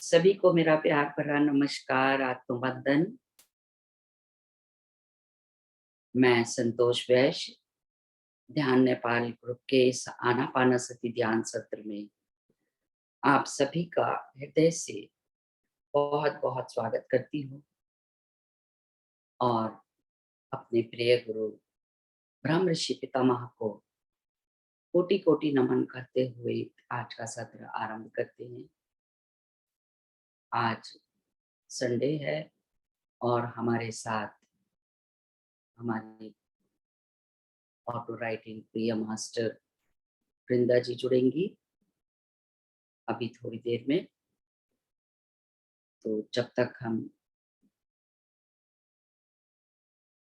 सभी को मेरा प्यार भरा नमस्कार, आत्मवंदन। मैं संतोष वैश्य ध्यान नेपाल ग्रुप के इस आनापानसति ध्यान सत्र में आप सभी का हृदय से बहुत बहुत स्वागत करती हूँ और अपने प्रिय गुरु ब्रह्म ऋषि पितामह को कोटि कोटि नमन करते हुए आज का सत्र आरंभ करते हैं। आज संडे है और हमारे साथ हमारी ऑटो राइटिंग प्रिय मास्टर वृंदा जी जुड़ेंगी अभी थोड़ी देर में। तो जब तक हम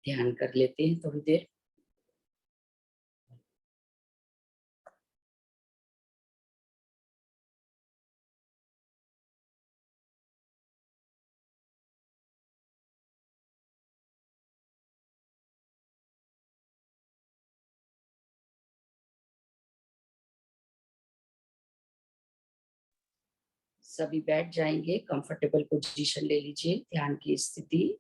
ध्यान कर लेते हैं थोड़ी देर। सभी बैठ जाएंगे, कंफर्टेबल पोजीशन ले लीजिए, ध्यान की स्थिति।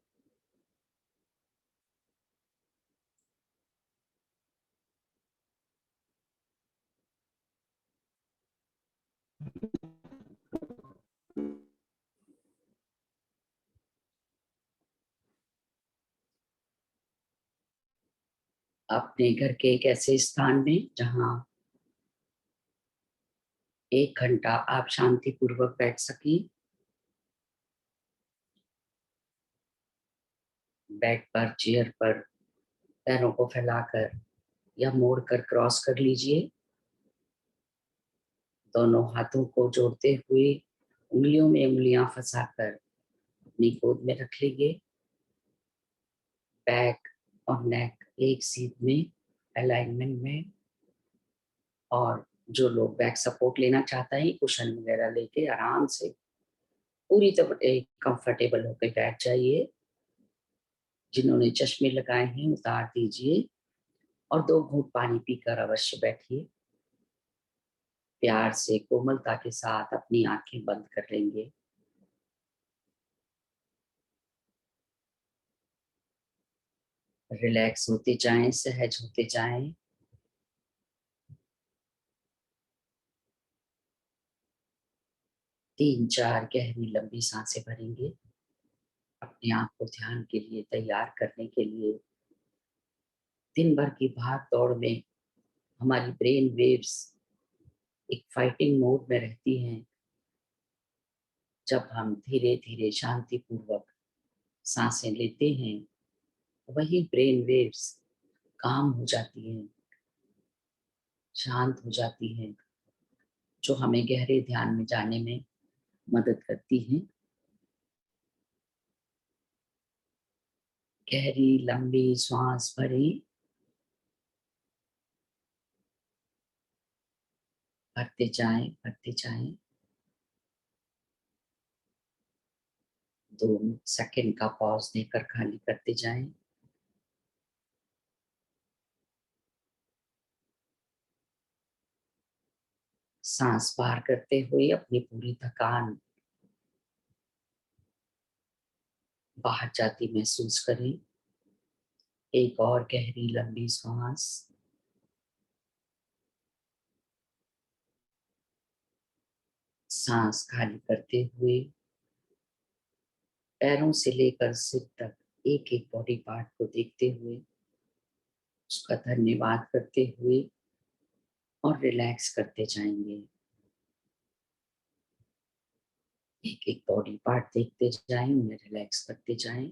अपने घर के एक ऐसे स्थान में जहां 1 घंटा आप शांति पूर्वक बैठ सकें। बेड पर, चेयर पर पैरों को फैलाकर या मोड़कर क्रॉस कर लीजिए। दोनों हाथों को जोड़ते हुए उंगलियों में उंगलियां फंसाकर अपनी गोद में रख लीजिए। बैक और नेक एक सीध में, अलाइनमेंट में। और जो लोग बैक सपोर्ट लेना चाहता है कुशन वगैरह लेके आराम से पूरी तरह कंफर्टेबल होकर बैठ जाइए। जिन्होंने चश्मे लगाए हैं उतार दीजिए और 2 घूंट पानी पीकर अवश्य बैठिए। प्यार से कोमलता के साथ अपनी आंखें बंद कर लेंगे। रिलैक्स होते जाएं, सहज होते जाएं। तीन चार गहरी लंबी सांसें भरेंगे अपने आप को ध्यान के लिए तैयार करने के लिए। दिन भर की भाग दौड़ में हमारी ब्रेन वेव्स एक फाइटिंग मोड में रहती हैं। जब हम धीरे धीरे शांति पूर्वक सांसें लेते हैं, वही ब्रेन वेव्स काम हो जाती हैं, शांत हो जाती हैं, जो हमें गहरे ध्यान में जाने में मदद करती हैं। गहरी लंबी श्वास भरें, भरते जाएं, भरते जाएं। 2 सेकंड का पॉज देकर खाली करते जाएं। सांस बाहर करते हुए अपनी पूरी थकान बाहर जाती महसूस करें। एक और गहरी लंबी सांस। सांस खाली करते हुए पैरों से लेकर सिर तक एक एक बॉडी पार्ट को देखते हुए उसका धन्यवाद करते हुए और रिलैक्स करते जाएंगे। एक एक बॉडी पार्ट देखते जाएं, उन्हें रिलैक्स करते जाएं।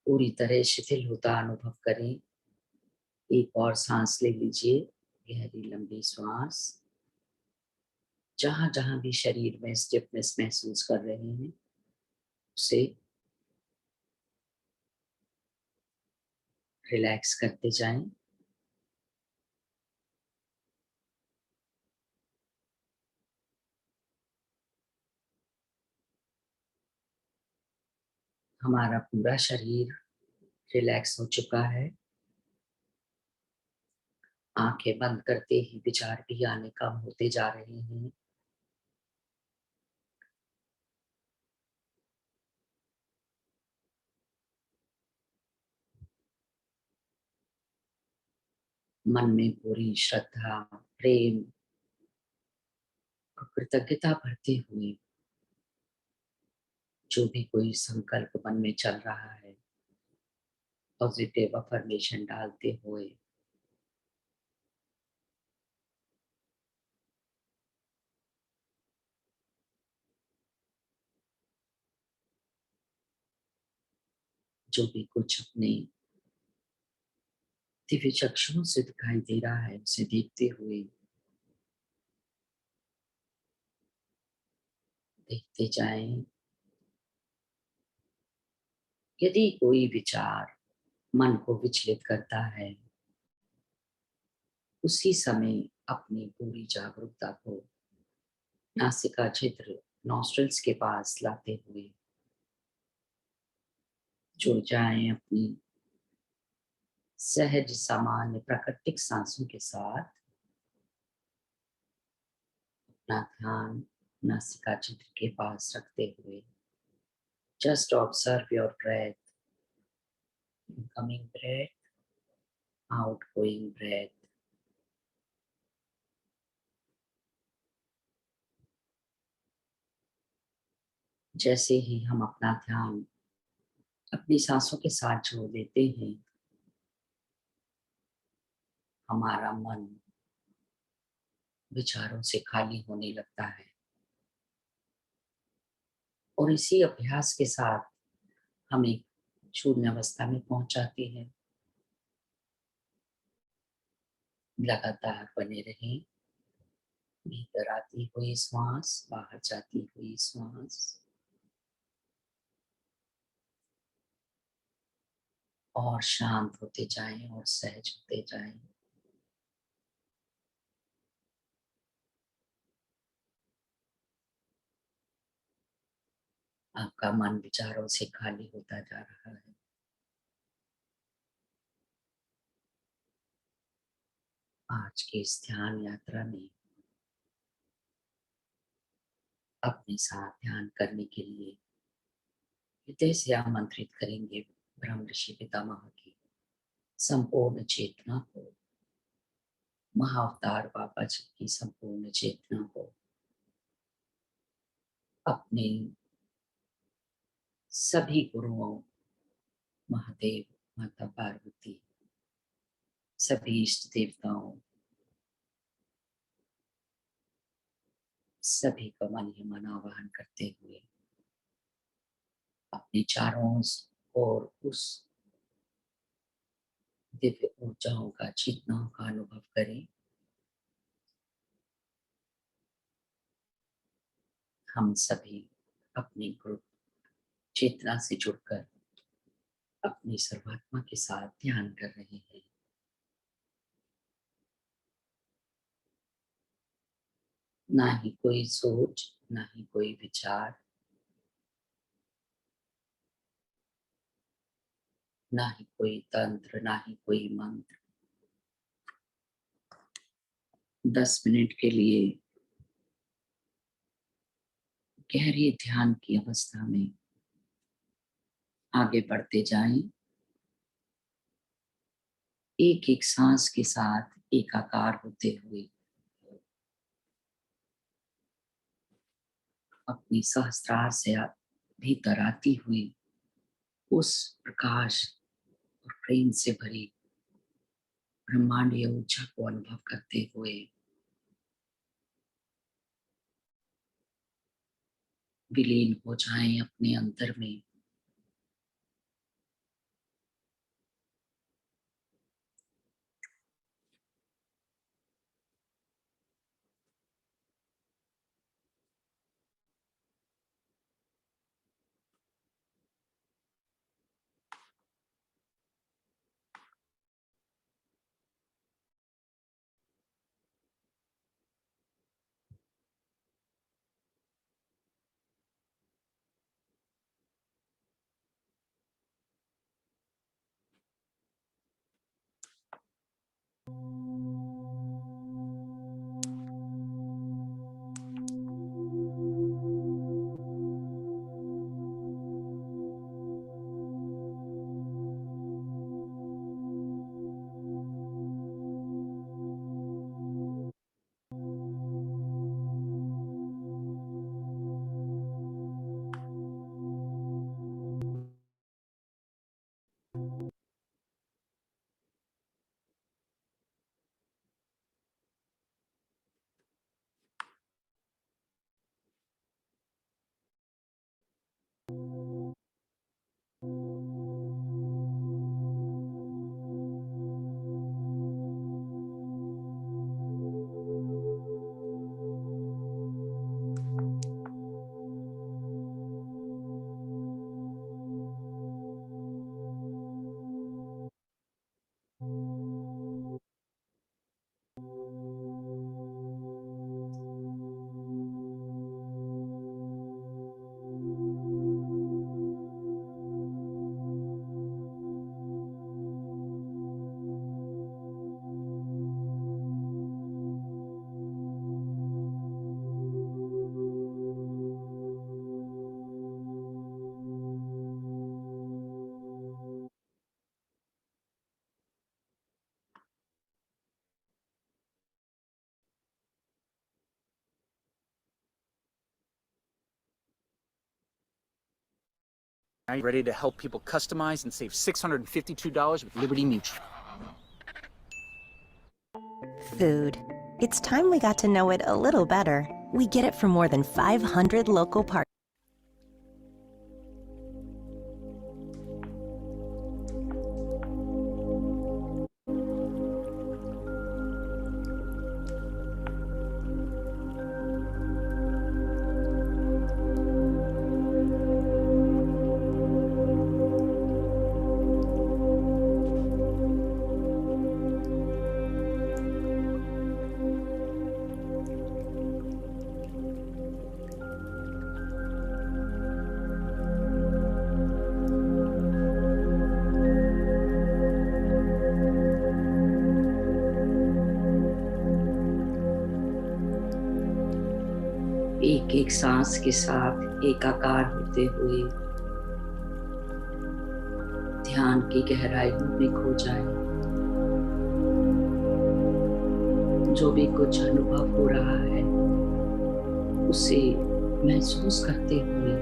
पूरी तरह शिथिल होता अनुभव करें। एक और सांस ले लीजिए, गहरी लंबी सांस। जहां जहां भी शरीर में स्टिफनेस महसूस कर रहे हैं उसे रिलैक्स करते जाएं। हमारा पूरा शरीर रिलैक्स हो चुका है। आंखें बंद करते ही विचार भी आने कम होते जा रहे हैं। मन में पूरी श्रद्धा, प्रेम और कृतज्ञता भरते हुए जो भी कोई संकल्प मन में चल रहा है, पॉजिटिव अफर्मेशन डालते हुए जो भी कुछ अपने दिव्य चक्षुओं से दिखाई दे रहा है उसे देखते हुए देखते जाएं। यदि कोई विचार मन को विचलित करता है, उसी समय अपनी पूरी जागरूकता को नासिका छिद्र नॉस्ट्रल्स के पास लाते हुए जुड़ जाएं अपनी सहज सामान्य प्राकृतिक सांसों के साथ। अपना ध्यान नासिका छिद्र के पास रखते हुए just observe your breath, incoming breath, outgoing breath. जैसे ही हम अपना ध्यान अपनी सांसों के साथ जोड़ देते हैं, हमारा मन विचारों से खाली होने लगता है और इसी अभ्यास के साथ हम एक शून्य अवस्था में पहुंच जाते हैं। लगातार बने रहें। भीतर आती हुई श्वास, बाहर जाती हुई श्वास, और शांत होते जाएं और सहज होते जाएं। आपका मन विचारों से खाली होता जा रहा है। आज की इस ध्यान यात्रा में अपने साथ ध्यान करने के लिए हृदय से आमंत्रित करेंगे ब्रह्म ऋषि पितामह की संपूर्ण चेतना को, महाअवतार बाबा जी की संपूर्ण चेतना को, अपने सभी गुरुओं, महादेव, माता पार्वती, सभी इष्ट देवताओं, सभी का मन ही मन आवाहन करते हुए अपने चारों ओर उस दिव्य ऊर्जाओं का, चेतनाओं का अनुभव करें। हम सभी अपनी ग्रुप चेतना से जुड़कर अपनी सर्वात्मा के साथ ध्यान कर रहे हैं। ना ही कोई सोच, ना ही कोई विचार, ना ही कोई तंत्र, ना ही कोई मंत्र। 10 मिनट के लिए गहरी ध्यान की अवस्था में आगे बढ़ते जाएं। एक एक सांस के साथ एकाकार होते हुए अपनी सहस्त्रार से भीतर आती हुई उस प्रकाश और प्रेम से भरी ब्रह्मांडीय ऊर्जा को अनुभव करते हुए विलीन हो जाएं अपने अंतर में। Now you're ready to help people customize and save $652 with Liberty Mutual. Food. It's time we got to know it a little better. We get it from more than 500 local partners. एक एक सांस के साथ एकाकार होते हुए ध्यान की गहराइयों में खो जाए। जो भी कुछ अनुभव हो रहा है उसे महसूस करते हुए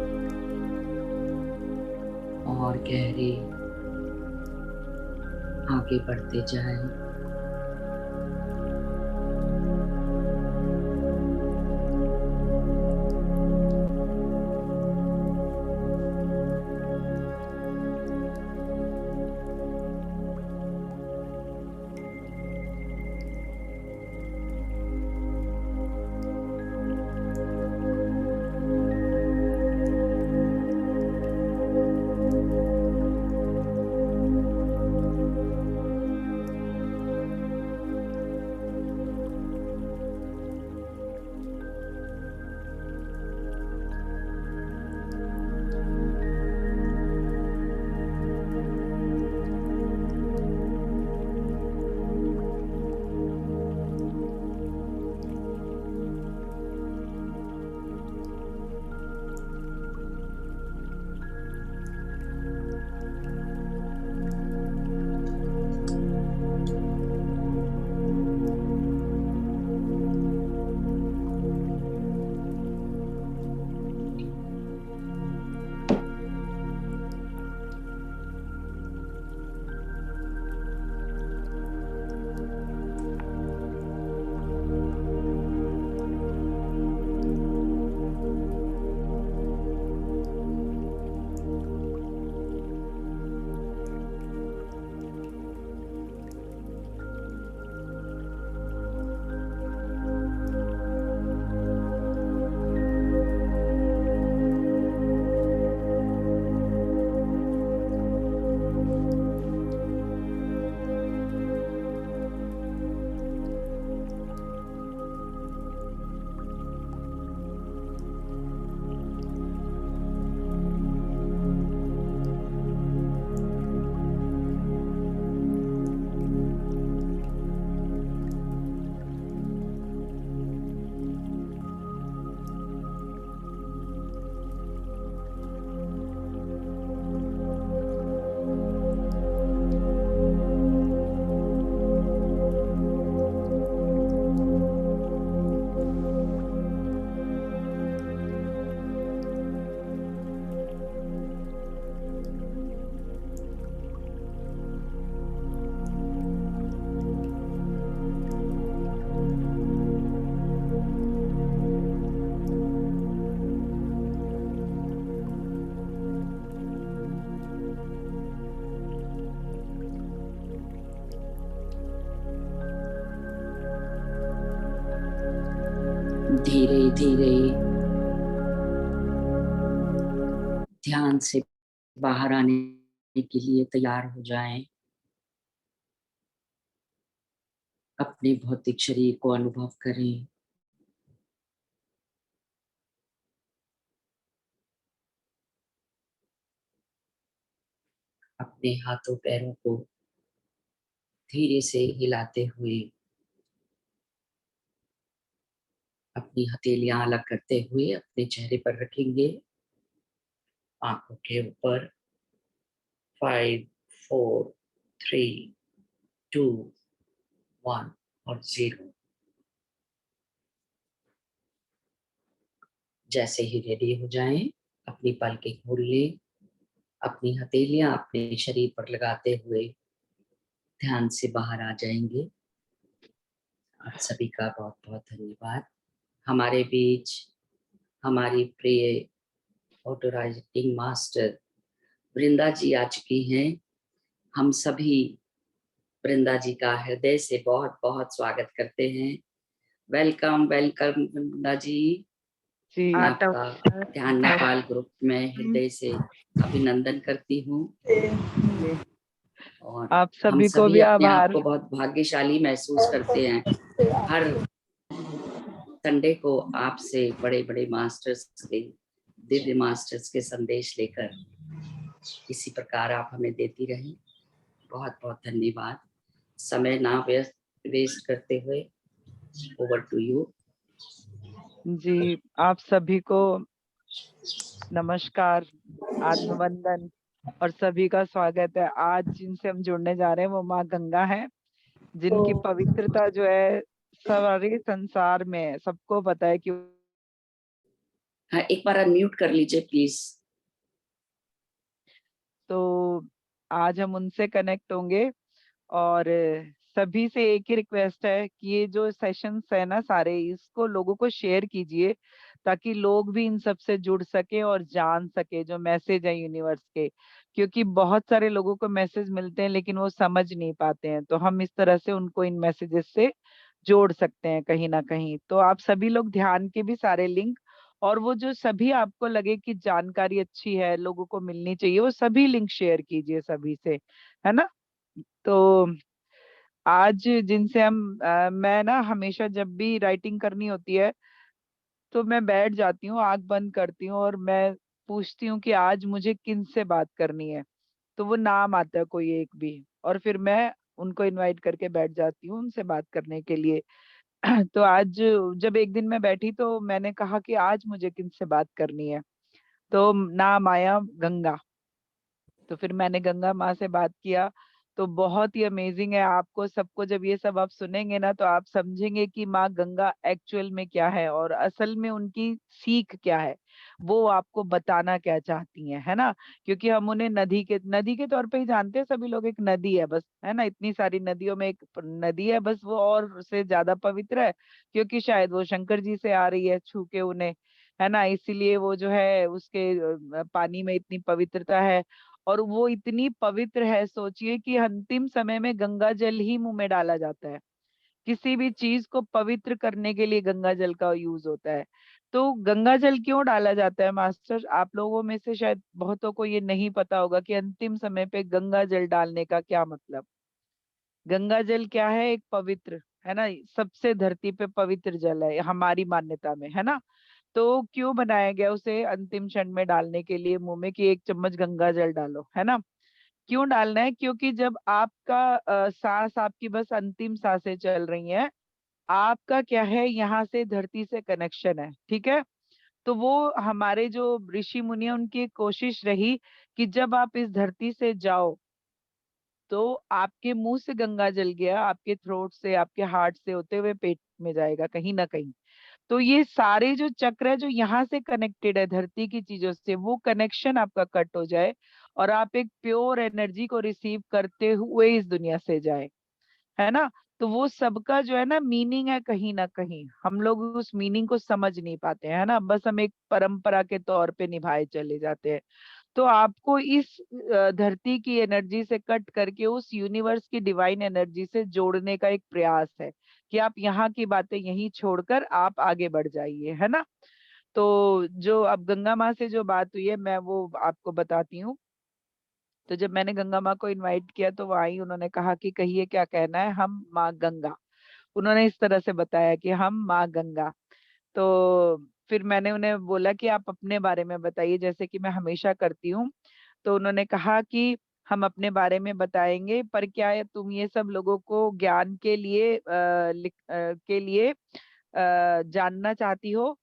और गहरे आगे बढ़ते जाएं। धीरे धीरे ध्यान से बाहर आने के लिए तैयार हो जाएं। अपने भौतिक शरीर को अनुभव करें। अपने हाथों पैरों को धीरे से हिलाते हुए अपनी हथेलियां अलग करते हुए अपने चेहरे पर रखेंगे। आंखों के ऊपर 5, 4, 3, 2, 1 और 0। जैसे ही रेडी हो जाएं, अपनी पलकें खोल लें अपनी हथेलियां अपने शरीर पर लगाते हुए ध्यान से बाहर आ जाएंगे। आप सभी का बहुत बहुत धन्यवाद। हमारे बीच हमारी प्रिय ऑटो राइटिंग मास्टर वृंदा जी आ चुकी हैं। हम सभी वृंदा जी का हृदय से बहुत बहुत स्वागत करते हैं। वेलकम वेलकम वृंदा जी। जी आपका ध्यान नेपाल ग्रुप में हृदय से अभिनंदन करती हूँ जी, और आप हम सभी को सभी भी अपने आप आभार। को बहुत भाग्यशाली महसूस करते हैं। हर संडे को आपसे बड़े बड़े मास्टर्स के दिव्य मास्टर्स के संदेश लेकर इसी प्रकार आप हमें देती रहें। बहुत बहुत धन्यवाद। समय ना वेस्ट करते हुए ओवर टू यू। जी, आप सभी को नमस्कार, आत्मवंदन और सभी का स्वागत है। आज जिनसे हम जुड़ने जा रहे हैं वो माँ गंगा है, जिनकी पवित्रता जो है सारे संसार में है। सबको पता है कि हाँ, एक बार अनम्यूट कर लीजिए प्लीज। तो आज हम उनसे कनेक्ट होंगे और सभी से एक ही रिक्वेस्ट है कि ये जो सेशंस है ना सारे, इसको लोगों को शेयर कीजिए ताकि लोग भी इन सब से जुड़ सके और जान सके जो मैसेज है यूनिवर्स के। क्योंकि बहुत सारे लोगों को मैसेज मिलते हैं लेकिन वो समझ नहीं पाते हैं, तो हम इस तरह से उनको इन मैसेजेस से जोड़ सकते हैं कहीं ना कहीं। तो आप सभी लोग ध्यान के भी सारे लिंक और वो जो सभी आपको लगे कि जानकारी अच्छी है, लोगों को मिलनी चाहिए, वो सभी लिंक शेयर कीजिए सभी से, है ना। तो आज जिनसे मैं ना हमेशा जब भी राइटिंग करनी होती है तो मैं बैठ जाती हूँ, आंख बंद करती हूँ और मैं पूछती हूँ कि आज मुझे किन से बात करनी है। तो वो नाम आता है कोई एक भी, और फिर मैं उनको इनवाइट करके बैठ जाती हूँ उनसे बात करने के लिए। तो आज जब एक दिन मैं बैठी तो मैंने कहा कि आज मुझे किन से बात करनी है, तो नाम आया गंगा। तो फिर मैंने गंगा माँ से बात किया। तो बहुत ही अमेजिंग है, आपको सबको जब ये सब आप सुनेंगे ना तो आप समझेंगे कि माँ गंगा एक्चुअल में क्या है और असल में उनकी सीख क्या है, वो आपको बताना क्या चाहती हैं, है ना। क्योंकि हम उन्हें नदी के तौर पे ही जानते हैं सभी लोग, एक नदी है बस, है ना। इतनी सारी नदियों में एक नदी है बस, वो और से ज्यादा पवित्र है क्योंकि शायद वो शंकर जी से आ रही है छू के उन्हें, है ना। इसीलिए वो जो है उसके पानी में इतनी पवित्रता है। और वो इतनी पवित्र है, सोचिए कि अंतिम समय में गंगा जल ही मुंह में डाला जाता है। किसी भी चीज को पवित्र करने के लिए गंगा जल का यूज होता है। तो गंगा जल क्यों डाला जाता है मास्टर, आप लोगों में से शायद बहुतों को ये नहीं पता होगा कि अंतिम समय पे गंगा जल डालने का क्या मतलब। गंगा जल क्या है, एक पवित्र, है ना, सबसे धरती पे पवित्र जल है हमारी मान्यता में, है ना। तो क्यों बनाया गया उसे अंतिम क्षण में डालने के लिए मुंह में कि एक चम्मच गंगा जल डालो, है ना। क्यों डालना है, क्योंकि जब आपका सांस, आपकी बस अंतिम सांसें चल रही हैं, आपका क्या है, यहाँ से धरती से कनेक्शन है, ठीक है। तो वो हमारे जो ऋषि मुनि हैं, उनकी एक कोशिश रही कि जब आप इस धरती से जाओ तो आपके मुंह से गंगा जल गया, आपके थ्रोट से, आपके हार्ट से होते हुए पेट में जाएगा कहीं ना कहीं। तो ये सारे जो चक्र है जो यहाँ से कनेक्टेड है धरती की चीजों से, वो कनेक्शन आपका कट हो जाए और आप एक प्योर एनर्जी को रिसीव करते हुए इस दुनिया से जाए, है ना। तो वो सबका जो है ना मीनिंग है, कहीं ना कहीं हम लोग उस मीनिंग को समझ नहीं पाते हैं, है ना। बस हम एक परंपरा के तौर पे निभाए चले जाते हैं। तो आपको इस धरती की एनर्जी से कट करके उस यूनिवर्स की डिवाइन एनर्जी से जोड़ने का एक प्रयास है कि आप यहाँ की बातें यहीं छोड़कर आप आगे बढ़ जाइए, है ना। तो जो अब गंगा माँ से जो बात हुई है मैं वो आपको बताती हूँ। तो जब मैंने गंगा माँ को इनवाइट किया तो वो आई, उन्होंने कहा कि कहिए क्या कहना है, हम माँ गंगा। उन्होंने इस तरह से बताया कि हम माँ गंगा। तो फिर मैंने उन्हें बोला कि आप अपने बारे में बताइए जैसे कि मैं हमेशा करती हूँ। तो उन्होंने कहा कि हम अपने बारे में बताएंगे, पर क्या है, तुम ये सब लोगों को ज्ञान के लिए के लिए जानना चाहती हो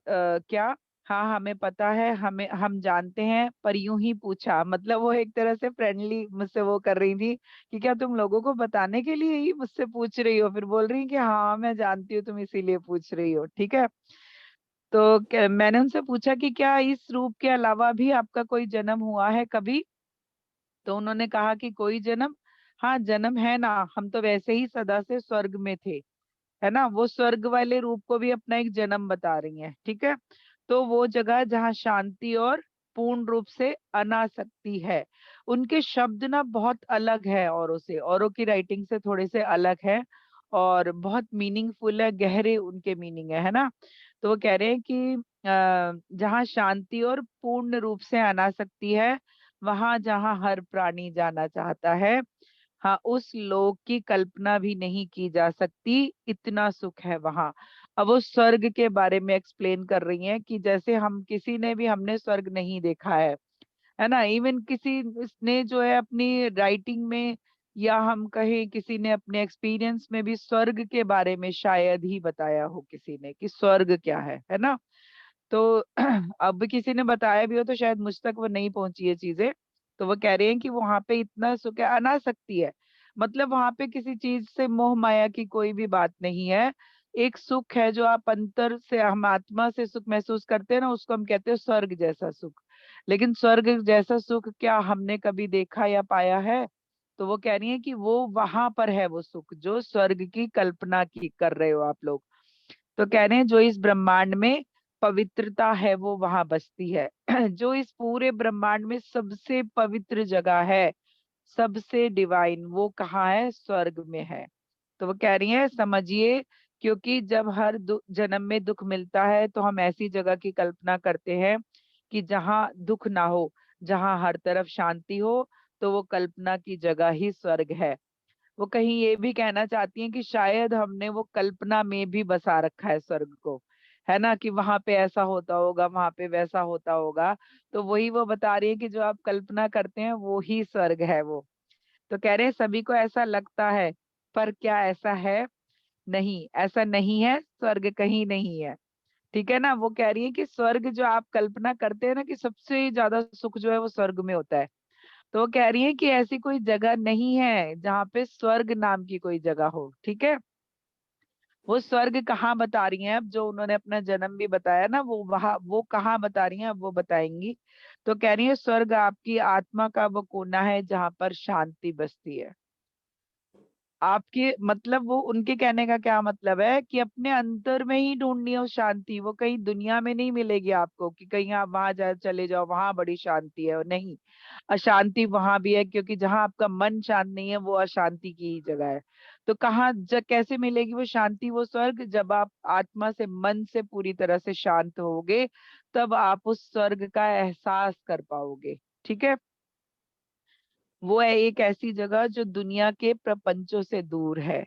क्या। हाँ हमें पता है, हम जानते हैं, पर यूं ही पूछा, मतलब वो एक तरह से फ्रेंडली मुझसे वो कर रही थी कि क्या तुम लोगों को बताने के लिए ही मुझसे पूछ रही हो। फिर बोल रही कि हाँ मैं जानती हूँ तुम इसीलिए पूछ रही हो, ठीक है। तो मैंने उनसे पूछा कि क्या इस रूप के अलावा भी आपका कोई जन्म हुआ है कभी? तो उन्होंने कहा कि कोई जन्म, हाँ जन्म है ना, हम तो वैसे ही सदा से स्वर्ग में थे, है ना। वो स्वर्ग वाले रूप को भी अपना एक जन्म बता रही हैं, ठीक है। तो वो जगह जहाँ शांति और पूर्ण रूप से अनासक्ति है। उनके शब्द ना बहुत अलग है औरों से, औरों की राइटिंग से थोड़े से अलग है और बहुत मीनिंगफुल है, गहरे उनके मीनिंग है ना। तो वो कह रहे हैं कि जहाँ शांति और पूर्ण रूप से अनासक्ति है, वहां जहाँ हर प्राणी जाना चाहता है, हाँ उस लोक की कल्पना भी नहीं की जा सकती, इतना सुख है वहां। अब वो स्वर्ग के बारे में एक्सप्लेन कर रही हैं कि जैसे हम किसी ने भी, हमने स्वर्ग नहीं देखा है ना। इवन किसी ने जो है अपनी राइटिंग में, या हम कहें किसी ने अपने एक्सपीरियंस में भी स्वर्ग के बारे में शायद ही बताया हो किसी ने कि स्वर्ग क्या है ना। तो अब किसी ने बताया भी हो तो शायद मुझ तक वो नहीं पहुंची है चीजें। तो वो कह रहे हैं कि वहां पे इतना सुख है, अनासक्ति है, मतलब वहां पे किसी चीज से मोह माया की कोई भी बात नहीं है। एक सुख है जो आप अंतर से, हम आत्मा से सुख महसूस करते हैं ना, उसको हम कहते हैं स्वर्ग जैसा सुख। लेकिन स्वर्ग जैसा सुख क्या हमने कभी देखा या पाया है? तो वो कह रही है कि वो वहां पर है, वो सुख जो स्वर्ग की कल्पना की कर रहे हो आप लोग। तो कह रहे हैं जो इस ब्रह्मांड में पवित्रता है वो वहां बसती है। जो इस पूरे ब्रह्मांड में सबसे पवित्र जगह है, सबसे डिवाइन, वो कहाँ है? स्वर्ग में है। तो वो कह रही है समझिए, क्योंकि जब हर जन्म में दुख मिलता है तो हम ऐसी जगह की कल्पना करते हैं कि जहाँ दुख ना हो, जहाँ हर तरफ शांति हो, तो वो कल्पना की जगह ही स्वर्ग है। वो कहीं ये भी कहना चाहती हैं कि शायद हमने वो कल्पना में भी बसा रखा है स्वर्ग को, है ना, कि वहां पे ऐसा होता होगा, वहां पे वैसा होता होगा। तो वही वो बता रही है कि जो आप कल्पना करते हैं वो ही स्वर्ग है वो। तो कह रहे हैं सभी को ऐसा लगता है, पर क्या ऐसा है? नहीं, ऐसा नहीं है, स्वर्ग कहीं नहीं है। ठीक है ना। वो कह रही है कि स्वर्ग जो आप कल्पना करते हैं ना, कि सबसे ज्यादा सुख जो है वो स्वर्ग में होता है, तो वो कह रही है कि ऐसी कोई जगह नहीं है जहाँ पे स्वर्ग नाम की कोई जगह हो। ठीक है। वो स्वर्ग कहाँ बता रही हैं, अब जो उन्होंने अपना जन्म भी बताया ना, वो वहां, वो कहाँ बता रही हैं अब वो बताएंगी। तो कह रही है स्वर्ग आपकी आत्मा का वो कोना है जहाँ पर शांति बसती है। आपके मतलब, वो उनके कहने का क्या मतलब है कि अपने अंतर में ही ढूंढनी है उस शांति, वो कहीं दुनिया में नहीं मिलेगी आपको कि कहीं आप वहां जा चले जाओ वहां बड़ी शांति है, नहीं। अशांति वहां भी है, क्योंकि जहां आपका मन शांत नहीं है वो अशांति की ही जगह है। तो कहाँ कैसे मिलेगी वो शांति, वो स्वर्ग? जब आप आत्मा से, मन से पूरी तरह से शांत होगे, तब आप उस स्वर्ग का एहसास कर पाओगे। ठीक है। वो है एक ऐसी जगह जो दुनिया के प्रपंचों से दूर है।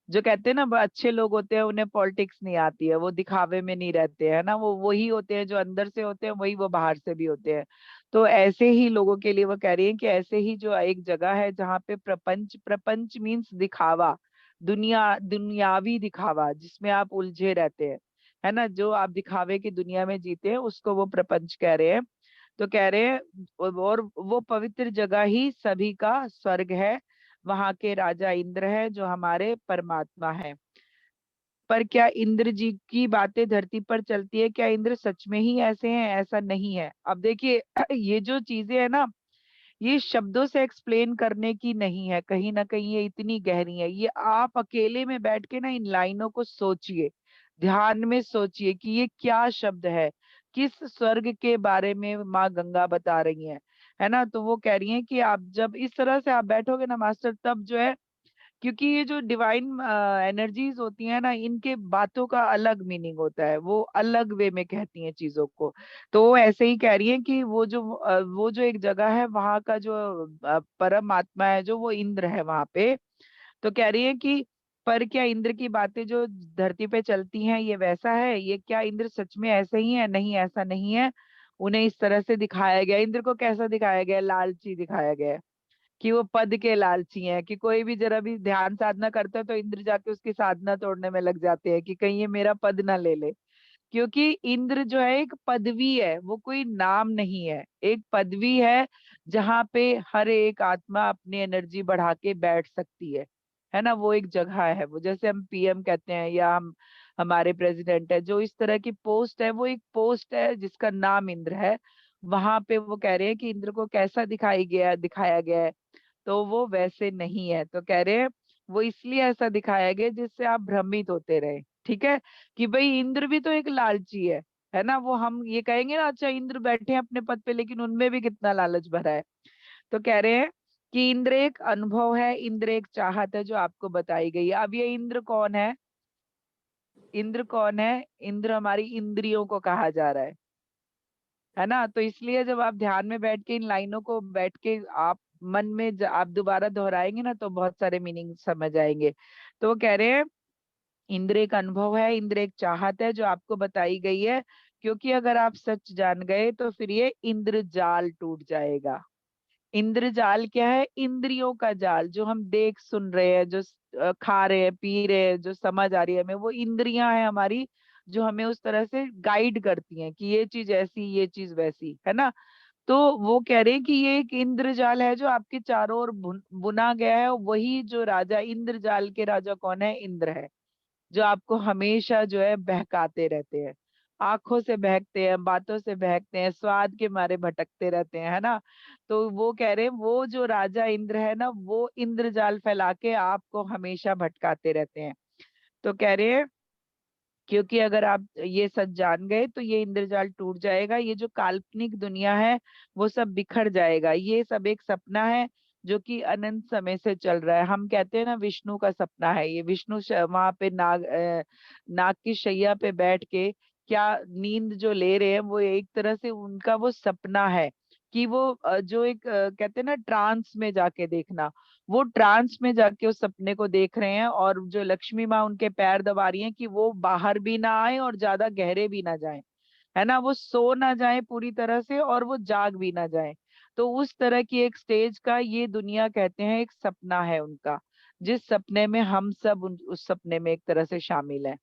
जो कहते हैं ना अच्छे लोग होते हैं उन्हें पॉलिटिक्स नहीं आती है, वो दिखावे में नहीं रहते हैं ना, वो वही होते हैं जो अंदर से होते हैं, वही वो बाहर से भी होते हैं। तो ऐसे ही लोगों के लिए वो कह रही है कि ऐसे ही जो एक जगह है जहाँ पे प्रपंच, प्रपंच मीन्स दिखावा, दुनिया, दुनियावी दिखावा जिसमें आप उलझे रहते हैं, है ना, जो आप दिखावे की दुनिया में जीते हैं उसको वो प्रपंच कह रहे हैं। तो कह रहे हैं और वो पवित्र जगह ही सभी का स्वर्ग है। वहां के राजा इंद्र है जो हमारे परमात्मा है। पर क्या इंद्र जी की बातें धरती पर चलती है? क्या इंद्र सच में ही ऐसे हैं? ऐसा नहीं है। अब देखिए ये जो चीजें है ना, ये शब्दों से एक्सप्लेन करने की नहीं है, कहीं ना कहीं ये इतनी गहरी है, ये आप अकेले में बैठ के ना इन लाइनों को सोचिए, ध्यान में सोचिए कि ये क्या शब्द है, किस स्वर्ग के बारे में माँ गंगा बता रही है ना। तो वो कह रही हैं कि आप जब इस तरह से आप बैठोगे ना मास्टर, तब जो है, क्योंकि ये जो डिवाइन एनर्जीज होती है ना, इनके बातों का अलग मीनिंग होता है, वो अलग वे में कहती हैं चीजों को। तो वो ऐसे ही कह रही है कि वो जो एक जगह है वहां का जो परम आत्मा है, जो वो इंद्र है वहां पे। तो कह रही है कि पर क्या इंद्र की बातें जो धरती पे चलती हैं ये वैसा है? ये क्या इंद्र सच में ऐसे ही है? नहीं, ऐसा नहीं है। उन्हें इस तरह से दिखाया गया, इंद्र को कैसा दिखाया गया? लालची दिखाया गया है, कि वो पद के लालची हैं, कि कोई भी जरा भी ध्यान साधना करता है तो इंद्र जाके उसकी साधना तोड़ने में लग जाते हैं कि कहीं ये मेरा पद ना ले ले। क्योंकि इंद्र जो है एक पदवी है, वो कोई नाम नहीं है, एक पदवी है जहाँ पे हर एक आत्मा अपनी एनर्जी बढ़ा के बैठ सकती है ना। वो एक जगह है, वो जैसे हम पीएम कहते हैं या हम हमारे प्रेसिडेंट है, जो इस तरह की पोस्ट है वो एक पोस्ट है जिसका नाम इंद्र है। वहां पे वो कह रहे हैं कि इंद्र को कैसा दिखाया गया है, तो वो वैसे नहीं है। तो कह रहे हैं वो इसलिए ऐसा दिखाया गया जिससे आप भ्रमित होते रहे। ठीक है, कि भाई इंद्र भी तो एक लालची है ना। वो हम ये कहेंगे ना, अच्छा इंद्र बैठे हैं अपने पद पे, लेकिन उनमें भी कितना लालच भरा है। तो कह रहे हैं कि इंद्र एक अनुभव है, इंद्र एक चाहत है जो आपको बताई गई है। अब ये इंद्र कौन है? इंद्र कौन है? इंद्र हमारी इंद्रियों को कहा जा रहा है ना। तो इसलिए जब आप ध्यान में बैठ के इन लाइनों को बैठ के आप मन में आप दोबारा दोहराएंगे ना, तो बहुत सारे मीनिंग समझ आएंगे। तो वो कह रहे हैं इंद्र एक अनुभव है, इंद्र एक चाहत है जो आपको बताई गई है, क्योंकि अगर आप सच जान गए तो फिर ये इंद्र जाल टूट जाएगा। इंद्रजाल क्या है? इंद्रियों का जाल, जो हम देख सुन रहे हैं, जो खा रहे हैं, पी रहे हैं, जो समझ आ रही है हमें, वो इंद्रियां हैं हमारी, जो हमें उस तरह से गाइड करती हैं कि ये चीज ऐसी, ये चीज वैसी, है ना। तो वो कह रहे हैं कि ये एक इंद्रजाल है जो आपके चारों ओर बुना गया है। वही जो राजा, इंद्रजाल के राजा कौन है? इंद्र है, जो आपको हमेशा जो है बहकाते रहते हैं। आंखों से बहकते हैं, बातों से बहकते हैं, स्वाद के मारे भटकते रहते हैं, है ना। तो वो कह रहे हैं वो जो राजा इंद्र है ना, वो इंद्रजाल फैला के आपको हमेशा भटकाते रहते हैं। तो कह रहे हैं क्योंकि अगर आप ये सच जान गए तो ये इंद्रजाल टूट जाएगा, ये जो काल्पनिक दुनिया है वो सब बिखर जाएगा, ये सब एक सपना है जो कि अनंत समय से चल रहा है। हम कहते हैं ना विष्णु का सपना है ये। विष्णु वहां पे नाग की शैया पे बैठ के क्या नींद जो ले रहे हैं, वो एक तरह से उनका वो सपना है कि वो जो एक कहते हैं ना ट्रांस में जाके देखना, वो ट्रांस में जाके उस सपने को देख रहे हैं। और जो लक्ष्मी माँ उनके पैर दबा रही हैं कि वो बाहर भी ना आए और ज्यादा गहरे भी ना जाए, है ना। वो सो ना जाए पूरी तरह से और वो जाग भी ना जाए। तो उस तरह की एक स्टेज का ये दुनिया कहते हैं एक सपना है उनका, जिस सपने में हम सब उस सपने में एक तरह से शामिल है।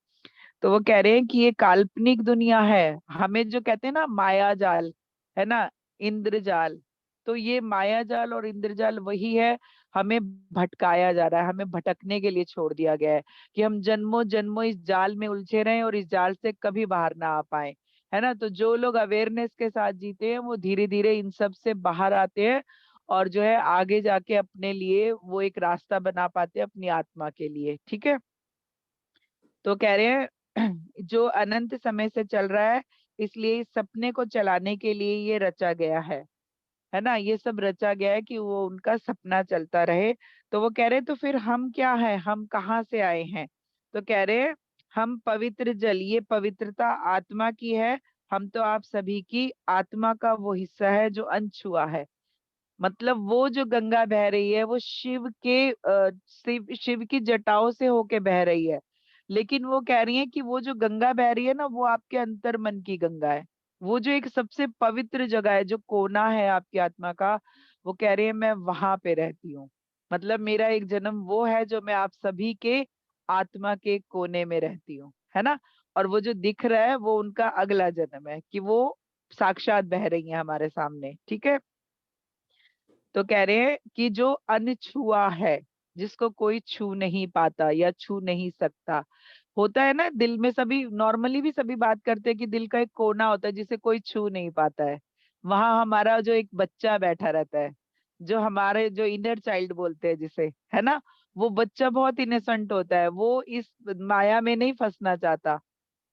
तो वो कह रहे हैं कि ये काल्पनिक दुनिया है, हमें जो कहते हैं ना माया जाल, है ना, इंद्रजाल। तो ये माया जाल और इंद्रजाल वही है, हमें भटकाया जा रहा है, हमें भटकने के लिए छोड़ दिया गया है कि हम जन्मों जन्मों इस जाल में उलझे रहें और इस जाल से कभी बाहर ना आ पाए, है ना। तो जो लोग अवेयरनेस के साथ जीते हैं वो धीरे धीरे इन सब से बाहर आते हैं और जो है आगे जाके अपने लिए वो एक रास्ता बना पाते हैं अपनी आत्मा के लिए। ठीक है, तो कह रहे हैं जो अनंत समय से चल रहा है, इसलिए इस सपने को चलाने के लिए ये रचा गया है ना। ये सब रचा गया है कि वो उनका सपना चलता रहे। तो वो कह रहे तो फिर हम क्या है, हम कहाँ से आए हैं? तो कह रहे हम पवित्र जल, ये पवित्रता आत्मा की है। हम तो आप सभी की आत्मा का वो हिस्सा है जो अनछुआ है। मतलब वो जो गंगा बह रही है वो शिव की जटाओं से होके बह रही है। लेकिन वो कह रही है कि वो जो गंगा बह रही है ना, वो आपके अंतर मन की गंगा है। वो जो एक सबसे पवित्र जगह है, जो कोना है आपकी आत्मा का, वो कह रही है मैं वहां पे रहती हूँ। मतलब मेरा एक जन्म वो है जो मैं आप सभी के आत्मा के कोने में रहती हूँ, है ना। और वो जो दिख रहा है वो उनका अगला जन्म है कि वो साक्षात बह रही है हमारे सामने। ठीक है, तो कह रहे हैं कि जो अनछुआ है, जिसको कोई छू नहीं पाता या छू नहीं सकता। होता है ना दिल में, सभी नॉर्मली भी सभी बात करते हैं कि दिल का एक कोना होता है जिसे कोई छू नहीं पाता है। वहां हमारा जो एक बच्चा बैठा रहता है, जो हमारे जो इनर चाइल्ड बोलते हैं जिसे, है ना। वो बच्चा बहुत इनोसेंट होता है, वो इस माया में नहीं फंसना चाहता,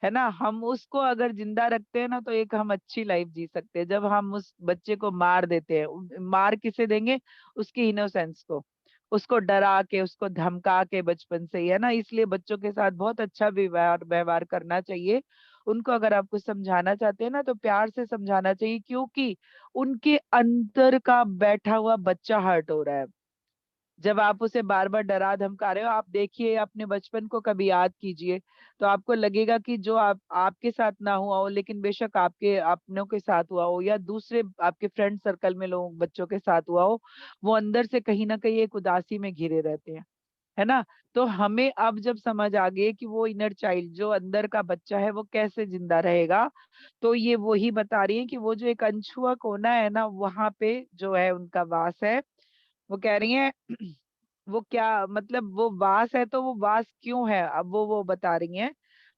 है ना। हम उसको अगर जिंदा रखते हैं ना तो एक हम अच्छी लाइफ जी सकते हैं। जब हम उस बच्चे को मार देते हैं, मार किसे देंगे? उसकी इनोसेंस को, उसको डरा के, उसको धमका के बचपन से ही, है ना। इसलिए बच्चों के साथ बहुत अच्छा व्यवहार व्यवहार करना चाहिए। उनको अगर आप कुछ समझाना चाहते हैं ना तो प्यार से समझाना चाहिए, क्योंकि उनके अंदर का बैठा हुआ बच्चा हर्ट हो रहा है। जब आप उसे बार बार डरा धमका रहे हो, आप देखिए अपने बचपन को कभी याद कीजिए, तो आपको लगेगा कि जो आपके साथ ना हुआ हो, लेकिन बेशक आपके अपनों के साथ हुआ हो या दूसरे आपके फ्रेंड सर्कल में लोग बच्चों के साथ हुआ हो, वो अंदर से कहीं ना कहीं एक उदासी में घिरे रहते हैं, है ना। तो हमें अब जब समझ आ गई कि वो इनर चाइल्ड, जो अंदर का बच्चा है, वो कैसे जिंदा रहेगा, तो ये वही बता रही है कि वो जो एक अनछुआ कोना है ना, वहां पे जो है उनका वास है। वो कह रही है वो क्या मतलब वो वास है, तो वो वास क्यों है, अब वो बता रही हैं।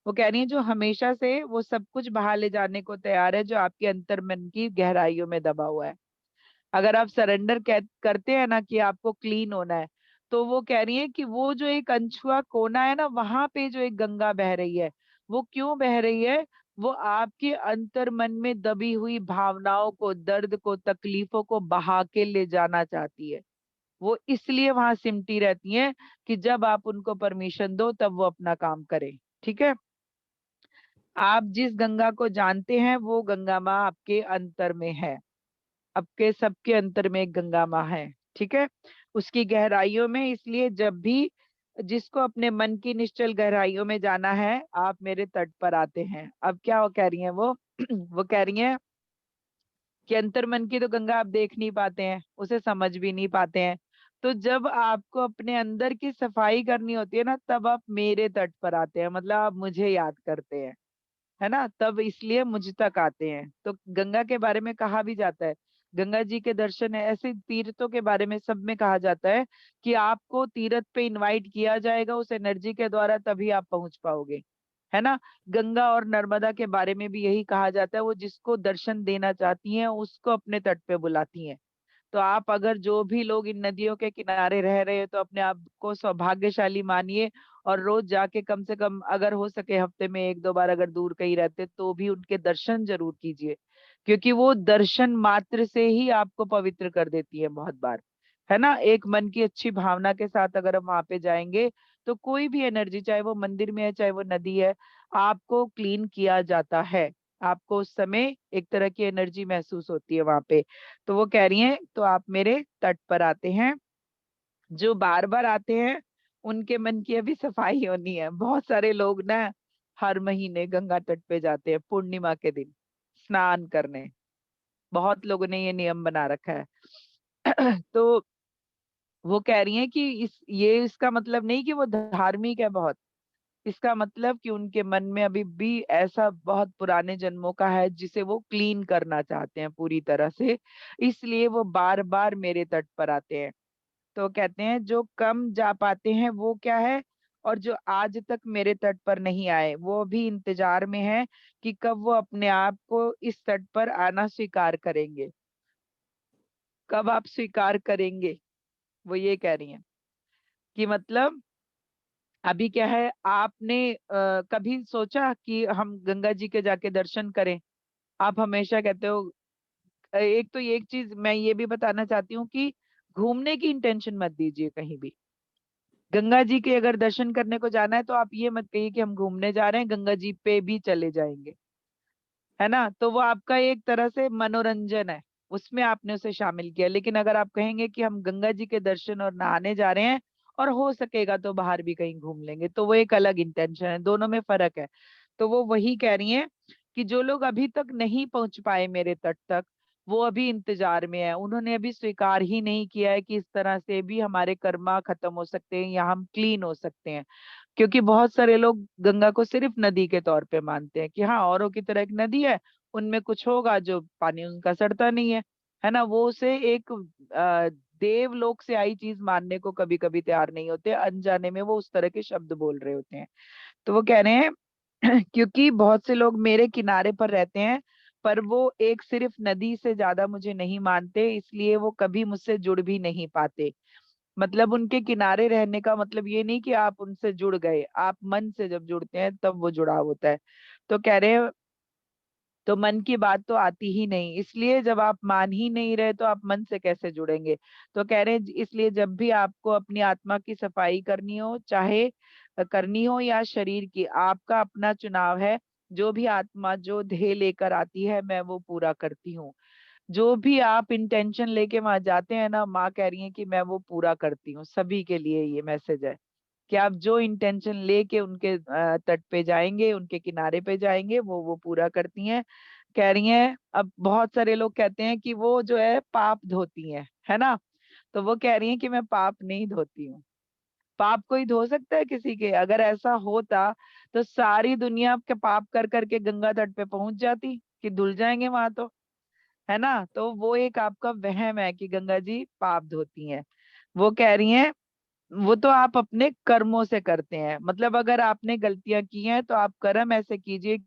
वो कह रही है जो हमेशा से वो सब कुछ बहा ले जाने को तैयार है जो आपके अंतर मन की गहराइयों में दबा हुआ है। अगर आप सरेंडर करते हैं ना कि आपको क्लीन होना है, तो वो कह रही है कि वो जो एक अनछुआ कोना है ना, वहां पे जो एक गंगा बह रही है, वो क्यों बह रही है? वो आपके अंतर मन में दबी हुई भावनाओं को, दर्द को, तकलीफों को बहा के ले जाना चाहती है। वो इसलिए वहां सिमटी रहती हैं कि जब आप उनको परमिशन दो तब वो अपना काम करें। ठीक है। आप जिस गंगा को जानते हैं वो गंगा माँ आपके अंतर में है। आपके सबके अंतर में एक गंगा माँ है। ठीक है। उसकी गहराइयों में, इसलिए जब भी जिसको अपने मन की निश्चल गहराइयों में जाना है, आप मेरे तट पर आते हैं। अब क्या वो कह रही हैं वो वो कह रही हैं कि अंतर मन की तो गंगा आप देख नहीं पाते हैं, उसे समझ भी नहीं पाते हैं। तो जब आपको अपने अंदर की सफाई करनी होती है ना, तब आप मेरे तट पर आते हैं, मतलब आप मुझे याद करते हैं, है ना, तब इसलिए मुझ तक आते हैं। तो गंगा के बारे में कहा भी जाता है, गंगा जी के दर्शन है, ऐसे तीर्थों के बारे में सब में कहा जाता है कि आपको तीर्थ पे इनवाइट किया जाएगा उस एनर्जी के द्वारा, तभी आप पहुंच पाओगे, है ना। गंगा और नर्मदा के बारे में भी यही कहा जाता है, वो जिसको दर्शन देना चाहती हैं उसको अपने तट पे बुलाती हैं। तो आप अगर जो भी लोग इन नदियों के किनारे रह रहे हैं तो अपने आप को सौभाग्यशाली मानिए, और रोज जाके कम से कम अगर हो सके हफ्ते में एक दो बार, अगर दूर कहीं रहते तो भी उनके दर्शन जरूर कीजिए, क्योंकि वो दर्शन मात्र से ही आपको पवित्र कर देती है बहुत बार, है ना। एक मन की अच्छी भावना के साथ अगर हम वहां पे जाएंगे तो कोई भी एनर्जी, चाहे वो मंदिर में है चाहे वो नदी है, आपको क्लीन किया जाता है। आपको उस समय एक तरह की एनर्जी महसूस होती है वहां पे। तो वो कह रही हैं तो आप मेरे तट पर आते हैं। जो बार बार आते हैं उनके मन की अभी सफाई होनी है। बहुत सारे लोग ना हर महीने गंगा तट पे जाते हैं पूर्णिमा के दिन स्नान करने। बहुत लोगों ने ये नियम बना रखा है। तो वो कह रही हैं कि ये इसका मतलब नहीं कि वो धार्मिक है बहुत। इसका मतलब कि उनके मन में अभी भी ऐसा बहुत पुराने जन्मों का है जिसे वो क्लीन करना चाहते हैं पूरी तरह से, इसलिए वो बार बार मेरे तट पर आते हैं। तो कहते हैं जो कम जा पाते हैं वो क्या है, और जो आज तक मेरे तट पर नहीं आए वो भी इंतजार में है कि कब वो अपने आप को इस तट पर आना स्वीकार करेंगे। कब आप स्वीकार करेंगे, वो ये कह रही हैं कि मतलब अभी क्या है, आपने कभी सोचा कि हम गंगा जी के जाके दर्शन करें? आप हमेशा कहते हो। एक तो ये एक चीज मैं ये भी बताना चाहती हूँ कि घूमने की इंटेंशन मत दीजिए कहीं भी। गंगा जी के अगर दर्शन करने को जाना है तो आप ये मत कहिए कि हम घूमने जा रहे हैं, गंगा जी पे भी चले जाएंगे, है ना। तो वो आपका एक तरह से मनोरंजन है, उसमें आपने उसे शामिल किया। लेकिन अगर आप कहेंगे कि हम गंगा जी के दर्शन और नहाने जा रहे हैं और हो सकेगा तो बाहर भी कहीं घूम लेंगे, तो वो एक अलग इंटेंशन है, दोनों में फर्क है। तो वो वही कह रही हैं कि जो लोग अभी तक नहीं पहुंच पाए मेरे तट तक, वो अभी इंतजार में है। उन्होंने अभी स्वीकार ही नहीं किया है कि इस तरह से भी हमारे कर्मा खत्म हो सकते हैं या हम क्लीन हो सकते हैं। क्योंकि बहुत सारे लोग गंगा को सिर्फ नदी के तौर पे मानते हैं कि हाँ औरों की तरह एक नदी है, उनमें कुछ होगा, जो पानी उनका सड़ता नहीं है ना। वो उसे एक देवलोक से आई चीज मानने को कभी कभी तैयार नहीं होते, अनजाने में वो उस तरह के शब्द बोल रहे होते हैं। तो वो कह रहे हैं क्योंकि बहुत से लोग मेरे किनारे पर रहते हैं पर वो एक सिर्फ नदी से ज्यादा मुझे नहीं मानते, इसलिए वो कभी मुझसे जुड़ भी नहीं पाते। मतलब उनके किनारे रहने का मतलब ये नहीं कि आप उनसे जुड़ गए, आप मन से जब जुड़ते हैं तब वो जुड़ाव होता है। तो कह रहे हैं तो मन की बात तो आती ही नहीं, इसलिए जब आप मान ही नहीं रहे तो आप मन से कैसे जुड़ेंगे। तो कह रहे हैं इसलिए जब भी आपको अपनी आत्मा की सफाई करनी हो, चाहे करनी हो या शरीर की, आपका अपना चुनाव है। जो भी आत्मा जो ध्येय लेकर आती है मैं वो पूरा करती हूँ। जो भी आप इंटेंशन लेके वहां जाते हैं ना, माँ कह रही है कि मैं वो पूरा करती हूँ। सभी के लिए ये मैसेज है कि आप जो इंटेंशन लेके उनके तट पे जाएंगे, उनके किनारे पे जाएंगे, वो पूरा करती हैं। कह रही हैं अब बहुत सारे लोग कहते हैं कि वो जो है पाप धोती हैं, है ना। तो वो कह रही हैं कि मैं पाप नहीं धोती हूँ। पाप कोई धो सकता है किसी के? अगर ऐसा होता तो सारी दुनिया के पाप कर करके गंगा तट पे पहुंच जाती कि धुल जाएंगे वहां तो, है ना। तो वो एक आपका वहम है कि गंगा जी पाप धोती हैं। वो कह रही हैं वो तो आप अपने कर्मों से करते हैं, मतलब अगर आपने गलतियां की हैं तो आप कर्म ऐसे कीजिए।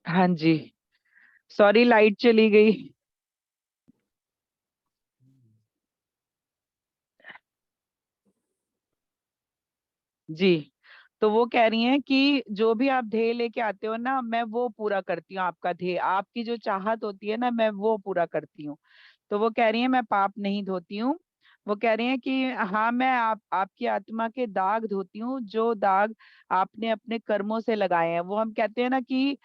हाँ जी, सॉरी लाइट चली गई। जी, तो वो कह रही हैं कि जो भी आप ध्येय लेके आते हो ना, मैं वो पूरा करती हूँ, आपका ध्येय, आपकी जो चाहत होती है ना, मैं वो पूरा करती हूँ। तो वो कह रही है मैं पाप नहीं धोती हूँ। वो कह रही है कि हाँ, मैं आपकी आत्मा के दाग धोती हूँ, जो दाग आपने अपने कर्मों से लगाए हैं। वो हम कहते हैं ना कि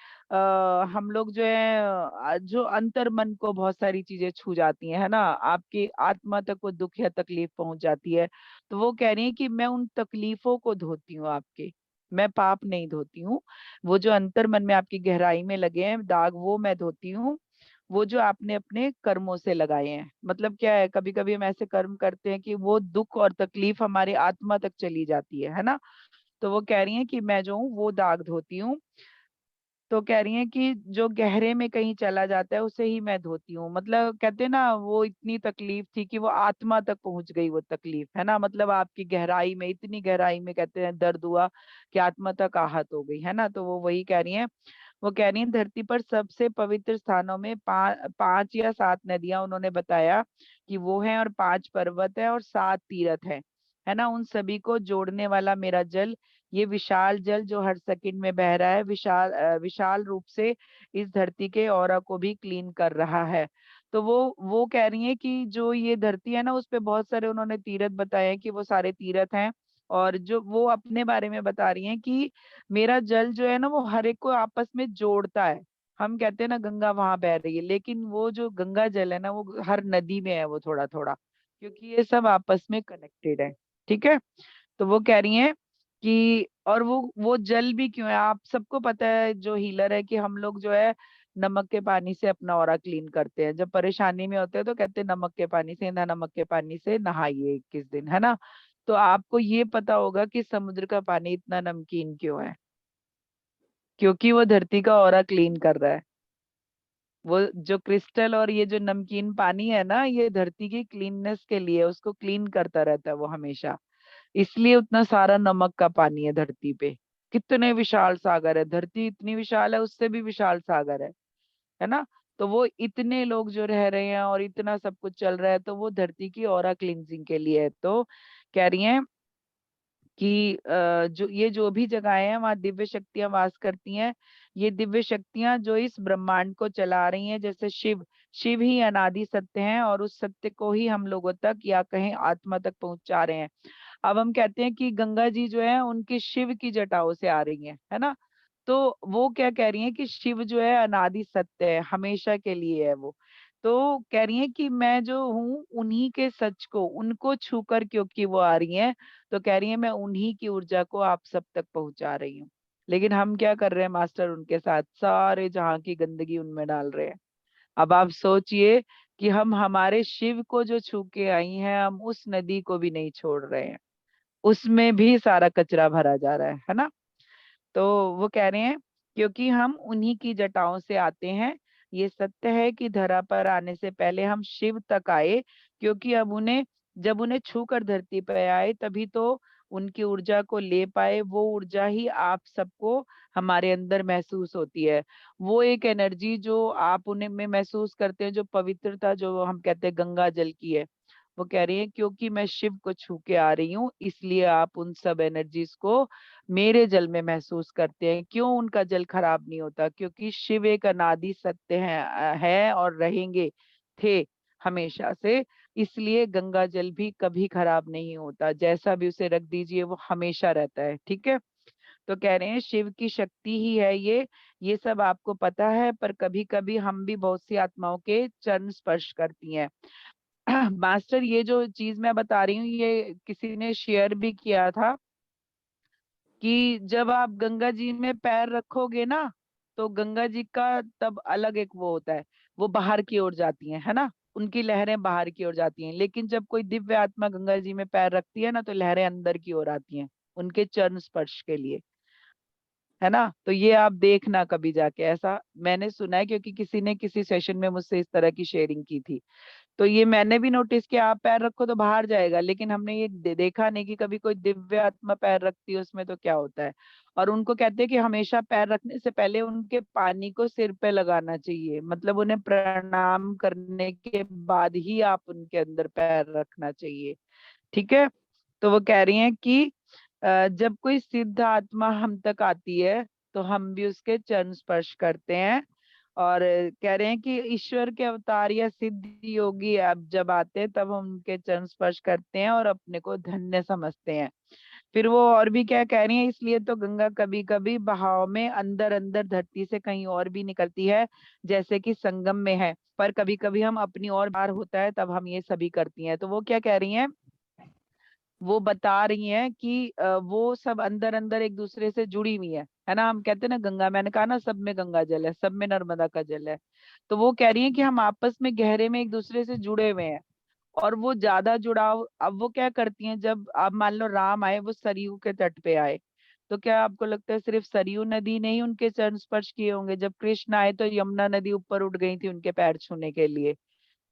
हम लोग जो है जो अंतर मन को बहुत सारी चीजें छू जाती हैं, है ना, आपकी आत्मा तक वो दुख या तकलीफ पहुंच जाती है। तो वो कह रही है कि मैं उन तकलीफों को धोती हूँ आपके, मैं पाप नहीं धोती हूँ। वो जो अंतर मन में आपकी गहराई में लगे हैं दाग, वो मैं धोती हूँ। वो जो आपने अपने कर्मों से लगाए हैं, मतलब क्या है, कभी कभी हम ऐसे कर्म करते हैं कि वो दुख और तकलीफ हमारे आत्मा तक चली जाती है ना। तो वो कह रही हैं कि मैं जो हूँ वो दाग धोती हूँ। तो कह रही हैं कि जो गहरे में कहीं चला जाता है उसे ही मैं धोती हूँ, मतलब कहते हैं ना वो इतनी तकलीफ थी कि वो आत्मा तक पहुंच गई वो तकलीफ, है ना, मतलब आपकी गहराई में, इतनी गहराई में कहते हैं दर्द हुआ कि आत्मा तक आहत हो गई, है ना। तो वो वही कह रही हैं। वो कह रही हैं धरती पर सबसे पवित्र स्थानों में 5 या 7 नदियां उन्होंने बताया कि वो है, और 5 पर्वत है और 7 तीर्थ है ना। उन सभी को जोड़ने वाला मेरा जल, ये विशाल जल जो हर सेकंड में बह रहा है, विशाल रूप से इस धरती के ऑरा को भी क्लीन कर रहा है। तो वो कह रही हैं कि जो ये धरती है ना, उस पे बहुत सारे उन्होंने तीर्थ बताए हैं कि वो सारे तीर्थ हैं। और जो वो अपने बारे में बता रही हैं कि मेरा जल जो है ना, वो हर एक को आपस में जोड़ता है। हम कहते हैं ना गंगा वहां बह रही है, लेकिन वो जो गंगा जल है ना, वो हर नदी में है वो थोड़ा थोड़ा, क्योंकि ये सब आपस में कनेक्टेड है। ठीक है। तो वो कह रही हैं कि और वो जल भी क्यों है, आप सबको पता है जो हीलर है कि हम लोग जो है नमक के पानी से अपना ऑरा क्लीन करते हैं। जब परेशानी में होते हैं तो कहते हैं नमक के पानी से, ना नमक के पानी से नहाइए 21 दिन, है ना। तो आपको ये पता होगा कि समुद्र का पानी इतना नमकीन क्यों है, क्योंकि वो धरती का ऑरा क्लीन कर रहा है। वो जो क्रिस्टल और ये जो नमकीन पानी है ना, ये धरती की क्लीननेस के लिए, उसको क्लीन करता रहता है वो हमेशा। इसलिए उतना सारा नमक का पानी है धरती पे। कितने विशाल सागर है, धरती इतनी विशाल है, उससे भी विशाल सागर है ना। तो वो इतने लोग जो रह रहे हैं और इतना सब कुछ चल रहा है, तो वो धरती की ऑरा क्लींजिंग के लिए है। तो कह रही हैं कि जो ये जो भी जगहें हैं वहाँ दिव्य शक्तियां वास करती हैं। ये दिव्य शक्तियां जो इस ब्रह्मांड को चला रही हैं, जैसे शिव ही अनादि सत्य हैं, और उस सत्य को ही हम लोगों तक या कहें आत्मा तक पहुंचा रहे हैं। अब हम कहते हैं कि गंगा जी जो है उनकी शिव की जटाओं से आ रही है ना। तो वो क्या कह रही हैं कि शिव जो है अनादि सत्य है, हमेशा के लिए है वो। तो कह रही हैं कि मैं जो हूँ उन्हीं के सच को, उनको छूकर क्योंकि वो आ रही हैं, तो कह रही है मैं उन्हीं की ऊर्जा को आप सब तक पहुंचा रही हूँ। लेकिन हम क्या कर रहे हैं मास्टर, उनके साथ सारे जहां की गंदगी उनमें डाल रहे हैं। अब आप सोचिए कि हम हमारे शिव को जो छू के आई हैं, हम उस नदी को भी नहीं छोड़ रहे हैं, उसमें भी सारा कचरा भरा जा रहा है ना। तो वो कह रहे हैं क्योंकि हम उन्हीं की जटाओं से आते हैं। ये सत्य है कि धरा पर आने से पहले हम शिव तक आए, क्योंकि अब उन्हें, जब उन्हें छू कर धरती पर आए तभी तो उनकी ऊर्जा को ले पाए। वो ऊर्जा ही आप सबको हमारे अंदर महसूस होती है। वो एक एनर्जी जो आप उन्हें में महसूस करते हैं, जो पवित्रता जो हम कहते हैं गंगा जल की है। वो कह रही है क्योंकि मैं शिव को छू के आ रही हूँ, इसलिए आप उन सब एनर्जीज को मेरे जल में महसूस करते हैं। क्यों उनका जल खराब नहीं होता, क्योंकि शिव एक अनादि सत्य है और रहेंगे, थे हमेशा से। इसलिए गंगा जल भी कभी खराब नहीं होता, जैसा भी उसे रख दीजिए वो हमेशा रहता है। ठीक है। तो कह रहे हैं शिव की शक्ति ही है ये सब आपको पता है, पर कभी कभी हम भी बहुत सी आत्माओं के चरण स्पर्श करती हैं। मास्टर ये जो चीज मैं बता रही हूँ, ये किसी ने शेयर भी किया था कि जब आप गंगा जी में पैर रखोगे ना, तो गंगा जी का तब अलग एक वो होता है, वो बाहर की ओर जाती है ना, उनकी लहरें बाहर की ओर जाती हैं। लेकिन जब कोई दिव्य आत्मा गंगा जी में पैर रखती है ना, तो लहरें अंदर की ओर आती हैं, उनके चरण स्पर्श के लिए, है ना। तो ये आप देखना कभी जाके, ऐसा मैंने सुना है, क्योंकि किसी ने किसी सेशन में मुझसे इस तरह की शेयरिंग की थी। तो ये मैंने भी नोटिस किया, आप पैर रखो तो बाहर जाएगा, लेकिन हमने ये देखा नहीं कि कभी कोई दिव्य आत्मा पैर रखती है उसमें तो क्या होता है। और उनको कहते हैं कि हमेशा पैर रखने से पहले उनके पानी को सिर पे लगाना चाहिए, मतलब उन्हें प्रणाम करने के बाद ही आप उनके अंदर पैर रखना चाहिए, ठीक है। तो वो कह रही हैं कि जब कोई सिद्ध आत्मा हम तक आती है तो हम भी उसके चरण स्पर्श करते हैं। और कह रहे हैं कि ईश्वर के अवतार या सिद्ध योगी अब जब आते हैं तब हम उनके चरण स्पर्श करते हैं और अपने को धन्य समझते हैं। फिर वो और भी क्या कह रही है, इसलिए तो गंगा कभी कभी बहाव में अंदर अंदर धरती से कहीं और भी निकलती है, जैसे कि संगम में है, पर कभी कभी हम अपनी ओर बार होता है तब हम ये सभी करती हैं। तो वो क्या कह रही हैं, वो बता रही हैं कि वो सब अंदर अंदर एक दूसरे से जुड़ी हुई है ना। हम कहते हैं ना गंगा, मैंने कहा ना सब में गंगा जल है, सब में नर्मदा का जल है। तो वो कह रही हैं कि हम आपस में गहरे में एक दूसरे से जुड़े हुए हैं। और वो ज्यादा जुड़ाव अब वो क्या करती हैं, जब आप मान लो राम आए, वो सरयू के तट पे आए, तो क्या आपको लगता है सिर्फ सरयू नदी ने ही उनके चरण स्पर्श किए होंगे? जब कृष्ण आए तो यमुना नदी ऊपर उठ गई थी उनके पैर छूने के लिए,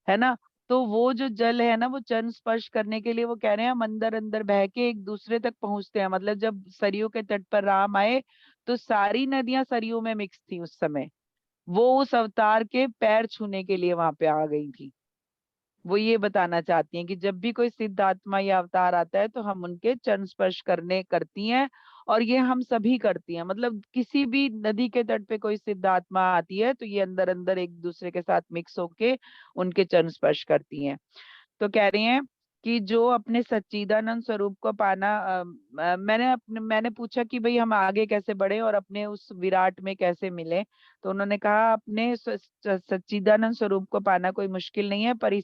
है ना। तो वो जो जल है ना, वो चरण स्पर्श करने के लिए वो कह रहे हैं हम अंदर अंदर बह के एक दूसरे तक पहुंचते हैं। मतलब जब सरयू के तट पर राम आए तो सारी नदियां सरयू में मिक्स थी उस समय, वो उस अवतार के पैर छूने के लिए वहां पे आ गई थी। वो ये बताना चाहती हैं कि जब भी कोई सिद्ध आत्मा या अवतार आता है तो हम उनके चरण स्पर्श करने करती हैं। और ये हम सभी करती हैं, मतलब किसी भी नदी के तट पे कोई सिद्ध आत्मा आती है तो ये अंदर अंदर एक दूसरे के साथ मिक्स होके उनके चरण स्पर्श करती हैं। तो कह रही हैं कि जो अपने सच्चिदानंद स्वरूप को पाना, मैंने पूछा कि भाई हम आगे कैसे बढ़े और अपने उस विराट में कैसे मिले। तो उन्होंने कहा अपने सच्चिदानंद स्वरूप को पाना कोई मुश्किल नहीं है, पर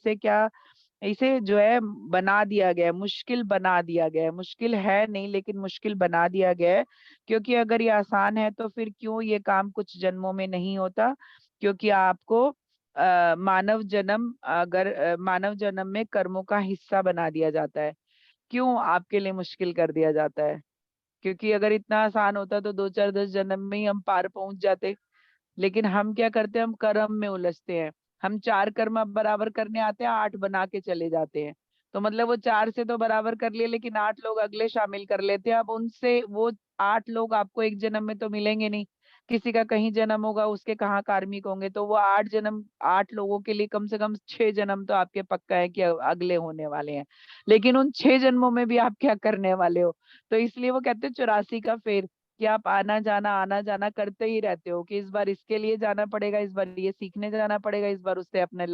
इसे जो है बना दिया गया है, मुश्किल बना दिया गया है। मुश्किल है नहीं, लेकिन मुश्किल बना दिया गया है, क्योंकि अगर ये आसान है तो फिर क्यों ये काम कुछ जन्मों में नहीं होता। क्योंकि आपको मानव जन्म में कर्मों का हिस्सा बना दिया जाता है। क्यों आपके लिए मुश्किल कर दिया जाता है? क्योंकि अगर इतना आसान होता तो 2 4 10 जन्म में ही हम पार पहुंच जाते। लेकिन हम क्या करते हैं, हम कर्म में उलझते हैं। हम 4 कर्म अब बराबर करने आते हैं, 8 बना के चले जाते हैं। तो मतलब वो 4 से तो बराबर कर लिए, लेकिन 8 लोग अगले शामिल कर लेते हैं। अब उनसे वो 8 लोग आपको एक जन्म में तो मिलेंगे नहीं। किसी का कहीं जन्म होगा, उसके कहाँ कार्मिक होंगे, तो वो 8 जन्म 8 लोगों के लिए कम से कम 6 जन्म तो आपके पक्का है कि अगले होने वाले हैं। लेकिन उन 6 जन्मों में भी आप क्या करने वाले हो? तो इसलिए वो कहते हैं 84 का फेर, कि आप आना जाना करते ही रहते हो, कि इस बार इसके लिए जाना पड़ेगा, इस बार ये सीखने जाना पड़ेगा, इस बार उससे अपने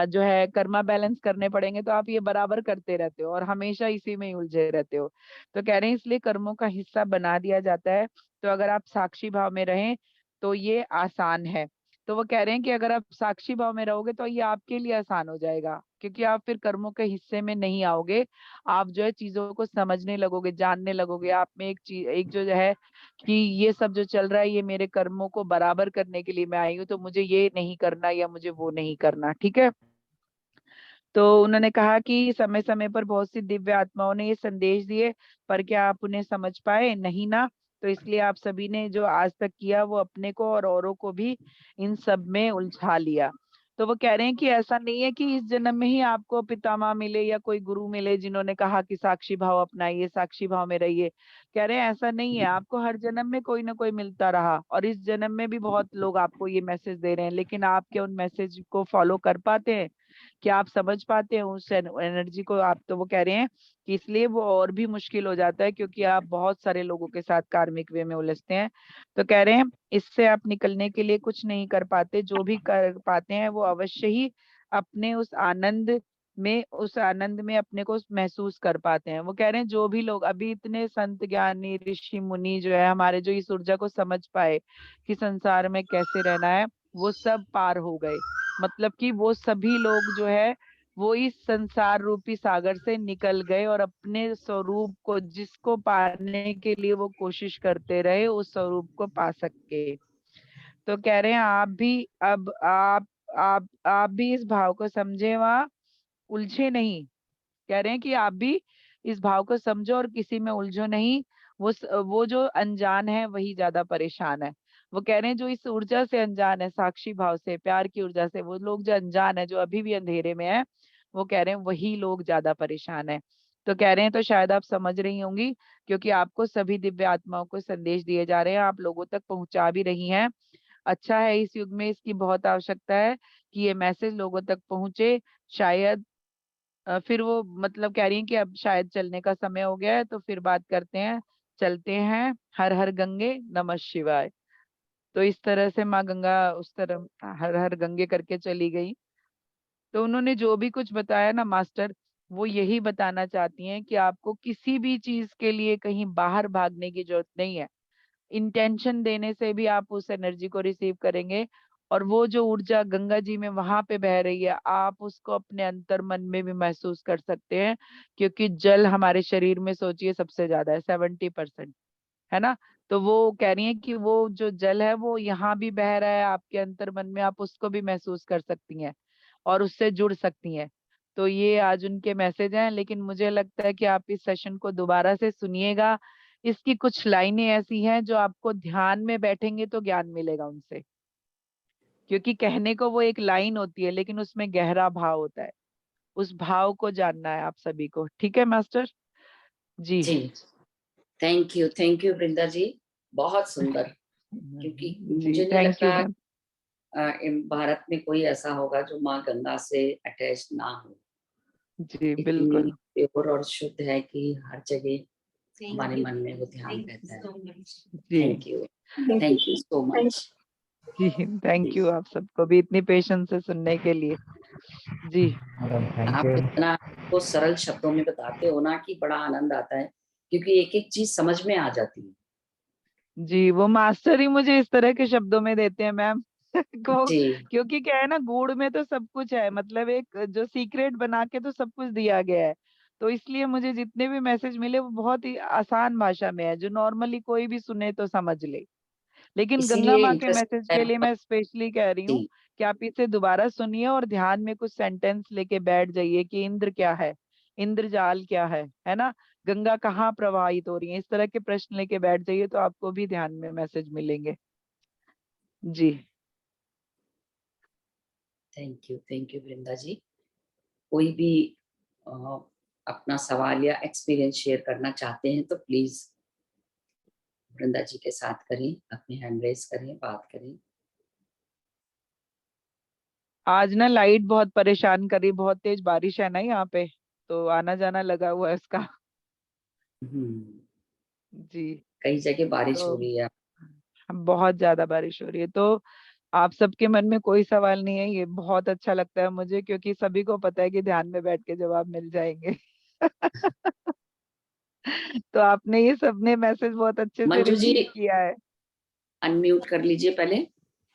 जो है कर्मा बैलेंस करने पड़ेंगे। तो आप ये बराबर करते रहते हो और हमेशा इसी में ही उलझे रहते हो। तो कह रहे हैं इसलिए कर्मों का हिस्सा बना दिया जाता है। तो अगर आप साक्षी भाव में रहें तो ये आसान है। तो वो कह रहे हैं कि अगर आप साक्षी भाव में रहोगे तो ये आपके लिए आसान हो जाएगा, क्योंकि आप फिर कर्मों के हिस्से में नहीं आओगे। आप जो है चीजों को समझने लगोगे, जानने लगोगे। आप में एक जो है कि ये सब जो चल रहा है ये मेरे कर्मों को बराबर करने के लिए मैं आई हूँ, तो मुझे ये नहीं करना या मुझे वो नहीं करना, ठीक है। तो उन्होंने कहा कि समय समय पर बहुत सी दिव्य आत्माओं ने ये संदेश दिए, पर क्या आप उन्हें समझ पाए? नहीं ना। तो इसलिए आप सभी ने जो आज तक किया वो अपने को और औरों को भी इन सब में उलझा लिया। तो वो कह रहे हैं कि ऐसा नहीं है कि इस जन्म में ही आपको पितामह मिले या कोई गुरु मिले जिन्होंने कहा कि साक्षी भाव अपनाइए, साक्षी भाव में रहिए। कह रहे हैं ऐसा नहीं है, आपको हर जन्म में कोई ना कोई मिलता रहा, और इस जन्म में भी बहुत लोग आपको ये मैसेज दे रहे हैं, लेकिन आप क्या उन मैसेज को फॉलो कर पाते हैं? क्या आप समझ पाते हैं उस एनर्जी को? आप तो वो कह रहे हैं कि इसलिए वो और भी मुश्किल हो जाता है, क्योंकि आप बहुत सारे लोगों के साथ कार्मिक वे में उलझते हैं। तो कह रहे हैं इससे आप निकलने के लिए कुछ नहीं कर पाते, जो भी कर पाते हैं वो अवश्य ही अपने उस आनंद में अपने को महसूस कर पाते हैं। वो कह रहे हैं जो भी लोग अभी इतने संत ज्ञानी ऋषि मुनि जो है हमारे, जो इस ऊर्जा को समझ पाए कि संसार में कैसे रहना है, वो सब पार हो गए। मतलब कि वो सभी लोग जो है वो इस संसार रूपी सागर से निकल गए और अपने स्वरूप को, जिसको पाने के लिए वो कोशिश करते रहे, उस स्वरूप को पा सके। तो कह रहे हैं आप भी अब आप भी इस भाव को समझे व उलझे नहीं। कह रहे हैं कि आप भी इस भाव को समझो और किसी में उलझो नहीं। वो जो अनजान है वही ज्यादा परेशान है। वो कह रहे हैं जो इस ऊर्जा से अनजान है, साक्षी भाव से, प्यार की ऊर्जा से, वो लोग जो अनजान है, जो अभी भी अंधेरे में है, वो कह रहे हैं वही लोग ज्यादा परेशान है। तो कह रहे हैं तो शायद आप समझ रही होंगी, क्योंकि आपको सभी दिव्य आत्माओं को संदेश दिए जा रहे हैं, आप लोगों तक पहुंचा भी रही हैं। अच्छा है, इस युग में इसकी बहुत आवश्यकता है कि ये मैसेज लोगों तक पहुंचे। शायद फिर वो मतलब कह रही हैं कि अब शायद चलने का समय हो गया है, तो फिर बात करते हैं, चलते हैं। हर हर गंगे नमः शिवाय। तो इस तरह से माँ गंगा उस तरह हर हर गंगे करके चली गई। तो उन्होंने जो भी कुछ बताया ना मास्टर, वो यही बताना चाहती हैं कि आपको किसी भी चीज के लिए कहीं बाहर भागने की जरूरत नहीं है। इंटेंशन देने से भी आप उस एनर्जी को रिसीव करेंगे। और वो जो ऊर्जा गंगा जी में वहां पे बह रही है, आप उसको अपने अंतर मन में भी महसूस कर सकते हैं। क्योंकि जल हमारे शरीर में सोचिए सबसे ज्यादा है, 70%, है ना। तो वो कह रही है कि वो जो जल है वो यहाँ भी बह रहा है आपके अंतर मन में, आप उसको भी महसूस कर सकती हैं और उससे जुड़ सकती हैं। तो ये आज उनके मैसेज हैं, लेकिन मुझे लगता है कि आप इस सेशन को दोबारा से सुनिएगा। इसकी कुछ लाइनें ऐसी हैं जो आपको ध्यान में बैठेंगे तो ज्ञान मिलेगा उनसे। क्योंकि कहने को वो एक लाइन होती है, लेकिन उसमें गहरा भाव होता है। उस भाव को जानना है आप सभी को। ठीक है मास्टर जी। जी, थैंक यू वृंदा जी, बहुत सुंदर। क्योंकि जी मुझे नहीं थैंक यू लगता मैम। भारत में कोई ऐसा होगा जो माँ गंगा से अटैच ना हो। जी इतनी बिल्कुल। प्योर और शुद्ध है कि हर जगह हमारे मन में वो ध्यान रहता है। जी थैंक यू सो मच। जी थैंक यू आप सबको भी इतनी पेशेंस से सुनने के लिए। जी थैंक आप यू। इतना को सरल शब्दों में बताते हो ना कि बड़ा आनंद आता है, क्योंकि एक एक चीज समझ में आ जाती है। जी वो मास्टर ही मुझे इस तरह के शब्दों में देते हैं मैम को। जी, क्योंकि क्या है ना, गुड़ में तो सब कुछ है, मतलब एक जो सीक्रेट बना के तो सब कुछ दिया गया है। तो इसलिए मुझे जितने भी मैसेज मिले वो बहुत ही आसान भाषा में है, जो नॉर्मली कोई भी सुने तो समझ ले। लेकिन गंगा इसीलिए माँ के इंटरेस्ट मैसेज है। के लिए मैं स्पेशली कह रही हूँ जी, कि आप इसे दोबारा सुनिए और ध्यान में कुछ सेंटेंस लेके बैठ जाइए कि इंद्र क्या है, इंद्रजाल क्या है ना, गंगा कहाँ प्रवाहित हो रही है, इस तरह के प्रश्न लेके बैठ जाइए तो आपको भी ध्यान में मैसेज मिलेंगे। जी थैंक यू वृंदा जी। कोई भी अ, अपना सवाल या एक्सपीरियंस शेयर करना चाहते हैं तो प्लीज वृंदा जी के साथ करें, अपने हैंड रेज करें, बात करें। आज ना लाइट बहुत परेशान कर रही, बहुत तेज बारिश है ना यहाँ पे, तो आना जाना लगा हुआ है इसका। हम्म, जी कई जगह बारिश तो हो रही है। बहुत ज्यादा बारिश हो रही है। तो आप सबके मन में कोई सवाल नहीं है, ये बहुत अच्छा लगता है मुझे, क्योंकि सभी को पता है कि ध्यान में बैठ के जवाब मिल जाएंगे तो आपने ये सबने मैसेज बहुत अच्छे से मंजू जी, रिसीव किया है। अनम्यूट कर लीजिए पहले।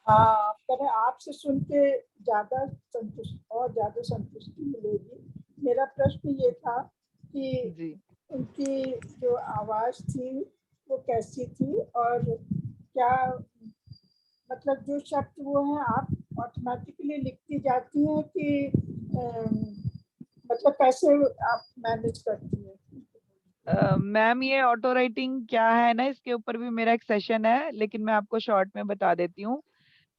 हाँ, पर आपसे सुन के ज्यादा संतुष्ट और ज्यादा संतुष्टि मिलेगी। मेरा प्रश्न ये था कि जी उनकी जो आवाज थी वो कैसी थी, और क्या मतलब जो शब्द वो हैं आप ऑटोमेटिकली लिखती जाती हैं कि मतलब कैसे आप मैनेज करती हैं? मैम ये ऑटो राइटिंग क्या है ना, इसके ऊपर भी मेरा एक सेशन है, लेकिन मैं आपको शॉर्ट में बता देती हूँ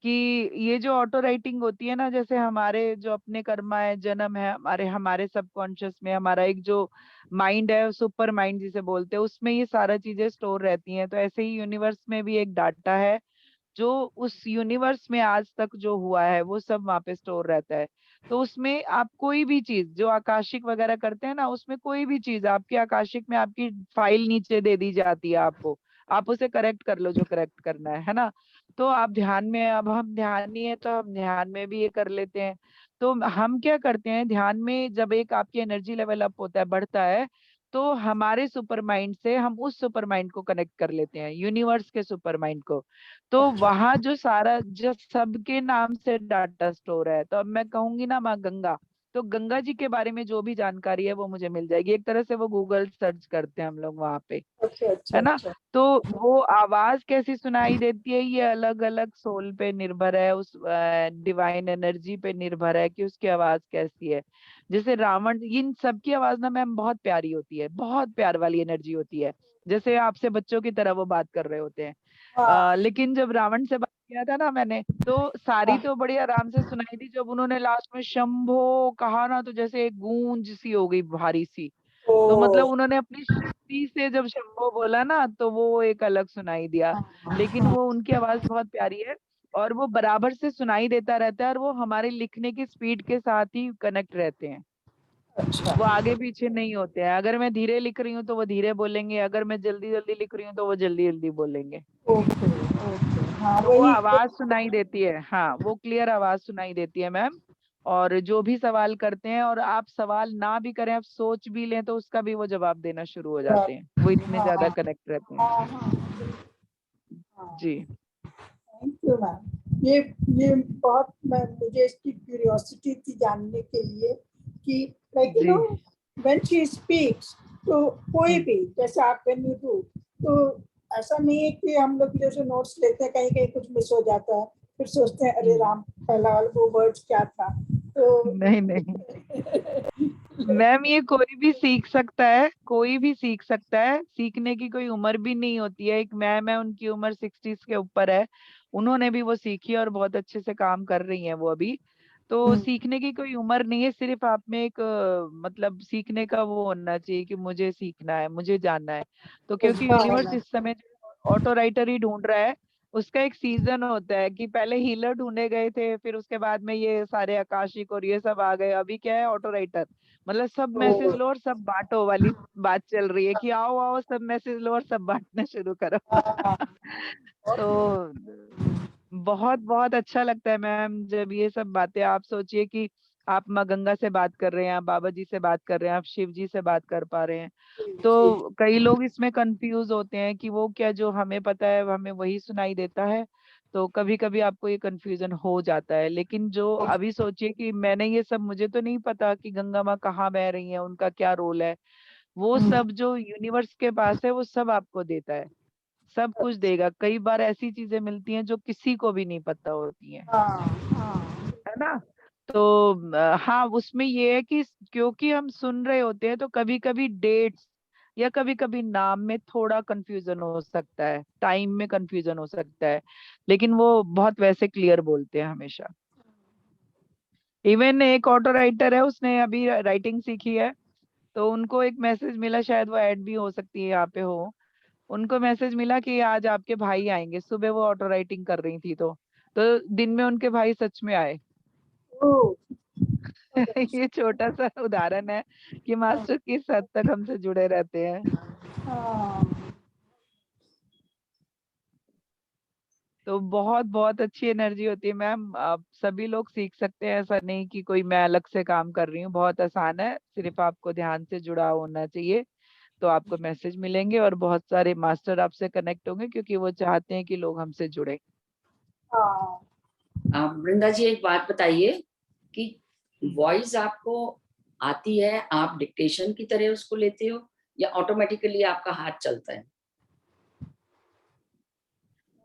कि ये जो ऑटो राइटिंग होती है ना, जैसे हमारे जो अपने कर्मा है, जन्म है, हमारे हमारे सबकॉन्शियस में हमारा एक जो माइंड है, सुपर माइंड जिसे बोलते हैं, उसमें ये सारा चीजें स्टोर रहती हैं। तो ऐसे ही यूनिवर्स में भी एक डाटा है, जो उस यूनिवर्स में आज तक जो हुआ है वो सब वहां पे स्टोर रहता है। तो उसमें आप कोई भी चीज जो आकाशिक वगैरह करते हैं ना, उसमें कोई भी चीज आपके आकाशिक में आपकी फाइल नीचे दे दी जाती है आपको, आप उसे करेक्ट कर लो जो करेक्ट करना है ना। तो आप ध्यान में, अब हम ध्यानी है तो हम ध्यान में भी ये कर लेते हैं। तो हम क्या करते हैं, ध्यान में जब एक आपकी एनर्जी लेवल अप होता है, बढ़ता है, तो हमारे सुपर माइंड से हम उस सुपर माइंड को कनेक्ट कर लेते हैं, यूनिवर्स के सुपर माइंड को। तो वहां जो सारा जो सबके नाम से डाटा स्टोर है, तो अब मैं कहूंगी ना माँ गंगा, तो गंगा जी के बारे में जो भी जानकारी है वो मुझे मिल जाएगी। एक तरह से वो गूगल सर्च करते हैं हम लोग वहां पे, अच्छा अच्छा है ना। अच्छा। तो वो आवाज कैसी सुनाई देती है ये अलग अलग सोल पे निर्भर है, उस डिवाइन एनर्जी पे निर्भर है कि उसकी आवाज कैसी है। जैसे रावण, इन सब की आवाज ना मैम बहुत प्यारी होती है, बहुत प्यार वाली एनर्जी होती है, जैसे आपसे बच्चों की तरह वो बात कर रहे होते हैं। हाँ लेकिन जब रावण से बात किया था ना मैंने, तो सारी हाँ। तो बड़ी आराम से सुनाई दी, जब उन्होंने लास्ट में शंभो कहा ना, तो जैसे एक गूंज सी हो गई भारी सी। ओ तो मतलब उन्होंने अपनी शक्ति से जब शंभो बोला ना, तो वो एक अलग सुनाई दिया। हाँ लेकिन हाँ। वो उनकी आवाज बहुत प्यारी है, और वो बराबर से सुनाई देता रहता है, और वो हमारे लिखने की स्पीड के साथ ही कनेक्ट रहते हैं। अच्छा। वो आगे पीछे नहीं होते हैं। अगर मैं धीरे लिख रही हूँ तो वो धीरे बोलेंगे, अगर मैं जल्दी जल्दी लिख रही हूँ तो वो जल्दी जल्दी बोलेंगे। ओके ओके हाँ तो वो वही। आवाज सुनाई देती है, हाँ वो क्लियर आवाज सुनाई देती है मैम। और जो भी सवाल करते हैं, और आप सवाल ना भी करें, आप सोच भी लें, तो उसका भी वो जवाब देना शुरू हो जाते हैं, वो इतने हाँ ज्यादा हाँ कनेक्ट रहते हैं। हाँ हाँ हाँ। जी थैंक यू मैम। ये बहुत मुझे इसकी क्यूरियोसिटी थी जानने के लिए कि लाइक जी। व्हेन शी स्पीक्स, तो कोई हम्म भी जैसे आप व्हेन यू डू, तो ऐसा नहीं है कि हम लोग जैसे नोट्स लेते हैं कहीं कहीं कुछ मिस हो जाता है, फिर सोचते हैं अरे हम्म। राम पहला वाला वो वर्ड्स क्या था। तो नहीं नहीं मैम, ये कोई भी सीख सकता है, कोई भी सीख सकता है, सीखने की कोई उम्र भी नहीं होती है। एक मैम है, उनकी उम्र 60s के ऊपर है, उन्होंने भी वो सीखी और बहुत अच्छे से काम कर रही हैं वो अभी। तो सीखने की कोई उम्र नहीं है, सिर्फ आप में एक मतलब सीखने का वो होना चाहिए कि मुझे सीखना है, मुझे जानना है। तो क्योंकि जज्बा यूनिवर्स होना। इस समय ऑटो राइटर ही ढूंढ रहा है, उसका एक सीजन होता है कि पहले हीलर ढूंढे गए थे, फिर उसके बाद में ये सारे आकाशिक और ये सब आ गए, अभी क्या है, ऑटो राइटर। मतलब सब मैसेज तो लो और सब बांटो वाली बात चल रही है कि आओ आओ सब मैसेज लो और सब बांटना शुरू करो हाँ, बहुत तो बहुत बहुत अच्छा लगता है मैम जब ये सब बातें, आप सोचिए कि आप माँ गंगा से बात कर रहे हैं, आप बाबा जी से बात कर रहे हैं, आप शिव जी से बात कर पा रहे हैं। जी। तो कई लोग इसमें कंफ्यूज होते हैं कि वो क्या, जो हमें पता है हमें वही सुनाई देता है। तो कभी कभी आपको ये कंफ्यूजन हो जाता है, लेकिन जो अभी सोचिए कि मैंने ये सब, मुझे तो नहीं पता कि गंगा माँ कहाँ बह रही है, उनका क्या रोल है। वो सब जो यूनिवर्स के पास है वो सब आपको देता है, सब कुछ देगा। कई बार ऐसी चीजें मिलती हैं जो किसी को भी नहीं पता होती हैं, हाँ हाँ है ना। तो हाँ, उसमें ये है कि क्योंकि हम सुन रहे होते हैं, तो कभी कभी डेट्स या कभी कभी नाम में थोड़ा कंफ्यूजन हो सकता है, टाइम में कंफ्यूजन हो सकता है, लेकिन वो बहुत वैसे क्लियर बोलते हैं हमेशा। इवन एक ऑटो राइटर है, उसने अभी राइटिंग सीखी है, तो उनको एक मैसेज मिला, शायद वो ऐड भी हो सकती है यहाँ पे हो, उनको मैसेज मिला कि आज आपके भाई आएंगे। सुबह वो ऑटो राइटिंग कर रही थी, तो दिन में उनके भाई सच में आए ओ ये छोटा सा उदाहरण है कि मास्टर किस हद तक हमसे जुड़े रहते हैं। हाँ तो बहुत बहुत अच्छी एनर्जी होती है मैम, आप सभी लोग सीख सकते हैं, ऐसा नहीं कि कोई मैं अलग से काम कर रही हूँ, बहुत आसान है, सिर्फ आपको ध्यान से जुड़ा होना चाहिए। तो आपको मैसेज मिलेंगे और बहुत सारे मास्टर आपसे कनेक्ट होंगे, क्योंकि वो चाहते हैं कि लोग हमसे जुड़े। हाँ। वृंदा जी एक बात बताइए कि वॉइस आपको आती है, आप डिक्टेशन की तरह उसको लेते हो या ऑटोमेटिकली आपका हाथ चलता है?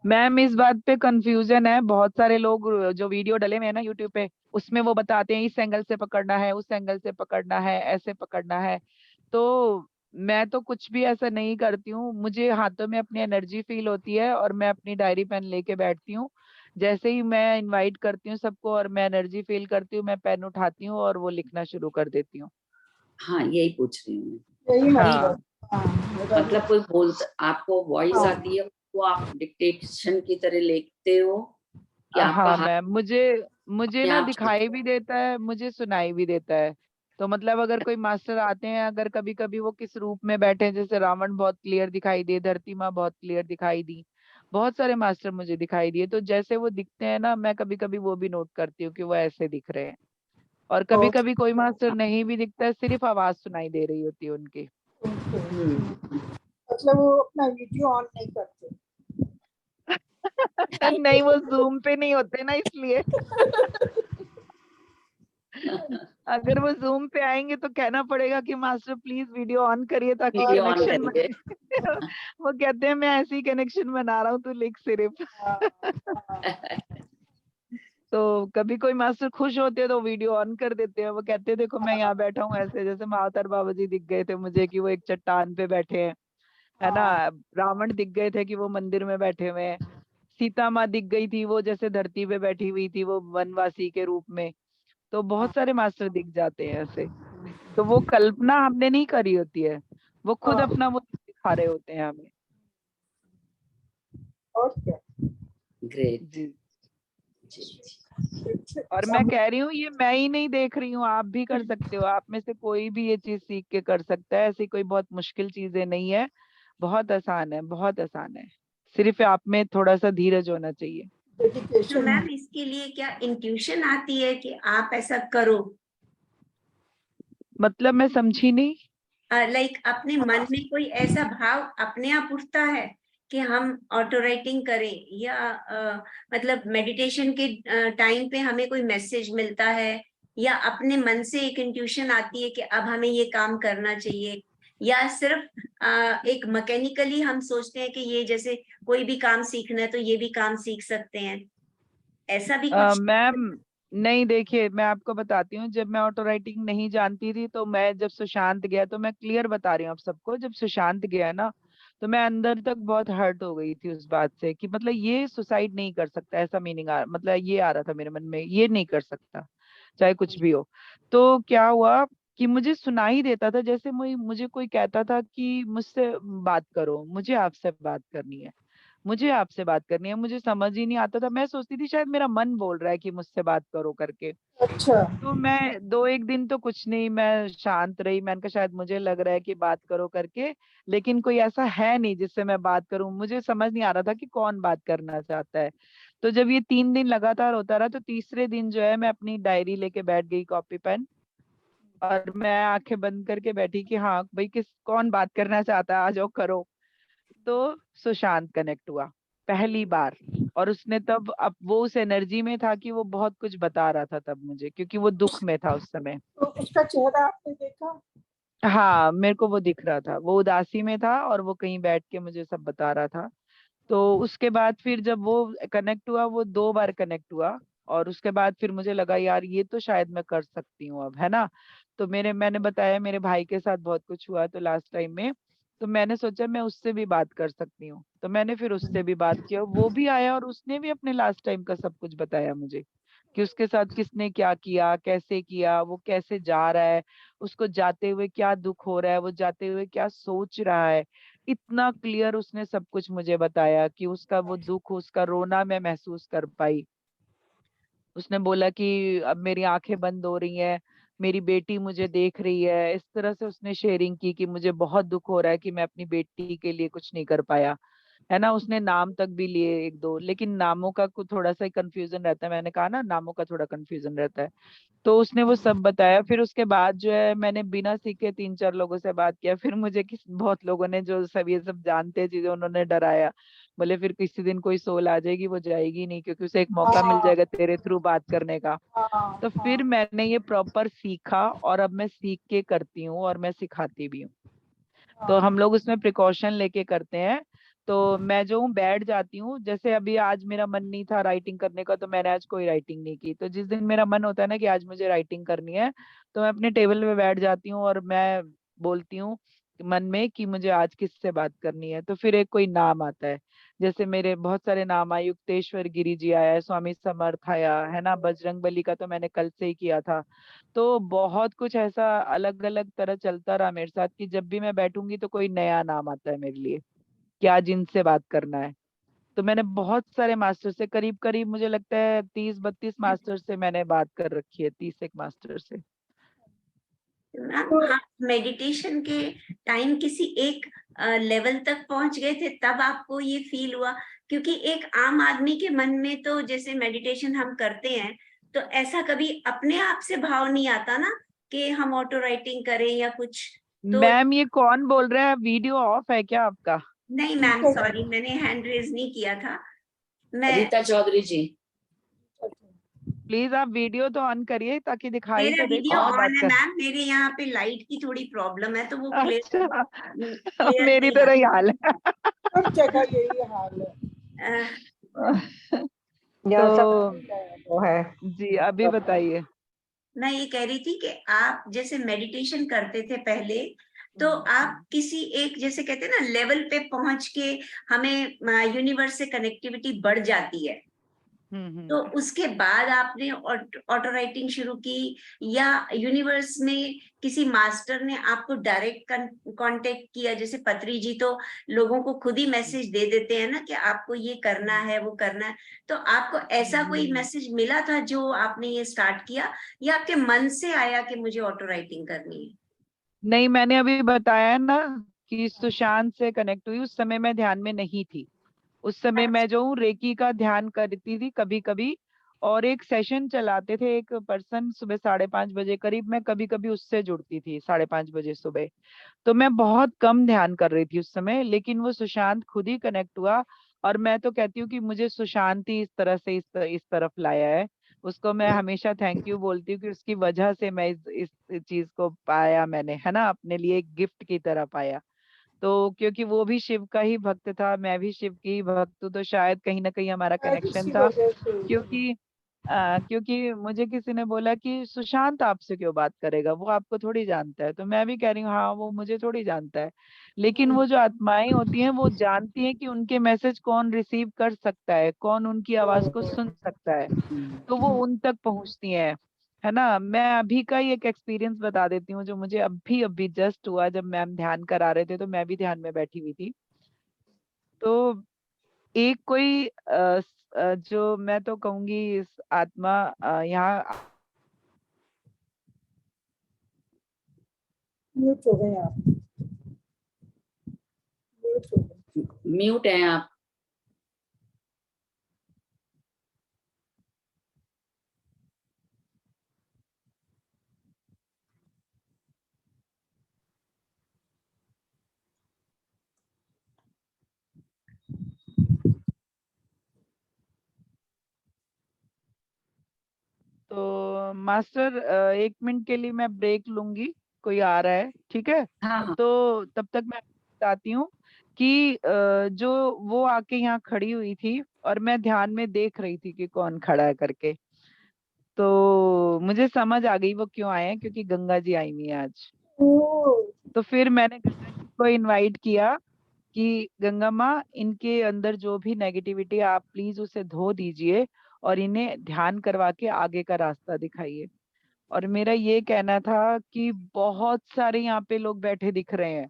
मैम इस बात पे कंफ्यूजन है, बहुत सारे लोग जो वीडियो डले हुए हैं ना यूट्यूब पे, उसमें वो बताते हैं इस एंगल से पकड़ना है, उस एंगल से पकड़ना है, ऐसे पकड़ना है। तो मैं तो कुछ भी ऐसा नहीं करती हूँ, मुझे हाथों में अपनी एनर्जी फील होती है और मैं अपनी डायरी पेन लेके बैठती हूँ। जैसे ही मैं इनवाइट करती हूँ सबको और मैं एनर्जी फील करती हूँ, मैं पेन उठाती हूँ और वो लिखना शुरू कर देती हूँ। हाँ, यही पूछ रही हूँ मैं यही कि मतलब। हाँ हाँ मेरा भी। मतलब कोई बोलता, आपको वॉइस हाँ आती है वो आप डिक्टेशन की तरह लेते हो कि आपका हाँ हाथ मैम, मुझे मुझे अपने ना आप दिखाई भी देता है, मुझे सुनाई भी देता है। तो मतलब अगर कोई मास्टर आते हैं, अगर कभी कभी वो किस रूप में बैठे हैं, जैसे रावण बहुत क्लियर दिखाई दिए, धरती माँ बहुत क्लियर दिखाई दी, बहुत सारे मास्टर मुझे दिखाई दिए, तो जैसे वो दिखते हैं ना, मैं कभी कभी वो भी नोट करती हूँ कि वो ऐसे दिख रहे हैं। और कभी ओके कभी कोई मास्टर नहीं भी दिखता है, सिर्फ आवाज सुनाई दे रही होती है उनकी। ओके। हम्म। मतलब वो अपना वीडियो ऑन नहीं करते। नहीं, वो जूम पे नहीं होते ना, इसलिए अगर वो जूम पे आएंगे तो कहना पड़ेगा कि मास्टर प्लीज वीडियो ऑन करिए ताकि वीडियो ऑन कनेक्शन करेंगे। वो कहते हैं मैं ऐसे ही कनेक्शन बना रहा हूँ, तू लिख सिर्फ। हाँ, हाँ, तो कभी कोई मास्टर खुश होते हैं तो वीडियो ऑन कर देते हैं, वो कहते हैं देखो मैं यहाँ बैठा हूँ ऐसे, जैसे महावतार बाबा जी दिख गए थे मुझे कि वो एक चट्टान पे बैठे हैं, है ना। हाँ, रावण दिख गए थे कि वो मंदिर में बैठे हुए हैं। सीता माँ दिख गई थी वो जैसे धरती पे बैठी हुई थी वो वनवासी के रूप में। तो बहुत सारे मास्टर दिख जाते हैं ऐसे। तो वो कल्पना हमने नहीं करी होती है, वो खुद हाँ, अपना वो दिखा रहे होते हैं हमें। और क्या। ग्रेट। जी। अच्छा, और मैं कह रही हूँ ये मैं ही नहीं देख रही हूँ, आप भी कर सकते हो, आप में से कोई भी ये चीज सीख के कर सकता है, ऐसी कोई बहुत मुश्किल चीजें नहीं है, बहुत आसान है, बहुत आसान है। सिर्फ आप में थोड़ा सा धीरज होना चाहिए। तो डेडिकेशन मैम इसके लिए क्या इंट्यूशन आती है कि आप ऐसा करो? मतलब मैं समझी नहीं। लाइक अपने मन में कोई ऐसा भाव अपने आप उठता है कि हम ऑटो राइटिंग करें, या मतलब मेडिटेशन के टाइम पे हमें कोई मैसेज मिलता है, या अपने मन से एक इंट्यूशन आती है कि अब हमें ये काम करना चाहिए, या सिर्फ एक मैकेनिकली हम सोचते हैं कि ये जैसे कोई भी काम सीखना है तो ये भी काम सीख सकते हैं, ऐसा भी कुछ? मैम नहीं, देखिए मैं आपको बताती हूँ, जब मैं ऑटो राइटिंग नहीं जानती थी तो मैं जब सुशांत गया, तो मैं क्लियर बता रही हूँ आप सबको, जब सुशांत गया ना तो मैं अंदर तक बहुत हर्ट हो गई थी उस बात से कि मतलब ये सुसाइड नहीं कर सकता, ऐसा मीनिंग मतलब ये आ रहा था मेरे मन में, ये नहीं कर सकता चाहे कुछ भी हो। तो क्या हुआ कि मुझे सुनाई देता था जैसे मुझे कोई कहता था कि मुझसे बात करो, मुझे आपसे बात करनी है, मुझे आपसे बात करनी है। मुझे समझ ही नहीं आता था, मैं सोचती थी शायद मेरा मन बोल रहा है कि मुझसे बात करो करके। अच्छा, तो मैं 2 एक दिन तो कुछ नहीं, मैं शांत रही, मैंने कहा शायद मुझे लग रहा है कि बात करो करके, लेकिन कोई ऐसा है नहीं जिससे मैं बात करूं, मुझे समझ नहीं आ रहा था कि कौन बात करना चाहता है। तो जब ये 3 दिन लगातार होता रहा तो तीसरे दिन जो है मैं अपनी डायरी लेके बैठ गई, कॉपी पेन, और मैं आंखें बंद करके बैठी कि हाँ भाई किस कौन बात करना चाहता है, आ जाओ करो। तो सुशांत कनेक्ट हुआ पहली बार, और उसने तब, अब वो उस एनर्जी में था कि वो बहुत कुछ बता रहा था तब मुझे, क्योंकि वो दुख में था उस समय। तो उसका चेहरा आपने देखा? हाँ मेरे को वो दिख रहा था, वो उदासी में था और वो कहीं बैठ के मुझे सब बता रहा था। तो उसके बाद फिर जब वो कनेक्ट हुआ, वो 2 बार कनेक्ट हुआ, और उसके बाद फिर मुझे लगा यार ये तो शायद मैं कर सकती हूँ अब, है ना। तो मैंने बताया मेरे भाई के साथ बहुत कुछ हुआ तो लास्ट टाइम में, तो मैंने सोचा मैं उससे भी बात कर सकती हूँ, तो मैंने फिर उससे भी बात किया, वो भी आया और उसने भी अपने लास्ट टाइम का सब कुछ बताया मुझे कि उसके साथ किसने क्या किया, कैसे किया, वो कैसे जा रहा है, उसको जाते हुए क्या दुख हो रहा है, वो जाते हुए क्या सोच रहा है। इतना क्लियर उसने सब कुछ मुझे बताया कि उसका वो दुख, उसका रोना मैं महसूस कर पाई। उसने बोला कि अब मेरी आंखें बंद हो रही हैं, मेरी बेटी मुझे देख रही है, इस तरह से उसने शेयरिंग की कि मुझे बहुत दुख हो रहा है कि मैं अपनी बेटी के लिए कुछ नहीं कर पाया, है ना। उसने नाम तक भी लिए 1 2, लेकिन नामों का कुछ थोड़ा सा कंफ्यूजन रहता है, मैंने कहा ना नामों का थोड़ा कंफ्यूजन रहता है। तो उसने वो सब बताया, फिर उसके बाद जो है मैंने बिना सीखे 3 4 लोगों से बात किया, फिर मुझे बहुत लोगों ने जो सब ये सब जानते हैं चीजें उन्होंने डराया, बोले फिर किसी दिन कोई सोल आ जाएगी वो जाएगी नहीं, क्योंकि उसे एक मौका मिल हाँ, जाएगा तेरे थ्रू बात करने का। हाँ, तो फिर हाँ, मैंने ये प्रॉपर सीखा और अब मैं सीख के करती हूँ और मैं सिखाती भी हूँ। तो हाँ, हम लोग उसमें प्रिकॉशन लेके करते हैं। तो मैं जो हूँ बैठ जाती हूँ, जैसे अभी आज मेरा मन नहीं था राइटिंग करने का तो मैंने आज कोई राइटिंग नहीं की, तो जिस दिन मेरा मन होता है ना कि आज मुझे राइटिंग करनी है, तो मैं अपने टेबल पे बैठ जाती हूँ और मैं बोलती हूँ मन में कि मुझे आज किससे बात करनी है, तो फिर एक कोई नाम आता है। जैसे मेरे बहुत सारे नाम आए, युक्तेश्वर गिरी जी आया है, स्वामी समर्थ आया है ना, बजरंग बली का तो मैंने कल से ही किया था। तो बहुत कुछ ऐसा अलग अलग तरह चलता रहा मेरे साथ कि जब भी मैं बैठूंगी तो कोई नया नाम आता है मेरे लिए कि आज इनसे बात करना है। तो मैंने बहुत सारे मास्टर से, करीब करीब मुझे लगता है 30 32 मास्टर से मैंने बात कर रखी है, 30 एक मास्टर से। मैम तो आप मेडिटेशन के टाइम किसी एक लेवल तक पहुंच गए थे तब आपको ये फील हुआ? क्योंकि एक आम आदमी के मन में तो जैसे मेडिटेशन हम करते हैं तो ऐसा कभी अपने आप से भाव नहीं आता ना कि हम ऑटो राइटिंग करें या कुछ। तो मैम ये कौन बोल रहा है, वीडियो ऑफ है क्या आपका? नहीं मैम, सॉरी, मैंने हैंड रेज नहीं किया था। मैं रीता चौधरी जी। प्लीज आप वीडियो तो ऑन करिए ताकि दिखाई मेरा तो दे वीडियो कौन बात ऑन है कर। मैम, मेरे यहाँ पे लाइट की थोड़ी प्रॉब्लम है तो वो अच्छा क्लियर मेरी नहीं तरह ही हाल है। सब जगह यही हाल है। या सब तो वो है। जी अभी बताइए। मैं ये कह रही थी कि आप जैसे मेडिटेशन करते थे पहले, तो आप किसी एक जैसे कहते हैं ना लेवल पे पहुंच के हमें यूनिवर्स से कनेक्टिविटी बढ़ जाती है, तो उसके बाद आपने ऑटो राइटिंग शुरू की, या यूनिवर्स में किसी मास्टर ने आपको डायरेक्ट कांटेक्ट किया? जैसे पत्री जी तो लोगों को खुद ही मैसेज दे देते हैं ना कि आपको ये करना है वो करना है, तो आपको ऐसा कोई मैसेज मिला था जो आपने ये स्टार्ट किया, या आपके मन से आया कि मुझे ऑटो राइटिंग करनी है? नहीं, मैंने अभी बताया ना कि सुशांत से कनेक्ट हुई, उस समय मैं ध्यान में नहीं थी। उस समय मैं जो हूँ रेकी का ध्यान करती थी कभी कभी, और एक सेशन चलाते थे एक पर्सन सुबह 5:30 बजे करीब, मैं कभी कभी उससे जुड़ती थी 5:30 बजे सुबह। तो मैं बहुत कम ध्यान कर रही थी उस समय, लेकिन वो सुशांत खुद ही कनेक्ट हुआ। और मैं तो कहती हूँ कि मुझे सुशांत ही इस तरह से इस तरफ लाया है। उसको मैं हमेशा थैंक यू बोलती हूँ कि उसकी वजह से मैं इस चीज को पाया, मैंने है ना अपने लिए एक गिफ्ट की तरह पाया। तो क्योंकि वो भी शिव का ही भक्त था, मैं भी शिव की ही भक्त हूँ, तो शायद कहीं ना कहीं हमारा शायद कनेक्शन इसी था। वजह से। क्योंकि मुझे किसी ने बोला कि सुशांत आपसे क्यों बात करेगा, वो आपको थोड़ी जानता है। तो मैं भी कह रही हूँ हाँ वो मुझे थोड़ी जानता है, लेकिन वो जो आत्माएं होती हैं वो जानती हैं कि उनके मैसेज कौन रिसीव कर सकता है, कौन उनकी आवाज को सुन सकता है, तो वो उन तक पहुंचती हैं। है ना, मैं अभी का ही एक एक्सपीरियंस बता देती हूँ जो मुझे अभी अभी जस्ट हुआ। जब मैम ध्यान करा रहे थे तो मैं भी ध्यान में बैठी हुई थी। तो एक कोई जो मैं तो कहूंगी इस आत्मा यहाँ म्यूट हो गए आप, म्यूट हो गए। म्यूट हैं आप। तो मास्टर 1 मिनट के लिए मैं ब्रेक लूंगी, कोई आ रहा है, ठीक है? हाँ हाँ। तो तब तक मैं बताती हूँ कि जो वो आके यहाँ खड़ी हुई थी और मैं ध्यान में देख रही थी कि कौन खड़ा है करके, तो मुझे समझ आ गई वो क्यों आए हैं, क्योंकि गंगा जी आई हुई है आज। ओह, तो फिर मैंने गंगा जी को इनवाइट किया कि गंगा माँ, इनके अंदर जो भी नेगेटिविटी है आप प्लीज उसे धो दीजिए और इन्हें ध्यान करवा के आगे का रास्ता दिखाइए। और मेरा ये कहना था कि बहुत सारे यहाँ पे लोग बैठे दिख रहे हैं,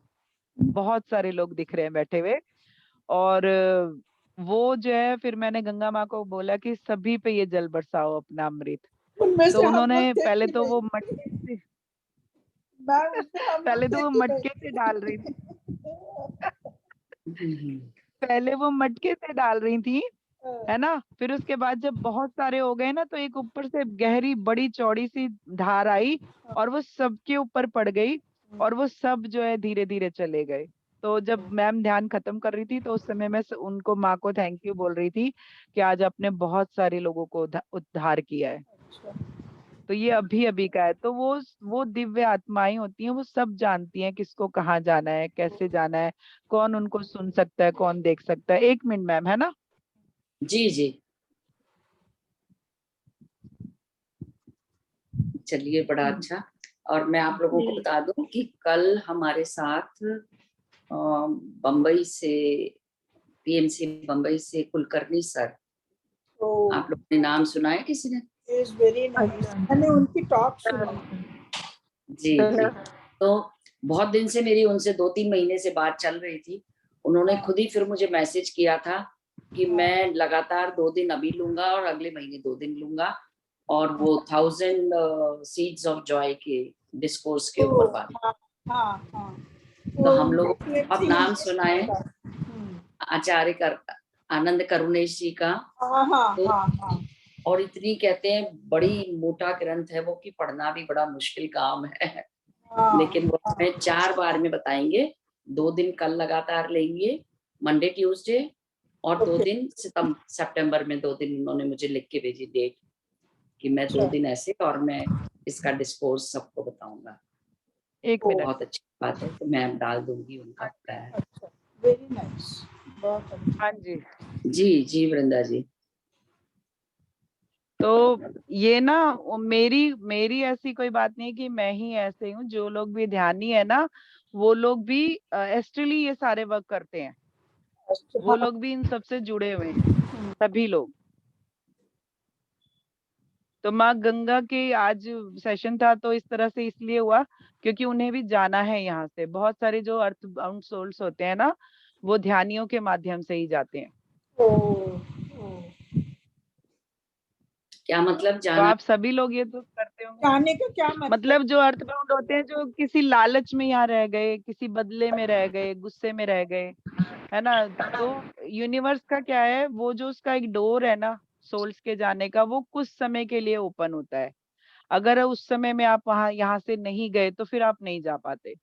बहुत सारे लोग दिख रहे हैं बैठे हुए। और वो जो है, फिर मैंने गंगा माँ को बोला कि सभी पे ये जल बरसाओ अपना अमृत। उनमें तो से हम लोग उन्होंने थे पहले कि तो वो नहीं? मटके से मैम, उसमें हम लोग पहले तो थे वो कि मटके से डाल रही थी पहले वो मटके से डाल रही थी, है ना। फिर उसके बाद जब बहुत सारे हो गए ना, तो एक ऊपर से गहरी बड़ी चौड़ी सी धार आई और वो सबके ऊपर पड़ गई, और वो सब जो है धीरे धीरे चले गए। तो जब मैम ध्यान खत्म कर रही थी तो उस समय मैं उनको माँ को थैंक यू बोल रही थी कि आज आपने बहुत सारे लोगों को उद्धार किया है। तो ये अभी अभी का है। तो वो दिव्य आत्माएं होती हैं, वो सब जानती हैं किसको कहाँ जाना है, कैसे जाना है, कौन उनको सुन सकता है, कौन देख सकता है। 1 मिनट मैम, है ना। जी जी, चलिए बड़ा अच्छा। और मैं आप लोगों को बता दूं कि कल हमारे साथ बम्बई से, पीएमसी बम्बई से कुलकर्णी सर, आप लोगों ने नाम सुना है किसी ने? इज वेरी नाइस, मैंने उनकी टॉक सुनी। जी जी। तो बहुत दिन से मेरी उनसे 2-3 महीने से बात चल रही थी। उन्होंने खुद ही फिर मुझे मैसेज किया था कि मैं लगातार 2 दिन अभी लूंगा और अगले महीने 2 दिन लूंगा, और वो 1000 सीड्स ऑफ जॉय के डिस्कोर्स के ऊपर बात। हाँ हाँ हाँ, तो वो हम लोग अब डेफिनेटली नाम सुनाए आचार्य आनंद करुणेश जी का। हाँ हाँ तो हाँ हाँ और इतनी कहते हैं बड़ी मोटा ग्रंथ है वो कि पढ़ना भी बड़ा मुश्किल काम है, लेकिन वो हमें 4 बार में बताएंगे। 2 दिन कल लगातार लेंगे, मंडे ट्यूसडे, और 2 दिन सितंबर में 2 दिन उन्होंने मुझे लिख के भेजी डेट। कि मैं 2 अच्छा। दिन ऐसे और मैं इसका डिस्कोर्स सबको बताऊंगा। एक मिनट। बहुत अच्छी बात है, तो मैं अब डाल दूंगी उनका प्लान। अच्छा, वेरी नाइस, बहुत अच्छा। हाँ जी। जी जी वृंदा जी। तो ये ना मेरी मेरी ऐसी कोई बात नहीं कि मैं ही ऐसे हूँ, जो लोग भी ध्यानी है ना वो लोग भी एस्ट्रली ये सारे वर्क करते हैं, अच्छा, वो हाँ, लोग भी इन सबसे जुड़े हुए हैं, सभी लोग। तो माँ गंगा के आज सेशन था तो इस तरह से इसलिए हुआ क्योंकि उन्हें भी जाना है यहाँ से। बहुत सारे जो अर्थ बाउंड सोल्स होते हैं ना वो ध्यानियों के माध्यम से ही जाते हैं। ओ, ओ, क्या मतलब तो जाना? आप सभी लोग ये तो करते होंगे। जाने का क्या मतलब? मतलब जो अर्थ बाउंड होते हैं, जो किसी लालच में यहाँ रह गए, किसी बदले में रह गए, गुस्से में रह गए, है ना। तो यूनिवर्स का क्या है, वो जो उसका एक डोर है ना सोल्स के जाने का, वो कुछ समय के लिए ओपन होता है। अगर उस समय में आप वहां यहाँ से नहीं गए तो फिर आप नहीं जा पाते।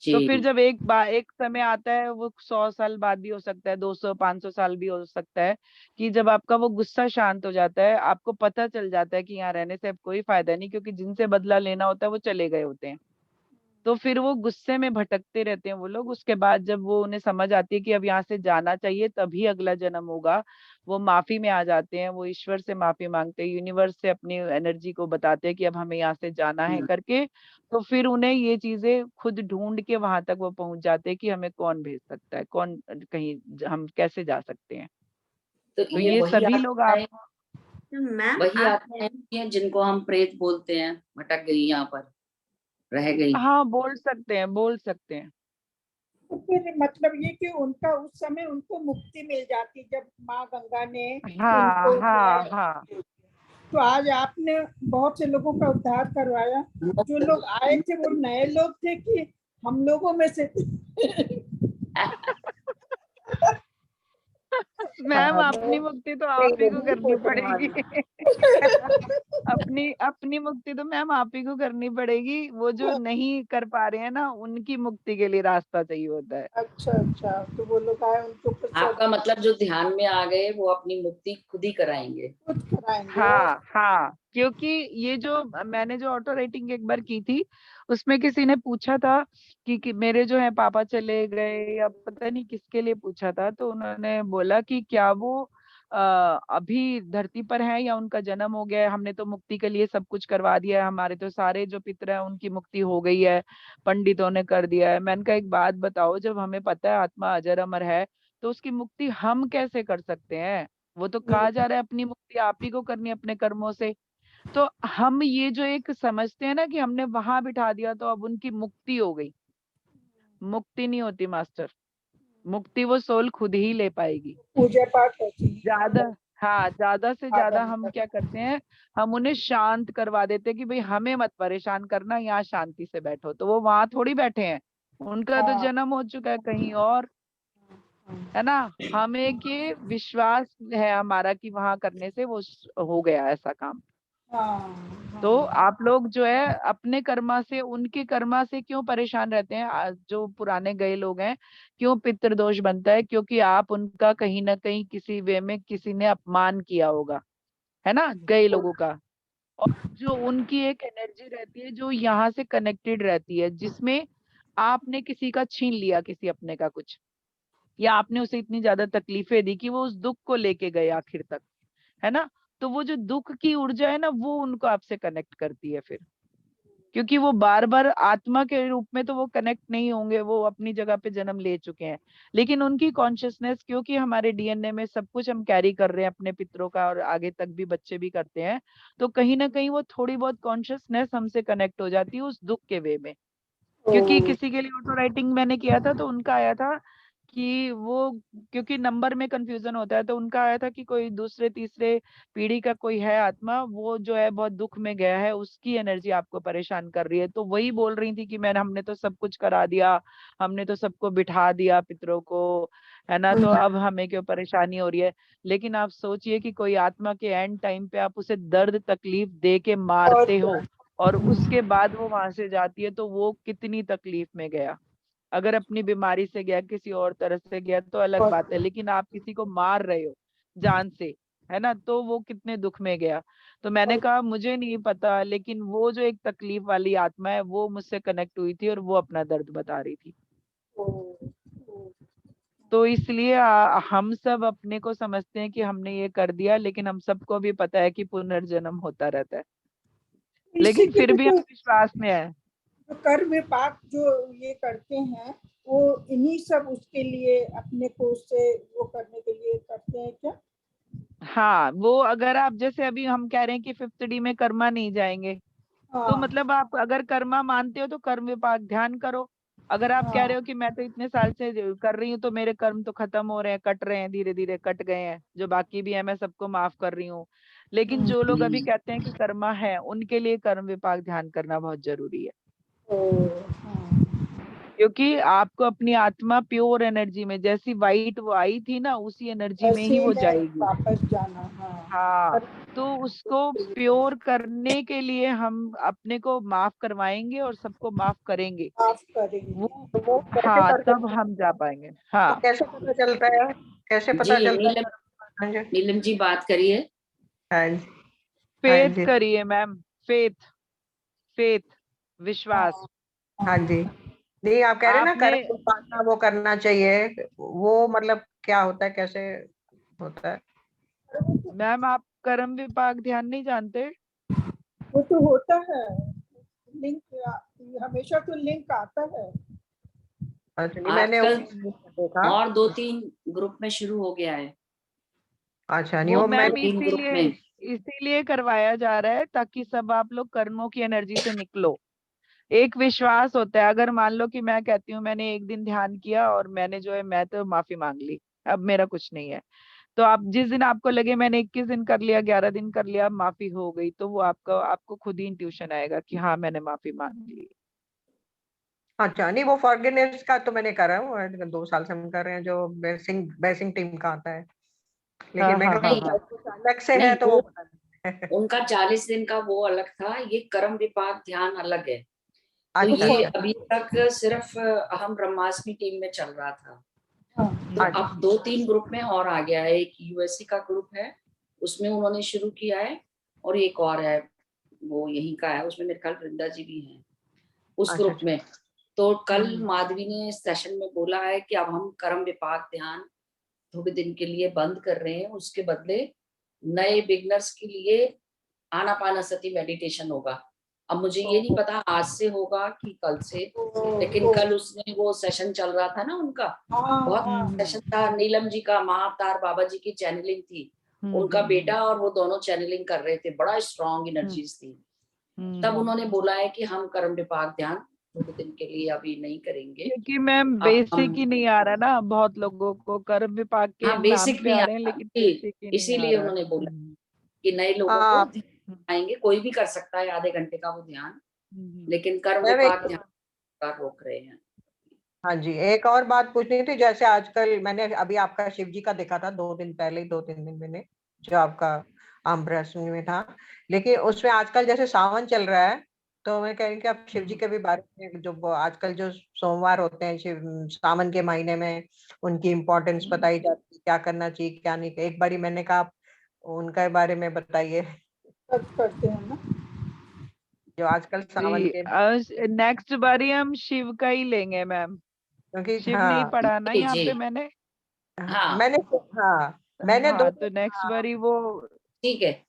तो फिर जी जब एक समय आता है, वो 100 साल बाद भी हो सकता है, 200 500 साल भी हो सकता है, कि जब आपका वो गुस्सा शांत हो जाता है, आपको पता चल जाता है कि यहाँ रहने से अब कोई फायदा नहीं, क्योंकि जिनसे बदला लेना होता है वो चले गए होते हैं। तो फिर वो गुस्से में भटकते रहते हैं वो लोग। उसके बाद जब वो उन्हें समझ आती है कि अब यहाँ से जाना चाहिए, तभी अगला जन्म होगा, वो माफी में आ जाते हैं, वो ईश्वर से माफी मांगते हैं, यूनिवर्स से अपनी एनर्जी को बताते हैं कि अब हमें यहाँ से जाना है करके। तो फिर उन्हें ये चीजें खुद ढूंढ के वहां तक वो पहुंच जाते हैं कि हमें कौन भेज सकता है, कौन कहीं हम कैसे जा सकते हैं। तो तो ये ये वही सभी लोग आप। आत्माएं, तो मैम वही आप आत्माएं हैं जिनको हम प्रेत बोलते हैं, भटक गई यहाँ पर, रह गई। हाँ बोल सकते हैं, बोल सकते हैं। तो फिर मतलब ये कि उनका उस समय उनको मुक्ति मिल जाती जब माँ गंगा ने हाँ उनको हाँ हाँ। तो आज आपने बहुत से लोगों का उद्धार करवाया। जो लोग आए थे वो नए लोग थे कि हम लोगों में से मैम अपनी मुक्ति तो आप ही को करनी पड़ेगी। अपनी अपनी मुक्ति तो मैम आप ही को करनी पड़ेगी। वो जो नहीं कर पा रहे हैं ना, उनकी मुक्ति के लिए रास्ता चाहिए होता है। अच्छा अच्छा, तो वो लोग आए उनको फिर सब आपका मतलब जो ध्यान में आ गए वो अपनी मुक्ति खुद ही कराएंगे। कुछ कराएंगे। और हाँ हाँ, क्योंकि ये जो मैंने जो ऑटो राइटिंग एक बार की थी, उसमें किसी ने पूछा था कि मेरे जो है पापा चले गए, या पता नहीं किसके लिए पूछा था, तो उन्होंने बोला कि क्या वो अभी धरती पर है या उनका जन्म हो गया है। हमने तो मुक्ति के लिए सब कुछ करवा दिया है, हमारे तो सारे जो पितर हैं उनकी मुक्ति हो गई है, पंडितों ने कर दिया है। मैंने कहा एक बात बताओ, जब हमें पता है आत्मा अजर अमर है, तो उसकी मुक्ति हम कैसे कर सकते हैं? वो तो कहा जा रहा है अपनी मुक्ति आप ही को करनी है अपने कर्मों से। तो हम ये जो एक समझते हैं ना कि हमने वहां बिठा दिया तो अब उनकी मुक्ति हो गई, मुक्ति नहीं होती मास्टर। मुक्ति वो सोल खुद ही ले पाएगी। पूजा पाठ होती है ज्यादा, हाँ ज्यादा से ज्यादा साधन हम तक। क्या करते हैं, हम उन्हें शांत करवा देते हैं कि भाई हमें मत परेशान करना, यहाँ शांति से बैठो। तो वो वहां थोड़ी बैठे हैं, उनका तो हाँ जन्म हो चुका है कहीं और, है ना। हमें कि विश्वास है हमारा कि वहां करने से वो हो गया ऐसा काम। हाँ तो हाँ आप लोग जो है अपने कर्मा से, उनके कर्मा से क्यों परेशान रहते हैं? जो पुराने गए लोग हैं, क्यों पितृदोष बनता है? क्योंकि आप उनका कहीं ना कहीं किसी वे में किसी ने अपमान किया होगा, है ना, गए लोगों का। और जो उनकी एक एनर्जी रहती है जो यहाँ से कनेक्टेड रहती है, जिसमें आपने किसी का छीन लिया, किसी अपने का कुछ, या आपने उसे इतनी ज्यादा तकलीफें दी कि वो उस दुख को लेके गए आखिर तक, है ना। तो वो जो दुख की ऊर्जा है ना, वो उनको आपसे कनेक्ट करती है फिर। क्योंकि वो बार बार आत्मा के रूप में तो वो कनेक्ट नहीं होंगे, वो अपनी जगह पे जन्म ले चुके हैं। लेकिन उनकी कॉन्शियसनेस, क्योंकि हमारे डीएनए में सब कुछ हम कैरी कर रहे हैं अपने पितरों का, और आगे तक भी बच्चे भी करते हैं, तो कहीं ना कहीं वो थोड़ी बहुत कॉन्शियसनेस हमसे कनेक्ट हो जाती है उस दुख के वे में। ओ, क्योंकि किसी के लिए ऑटो राइटिंग मैंने किया था तो उनका आया था कि वो, क्योंकि नंबर में कंफ्यूजन होता है, तो उनका आया था कि कोई दूसरे तीसरे पीढ़ी का कोई है आत्मा, वो जो है बहुत दुख में गया है, उसकी एनर्जी आपको परेशान कर रही है। तो वही बोल रही थी कि मैंने हमने तो सब कुछ करा दिया, हमने तो सबको बिठा दिया पितरों को, है ना, तो अब हमें क्यों परेशानी हो रही है? लेकिन आप सोचिए कि कोई आत्मा के एंड टाइम पे आप उसे दर्द तकलीफ दे के और मारते क्या। हो, और उसके बाद वो वहां से जाती है, तो वो कितनी तकलीफ में गया। अगर अपनी बीमारी से गया, किसी और तरह से गया तो अलग और बात है, लेकिन आप किसी को मार रहे हो जान से, है ना, तो वो कितने दुख में गया। तो मैंने कहा मुझे नहीं पता, लेकिन वो जो एक तकलीफ वाली आत्मा है वो मुझसे कनेक्ट हुई थी और वो अपना दर्द बता रही थी। ओ, ओ, तो इसलिए हम सब अपने को समझते हैं कि हमने ये कर दिया, लेकिन हम सबको भी पता है कि पुनर्जन्म होता रहता है, इसी लेकिन के फिर लिए भी तो हम विश्वास में है। जो कर विपाक जो ये करते हैं वो इन्हीं सब उसके लिए अपने को उससे वो करने के लिए करते हैं क्या? हाँ, वो अगर आप जैसे अभी हम कह रहे हैं कि 5th डी में कर्मा नहीं जाएंगे, तो हाँ मतलब आप अगर कर्मा मानते हो तो कर्म विपाक ध्यान करो। अगर आप कह रहे हाँ हो कि मैं तो इतने साल से कर रही हूँ तो मेरे कर्म तो खत्म हो रहे हैं, कट रहे हैं, धीरे धीरे कट गए हैं, जो बाकी भी है मैं सबको माफ कर रही हूँ, लेकिन जो लोग अभी कहते हैं कि कर्मा है, उनके लिए कर्म विपाक ध्यान करना बहुत जरूरी है। ओ, हाँ क्योंकि आपको अपनी आत्मा प्योर एनर्जी में, जैसी वाइट वो आई थी ना, उसी एनर्जी में ही ऐसे वो में जाएगी। वापस जाना। हाँ हाँ, पर तो उसको प्योर करने के लिए हम अपने को माफ करवाएंगे और सबको माफ करेंगे, माफ करेंगे। वो तो वो कैसे हाँ, करते तब हैं? हम जा पाएंगे। वो हाँ, कैसे पता चलता है? कैसे जी पता चलता है? नीलम, हाँ जी। नीलम जी बात करिए। हाँ जी। हाँ फेथ जी। करिए मैम, फेथ, फेथ, विश्वास। हाँ हाँ हाँ जी। नहीं, आप कह रहे हैं ना आपने, कर्म उपासना वो करना चाहिए, वो मतलब क्या होता है, कैसे होता है? मैम आप कर्म विपाक ध्यान नहीं जानते? वो तो होता है लिंक, हमेशा तो लिंक आता है। अच्छा, नहीं मैंने आजकल देखा। और 2-3 ग्रुप में शुरू हो गया है। अच्छा, नहीं वो वो मैम 2-3 ग्रुप इसीलिए, में। इसीलिए करवाया जा रहा है ताकि सब आप लोग कर्मों की एनर्जी से निकलो। एक विश्वास होता है, अगर मान लो कि मैं कहती हूँ मैंने एक दिन ध्यान किया और मैंने जो है मैं तो माफी मांग ली, अब मेरा कुछ नहीं है, तो आप जिस दिन आपको लगे मैंने 21 दिन कर लिया, 11 दिन कर लिया, माफी हो गई, तो वो आपको खुद ही इंट्यूशन आएगा कि हाँ मैंने माफी मांग ली। अच्छा, नहीं वो फॉरगिवनेस का तो मैंने करा है, 2 साल से हम कर रहे हैं, जो बेसिंग बेसिंग टीम का आता है, हाँ लेकिन मैं हाँ हाँ नहीं, कहूँ हाँ। कुछ अलग से है नहीं तो वो वो पता नहीं। उनका 40 दिन का वो अलग था, ये कर्म विपाक ध्यान अलग है। तो अच्छा ये अच्छा। अभी तक सिर्फ अहम ब्रह्मास्मि टीम में चल रहा था। हाँ तो अच्छा अब 2-3 ग्रुप में और आ गया है। एक यूएससी का ग्रुप है, उसमें उन्होंने शुरू किया है, और एक और है वो यहीं का है, उसमें मेरे ख्याल वृंदा जी भी हैं उस अच्छा ग्रुप अच्छा। में। तो कल हम्म। माधवी ने सेशन में बोला है कि अब हम कर्म विपाक ध्यान थोड़े दिन के लिए बंद कर रहे हैं, उसके बदले नए बिगनर्स के लिए आनापानसति मेडिटेशन होगा। अब मुझे ये नहीं ओ, पता आज से होगा कि कल से, ओ, लेकिन ओ, कल उसने वो सेशन चल रहा था ना उनका, हाँ बहुत हाँ हम्म सेशन था। नीलम जी का महाअवतार बाबा जी की चैनलिंग थी, उनका हम्म बेटा और वो दोनों चैनलिंग कर रहे थे, बड़ा स्ट्रॉन्ग हम्म एनर्जीज थी। तब हम्म। उन्होंने बोला है कि हम कर्म विपाक ध्यान थोड़े दिन के लिए अभी नहीं करेंगे। क्योंकि मैम अब बेसिक हम, ही नहीं आ रहा ना, बहुत लोगों को कर्म विपाक के हाँ नाम बेसिक पे नहीं आ रहे हैं आता लेकिन जी, बेसिक ही नहीं आ इसीलिए रहा। उन्होंने बोला कि नए लोगों को आप ध्यान आएंगे, कोई भी कर सकता है आधे घंटे का वो ध्यान, लेकिन कर्म मैम विपाक ध्यान का रोक रहे हैं। हाँ जी, एक और बात पूछनी थी। जैसे आजकल मैंने अभी आपका शिव जी का देखा था 2 दिन पहले ही, 2-3 दिन मैंने, जो आपका आम्रसनी में था, लेकिन उसमें आजकल जैसे सावन चल रहा है, तो मैं कह रही हूँ कि आप शिव जी के भी बारे में, जो आजकल जो सोमवार होते हैं शिव सावन के महीने में, उनकी इम्पोर्टेंस बताई जाती है, क्या करना चाहिए क्या नहीं। एक बारी मैंने कहा आप उनके बारे में बताइए, सब करते हैं ना। जो आजकल सावन के, जी, नेक्स्ट बारी हम शिव का ही लेंगे मैम। क्योंकि शिव नहीं हाँ पढ़ा ना जी यहाँ जी, पे मैंने। हाँ मैंने, हाँ मैंने दो हाँ, तो नेक्स्ट बारी वो, ठीक है,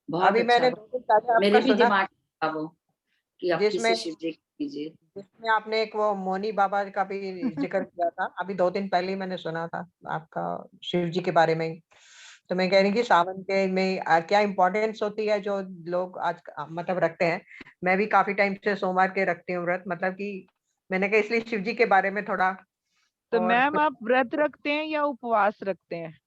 बहुत अभी अच्छा। मैंने 2 दिन पहले आपका मेरे भी सुना, दिमाग में था वो कि अब जिसमें किसी शिव जी कीजिए। जिसमें आपने एक वो मोनी बाबा का भी जिक्र किया था, अभी 2 दिन पहले ही मैंने सुना था आपका शिव जी के बारे में ही। तो मैं कह रही कि सावन के में क्या इम्पोर्टेंस होती है जो लोग आज मतलब रखते हैं। मैं भी काफी टाइम से सोमवार के रखती हूँ व्रत, मतलब कि मैंने कहा इसलिए शिव जी के बारे में थोड़ा तो और मैम कुछ। आप व्रत रखते हैं या उपवास रखते हैं?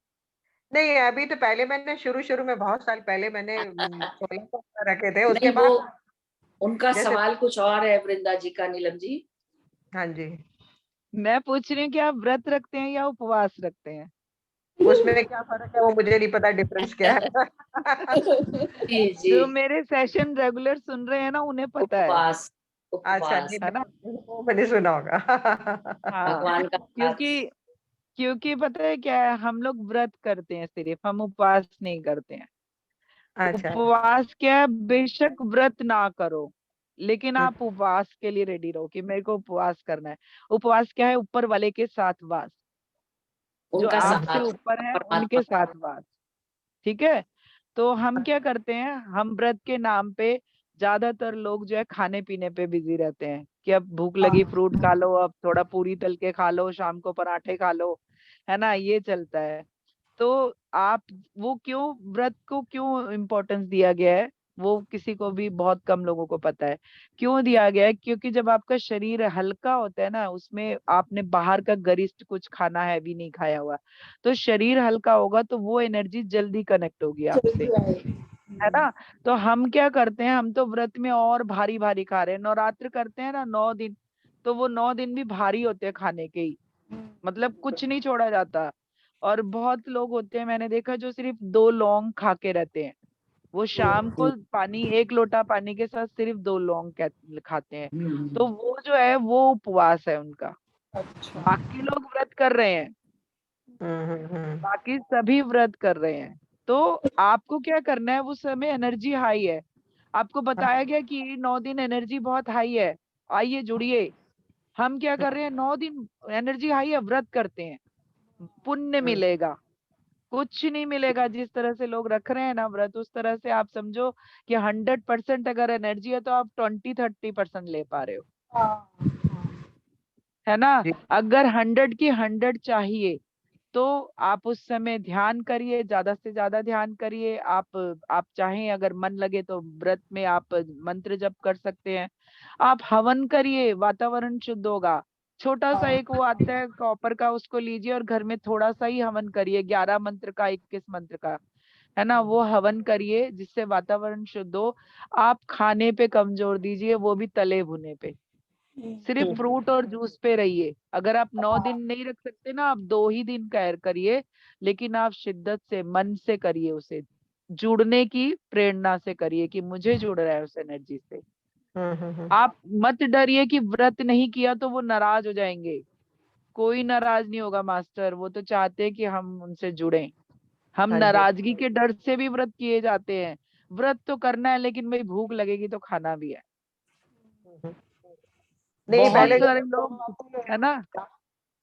नहीं, अभी तो पहले मैंने शुरू शुरू में बहुत साल पहले मैंने 16 रखे थे, उसके नहीं, वो बाद उनका जैसे, सवाल कुछ और है वृंदा जी का, नीलम जी। हाँ जी, मैं पूछ रही हूँ कि आप व्रत रखते हैं या उपवास रखते हैं? उसमें क्या फर्क है वो मुझे नहीं पता, डिफरेंस क्या है। जी जी, जो मेरे सेशन रेगुलर सुन रहे हैं ना उन्हें पता है उपवास, अच्छा, उपवास नहीं है ना। वो मैंने सुना होगा। हाँ, भगवान का क्योंकि दास। क्योंकि पता है क्या है, हम लोग व्रत करते हैं सिर्फ, हम उपवास नहीं करते हैं। अच्छा। उपवास क्या है, बेशक व्रत ना करो, लेकिन हम्म, आप उपवास के लिए रेडी रहो कि मेरे को उपवास करना है। उपवास क्या है, ऊपर वाले के साथ वास, जो उनका आपसे साथ, ऊपर है परमात्मा उनके का। साथ वास। ठीक है। तो हम क्या करते हैं, हम व्रत के नाम पे ज्यादातर लोग जो है खाने पीने पे बिजी रहते हैं कि अब भूख लगी फ्रूट खा लो, अब थोड़ा पूरी तल के खा लो, शाम को पराठे खा लो, है ना, ये चलता है। तो आप, वो क्यों व्रत को क्यों इम्पोर्टेंस दिया गया है, वो किसी को भी, बहुत कम लोगों को पता है क्यों दिया गया है। क्योंकि जब आपका शरीर हल्का होता है ना, उसमें आपने बाहर का गरिष्ठ कुछ खाना है भी नहीं खाया हुआ, तो शरीर हल्का होगा तो वो एनर्जी जल्दी कनेक्ट होगी आपसे, जल्दी आएगी। है ना। तो हम क्या करते हैं, हम तो व्रत में और भारी भारी खा रहे हैं, नवरात्र करते हैं ना 9 दिन, तो वो 9 दिन भी भारी होते हैं खाने के ही, मतलब कुछ नहीं छोड़ा जाता। और बहुत लोग होते हैं, मैंने देखा, जो सिर्फ 2 लौंग खा के रहते हैं, वो शाम को पानी, 1 लोटा पानी के साथ सिर्फ 2 लौंग खाते हैं। तो वो जो है वो उपवास है उनका। अच्छा। बाकी लोग व्रत कर रहे हैं, बाकी सभी व्रत कर रहे हैं। तो आपको क्या करना है, उस समय एनर्जी हाई है, आपको बताया गया कि 9 दिन एनर्जी बहुत हाई है, आइए जुड़िए। हम क्या कर रहे हैं, 9 दिन एनर्जी हाई है, व्रत करते हैं, पुण्य मिलेगा, कुछ नहीं मिलेगा। जिस तरह से लोग रख रहे हैं ना व्रत, उस तरह से आप समझो कि 100% अगर एनर्जी है तो आप 20-30% ले पा रहे हो, हाँ। है ना। जी। अगर 100 की 100 चाहिए तो आप उस समय ध्यान करिए, ज्यादा से ज्यादा ध्यान करिए। आप चाहें, अगर मन लगे तो व्रत में आप मंत्र जप कर सकते हैं, आप हवन करिए, वातावरण शुद्ध होगा। छोटा सा एक वो आता है कॉपर का, उसको लीजिए और घर में थोड़ा सा ही हवन करिए, 11 मंत्र का, 21 मंत्र का, है ना, वो हवन करिए जिससे वातावरण शुद्ध हो। आप खाने पे कम जोर दीजिए, वो भी तले भुने पे, सिर्फ फ्रूट और जूस पे रहिए। अगर आप 9 दिन नहीं रख सकते ना, आप 2 ही दिन करिए, लेकिन आप शिद्दत से, मन से करिए, उसे जुड़ने की प्रेरणा से करिए कि मुझे जुड़ रहा है उस एनर्जी से। आप मत डरिए कि व्रत नहीं किया तो वो नाराज हो जाएंगे, कोई नाराज नहीं होगा मास्टर, वो तो चाहते हैं कि हम उनसे जुड़ें। हम हाँ जी। नाराजगी के डर से भी व्रत किए जाते हैं। व्रत तो करना है, लेकिन भाई भूख लगेगी तो खाना भी है। नहीं, बहुत पहले सारे लोग, है ना।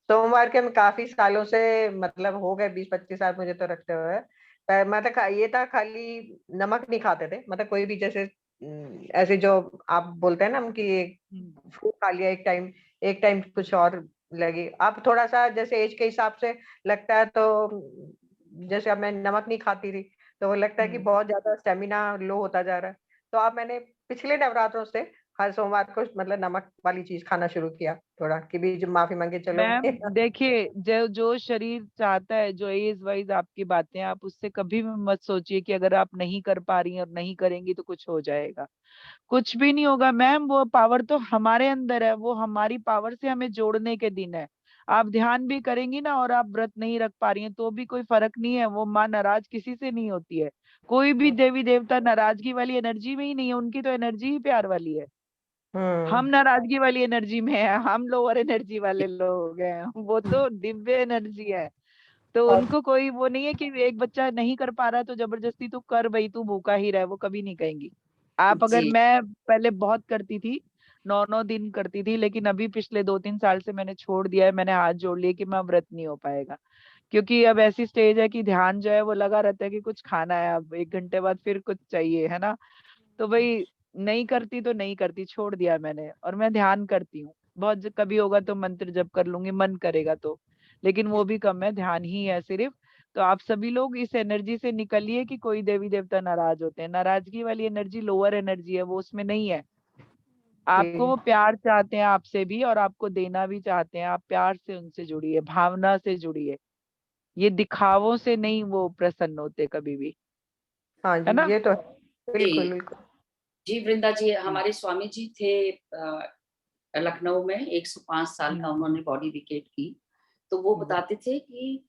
सोमवार के हम काफी सालों से, मतलब हो गए 20-25 साल मुझे तो रखते हुए। मतलब ये था, खाली नमक नहीं खाते थे, मतलब कोई भी जैसे ऐसे जो आप बोलते हैं ना, हम कि फ्रूट खा लिया एक टाइम कुछ और लगे। अब थोड़ा सा जैसे एज के हिसाब से लगता है, तो जैसे अब मैं नमक नहीं खाती थी, तो वो लगता है कि बहुत ज्यादा स्टेमिना लो होता जा रहा है। तो अब मैंने पिछले नवरात्रों से हर सोमवार को मतलब नमक वाली चीज खाना शुरू किया, थोड़ा कि भी जो माफी मांगे, चलो। मैम देखिए, जो जो शरीर चाहता है, जो एज वाइज आपकी बातें, आप उससे कभी भी मत सोचिए कि अगर आप नहीं कर पा रही हैं और नहीं करेंगी तो कुछ हो जाएगा। कुछ भी नहीं होगा मैम, वो पावर तो हमारे अंदर है, वो हमारी पावर से हमें जोड़ने के दिन है। आप ध्यान भी करेंगी ना और आप व्रत नहीं रख पा रही हैं तो भी कोई फर्क नहीं है, वो माँ नाराज किसी से नहीं होती है। कोई भी देवी देवता नाराजगी वाली एनर्जी में ही नहीं है, उनकी तो एनर्जी ही प्यार वाली है। हम हम्म। नाराजगी वाली एनर्जी में है, हम लोअर एनर्जी वाले लोग हैं, वो तो दिव्य एनर्जी है। तो उनको कोई वो नहीं है कि एक बच्चा नहीं कर पा रहा है तो जबरदस्ती तू कर भाई, तू भूखा ही रहे, वो कभी नहीं कहेंगी। आप, अगर, जी, मैं पहले बहुत करती थी, 9-9 दिन करती थी, लेकिन अभी पिछले 2-3 साल से मैंने छोड़ दिया है, मैंने हाथ जोड़ लिए कि मैं व्रत नहीं हो पाएगा। क्योंकि अब ऐसी स्टेज है कि ध्यान जो है वो लगा रहता है कि कुछ खाना है, अब 1 घंटे बाद फिर कुछ चाहिए, है ना। तो भाई नहीं करती तो नहीं करती, छोड़ दिया मैंने, और मैं ध्यान करती हूँ बहुत, कभी होगा तो मंत्र जप कर लूंगी, मन करेगा तो, लेकिन वो भी कम है, ध्यान ही है सिर्फ। तो आप सभी लोग इस एनर्जी से निकलिए कि कोई देवी देवता नाराज होते हैं, नाराजगी वाली एनर्जी लोअर एनर्जी है, वो उसमें नहीं है। आपको वो जी। प्यार चाहते हैं आपसे भी, और आपको देना भी चाहते हैं, आप प्यार से उनसे जुड़िए, भावना से जुड़िए, ये दिखावों से नहीं वो प्रसन्न होते कभी भी, हाँ है जी, ना। ये तो है। बिल्कुल जी, बिल्कुल। जी वृंदा जी, हम्म, हमारे स्वामी जी थे लखनऊ में, 105 साल का हम्म, उन्होंने बॉडी विकेट की। तो वो हम्म, बताते थे कि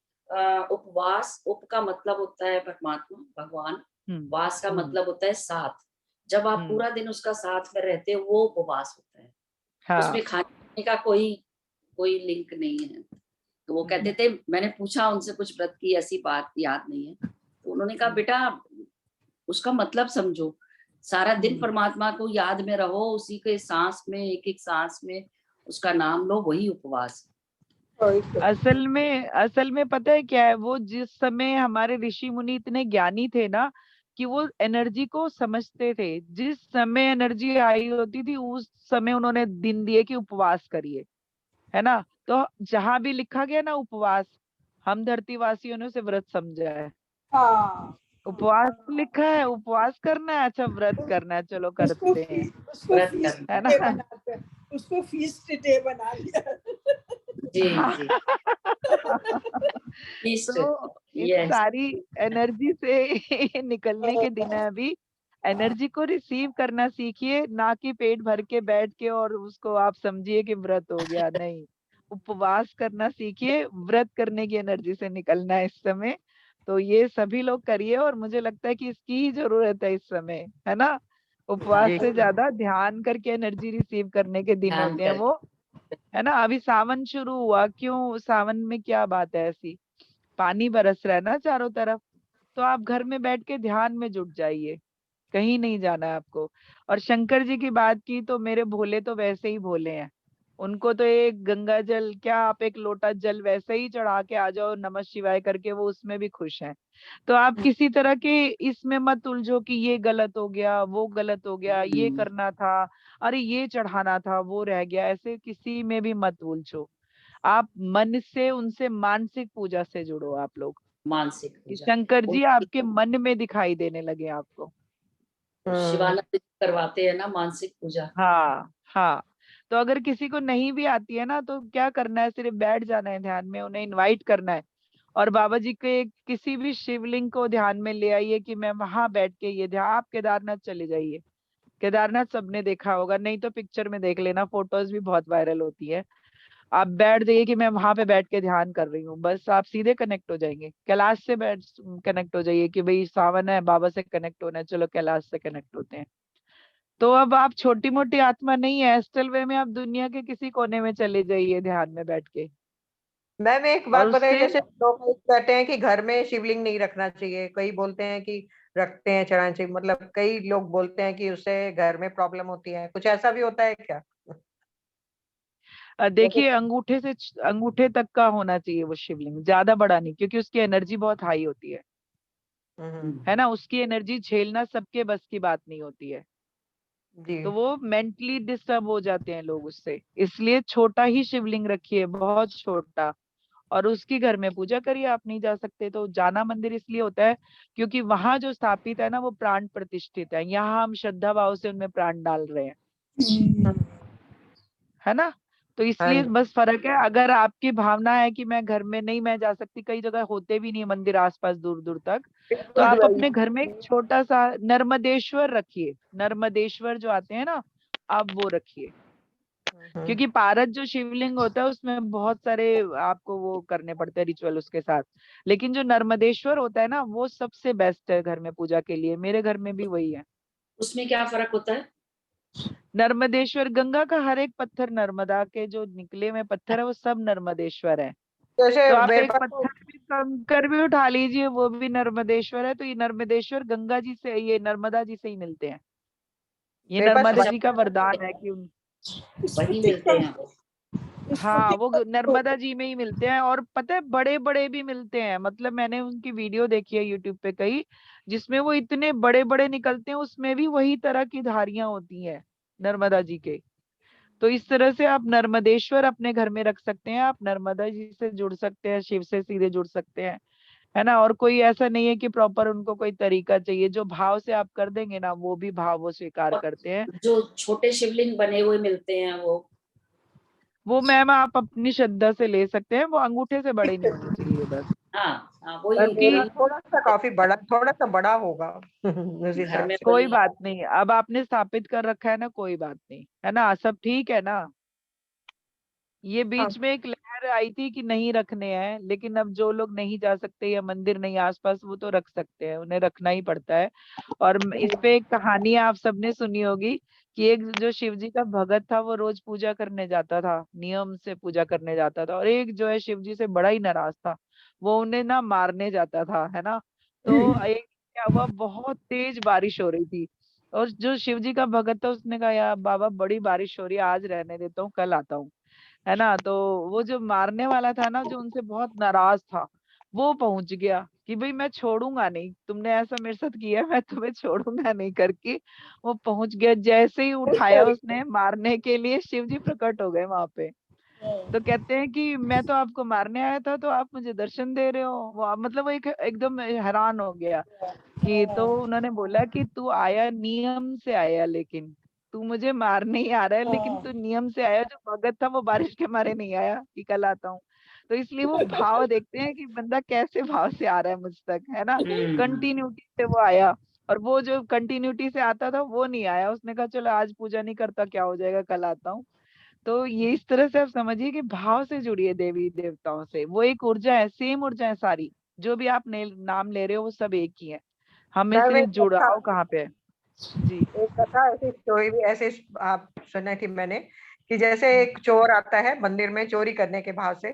उपवास, उप का मतलब होता है परमात्मा, भगवान, हम्म, वास का हम्म, मतलब होता है साथ। जब आप हम्म, पूरा दिन उसका साथ में रहते हो, वो उपवास होता है। हाँ। उसमें खाने पीने का कोई कोई लिंक नहीं है। तो वो कहते थे, मैंने पूछा उनसे कुछ व्रत की ऐसी बात याद नहीं है, तो उन्होंने कहा बेटा उसका मतलब समझो, सारा दिन परमात्मा को याद में रहो, उसी के सांस में, एक एक सांस में उसका नाम लो, वही उपवास। असल में पता है क्या है, वो जिस समय हमारे ऋषि मुनि इतने ज्ञानी थे ना कि वो एनर्जी को समझते थे, जिस समय एनर्जी आई होती थी उस समय उन्होंने दिन दिए कि उपवास करिए, है ना। तो जहां भी लिखा गया ना उपवास, हम धरतीवासियों ने उसे व्रत समझा है। हाँ, उपवास लिखा है, उपवास करना है, अच्छा व्रत करना है, चलो उसको करते हैं, उसको व्रत फीस्ट करना है डे ना। बनाते हैं, उसको फीस्ट डे बना लिया। जी जी। फीस्ट, तो इस यस। सारी एनर्जी से निकलने के दिन है अभी। एनर्जी को रिसीव करना सीखिए, ना कि पेट भर के बैठ के और उसको आप समझिए कि व्रत हो गया, नहीं। उपवास करना सीखिए, व्रत करने की एनर्जी से निकलना है इस समय। तो ये सभी लोग करिए, और मुझे लगता है कि इसकी ही जरूरत है इस समय, है ना। उपवास जी से ज्यादा ध्यान करके एनर्जी रिसीव करने के दिन ध्यान होते हैं वो, है ना। अभी सावन शुरू हुआ, क्यों सावन में क्या बात है ऐसी, पानी बरस रहा है ना चारों तरफ, तो आप घर में बैठ के ध्यान में जुट जाइए, कहीं नहीं जाना है आपको। और शंकर जी की बात की तो मेरे भोले तो वैसे ही भोले हैं, उनको तो एक गंगा जल क्या, आप एक लोटा जल वैसे ही चढ़ा के आ जाओ नमः शिवाय करके, वो उसमें भी खुश हैं। तो आप किसी तरह के इसमें मत उलझो कि ये गलत हो गया, वो गलत हो गया, ये करना था, अरे ये चढ़ाना था, वो रह गया, ऐसे किसी में भी मत उलझो। आप मन से उनसे मानसिक पूजा से जुड़ो आप लोग, मानसिक कि पूजा। शंकर जी उनकी आपके मन में दिखाई देने लगे आपको। शिवानंद जी करवाते हैं ना मानसिक पूजा। हाँ हाँ। तो अगर किसी को नहीं भी आती है ना, तो क्या करना है, सिर्फ बैठ जाना है ध्यान में, उन्हें इनवाइट करना है, और बाबा जी के किसी भी शिवलिंग को ध्यान में ले आइए कि मैं वहां बैठ के ये ध्यान। आप केदारनाथ चले जाइए, केदारनाथ सबने देखा होगा, नहीं तो पिक्चर में देख लेना, फोटोज भी बहुत वायरल होती है। आप बैठ जाइए कि मैं वहां पे बैठ के ध्यान कर रही हूँ, बस आप सीधे कनेक्ट हो जाएंगे। कैलाश से बैठ कनेक्ट हो जाइए कि भाई सावन है, बाबा से कनेक्ट होना है, चलो कैलाश से कनेक्ट होते हैं। तो अब आप छोटी मोटी आत्मा नहीं है, एस्ट्रल वे में आप दुनिया के किसी कोने में चले जाइए ध्यान में बैठ के, मैम एक और बात बताइए, उससे जैसे लोग कहते हैं कि घर में शिवलिंग नहीं रखना चाहिए, कई बोलते हैं कि रखते हैं, चढ़ाना चाहिए, मतलब कई लोग बोलते हैं कि उससे घर में प्रॉब्लम होती है, कुछ ऐसा भी होता है क्या? जैसे देखिए अंगूठे से अंगूठे तक का होना चाहिए वो शिवलिंग, ज्यादा बड़ा नहीं, क्योंकि उसकी एनर्जी बहुत हाई होती है ना। उसकी एनर्जी झेलना सबके बस की बात नहीं होती है, जी। तो वो मेंटली डिस्टर्ब हो जाते हैं लोग उससे, इसलिए छोटा ही शिवलिंग रखिए, बहुत छोटा, और उसकी घर में पूजा करिए। आप नहीं जा सकते तो जाना मंदिर इसलिए होता है क्योंकि वहां जो स्थापित है ना वो प्राण प्रतिष्ठित है, यहाँ हम श्रद्धा भाव से उनमें प्राण डाल रहे हैं, है ना। तो हाँ इसलिए जी। बस फर्क है, अगर आपकी भावना है कि मैं घर में नहीं, मैं जा सकती, कई जगह होते भी नहीं मंदिर आसपास दूर दूर तक, तो बिल्कुल आप जो अपने घर में एक छोटा सा नर्मदेश्वर रखिए, नर्मदेश्वर जो आते हैं ना, आप वो रखिए। क्योंकि पारद जो शिवलिंग होता है उसमें बहुत सारे आपको वो करने पड़ते हैं रिचुअल उसके साथ, लेकिन जो नर्मदेश्वर होता है ना वो सबसे बेस्ट है घर में पूजा के लिए, मेरे घर में भी वही है। उसमें क्या फर्क होता है? नर्मदेश्वर, गंगा का हर एक पत्थर, नर्मदा के जो निकले हुए पत्थर है वो सब नर्मदेश्वर है। जैसे तो आप मेरे एक पास तो पत्थर भी, कंकर भी उठा लीजिए, वो भी नर्मदेश्वर है। तो ये नर्मदेश्वर गंगा जी से, ये नर्मदा जी से ही मिलते हैं, ये मेरे पास नर्मदा अच्छा, जी का वरदान है कि वही स्फटिक मिलते हैं वो। हाँ, स्फटिक वो नर्मदा जी में ही मिलते हैं। और पता है बड़े बड़े भी मिलते हैं, मतलब मैंने उनकी वीडियो देखी है यूट्यूब पे कई, जिसमें वो इतने बड़े बड़े निकलते हैं, उसमें भी वही तरह की धारियां होती हैं नर्मदा जी के। तो इस तरह से आप नर्मदेश्वर अपने घर में रख सकते हैं, आप नर्मदा जी से जुड़ सकते हैं, शिव से सीधे जुड़ सकते हैं, है ना। और कोई ऐसा नहीं है कि प्रॉपर उनको कोई तरीका चाहिए, जो भाव से आप कर देंगे ना वो भी भाव वो स्वीकार और करते हैं। जो छोटे शिवलिंग बने हुए मिलते हैं वो मैम आप अपनी श्रद्धा से ले सकते हैं, वो अंगूठे से बड़े नहीं होने चाहिए बस। हाँ हाँ, वही क्योंकि मेरा वही थोड़ा सा काफी बड़ा, थोड़ा सा बड़ा होगा उस घर हिसाब में से। कोई वही। बात नहीं, अब आपने स्थापित कर रखा है ना, कोई बात नहीं, है ना, सब ठीक है ना। ये हाँ। बीच में एक लहर आई थी कि नहीं रखने हैं, लेकिन अब जो लोग नहीं जा सकते या मंदिर नहीं आसपास, वो तो रख सकते हैं, उन्हें रखना ही पड़ता है। और इस पे एक कहानी आप सबने सुनी होगी कि एक जो शिव जी का भगत था वो रोज पूजा करने जाता था, नियम से पूजा करने जाता था, और एक जो है शिव जी से बड़ा ही नाराज था, वो उन्हें ना मारने जाता था, है ना। तो एक क्या हुआ, बहुत तेज बारिश हो रही थी, और जो शिव जी का भगत था उसने कहा यार बाबा बड़ी बारिश हो रही है, आज रहने देता हूँ, कल आता हूँ, है ना। तो वो जो मारने वाला था ना, जो उनसे बहुत नाराज था, वो पहुंच गया कि भाई मैं छोड़ूंगा नहीं, तुमने ऐसा मेरे साथ किया, मैं तुम्हें छोड़ूंगा नहीं करके वो पहुंच गया। जैसे ही उठाया उसने मारने के लिए, शिव जी प्रकट हो गए वहां पे। तो कहते हैं कि मैं तो आपको मारने आया था, तो आप मुझे दर्शन दे रहे हो। वो मतलब वो एकदम हैरान हो गया कि, तो उन्होंने बोला कि तू आया नियम से आया, लेकिन तू मुझे मारने ही आ रहा है, लेकिन तू नियम से आया। जो भगत था वो बारिश के मारे नहीं आया कि कल आता हूँ। तो इसलिए वो भाव देखते हैं कि बंदा कैसे भाव से आ रहा है मुझ तक, है ना। कंटिन्यूटी से वो आया, और वो जो कंटिन्यूटी से आता था वो नहीं आया, उसने कहा चलो आज पूजा नहीं करता, क्या हो जाएगा, कल आता हूँ। तो ये इस तरह से आप समझिए कि भाव से जुड़िए देवी देवताओं से, वो एक ऊर्जा है, सेम ऊर्जा है सारी, जो भी आप नाम ले रहे हो वो सब एक ही है, हमें मैं सिर्फ एक कथा जुड़ाव कहाँ पे है। जी एक कथा ऐसी स्टोरी भी ऐसे आप सुनी थी मैंने, कि जैसे एक चोर आता है मंदिर में चोरी करने के भाव से,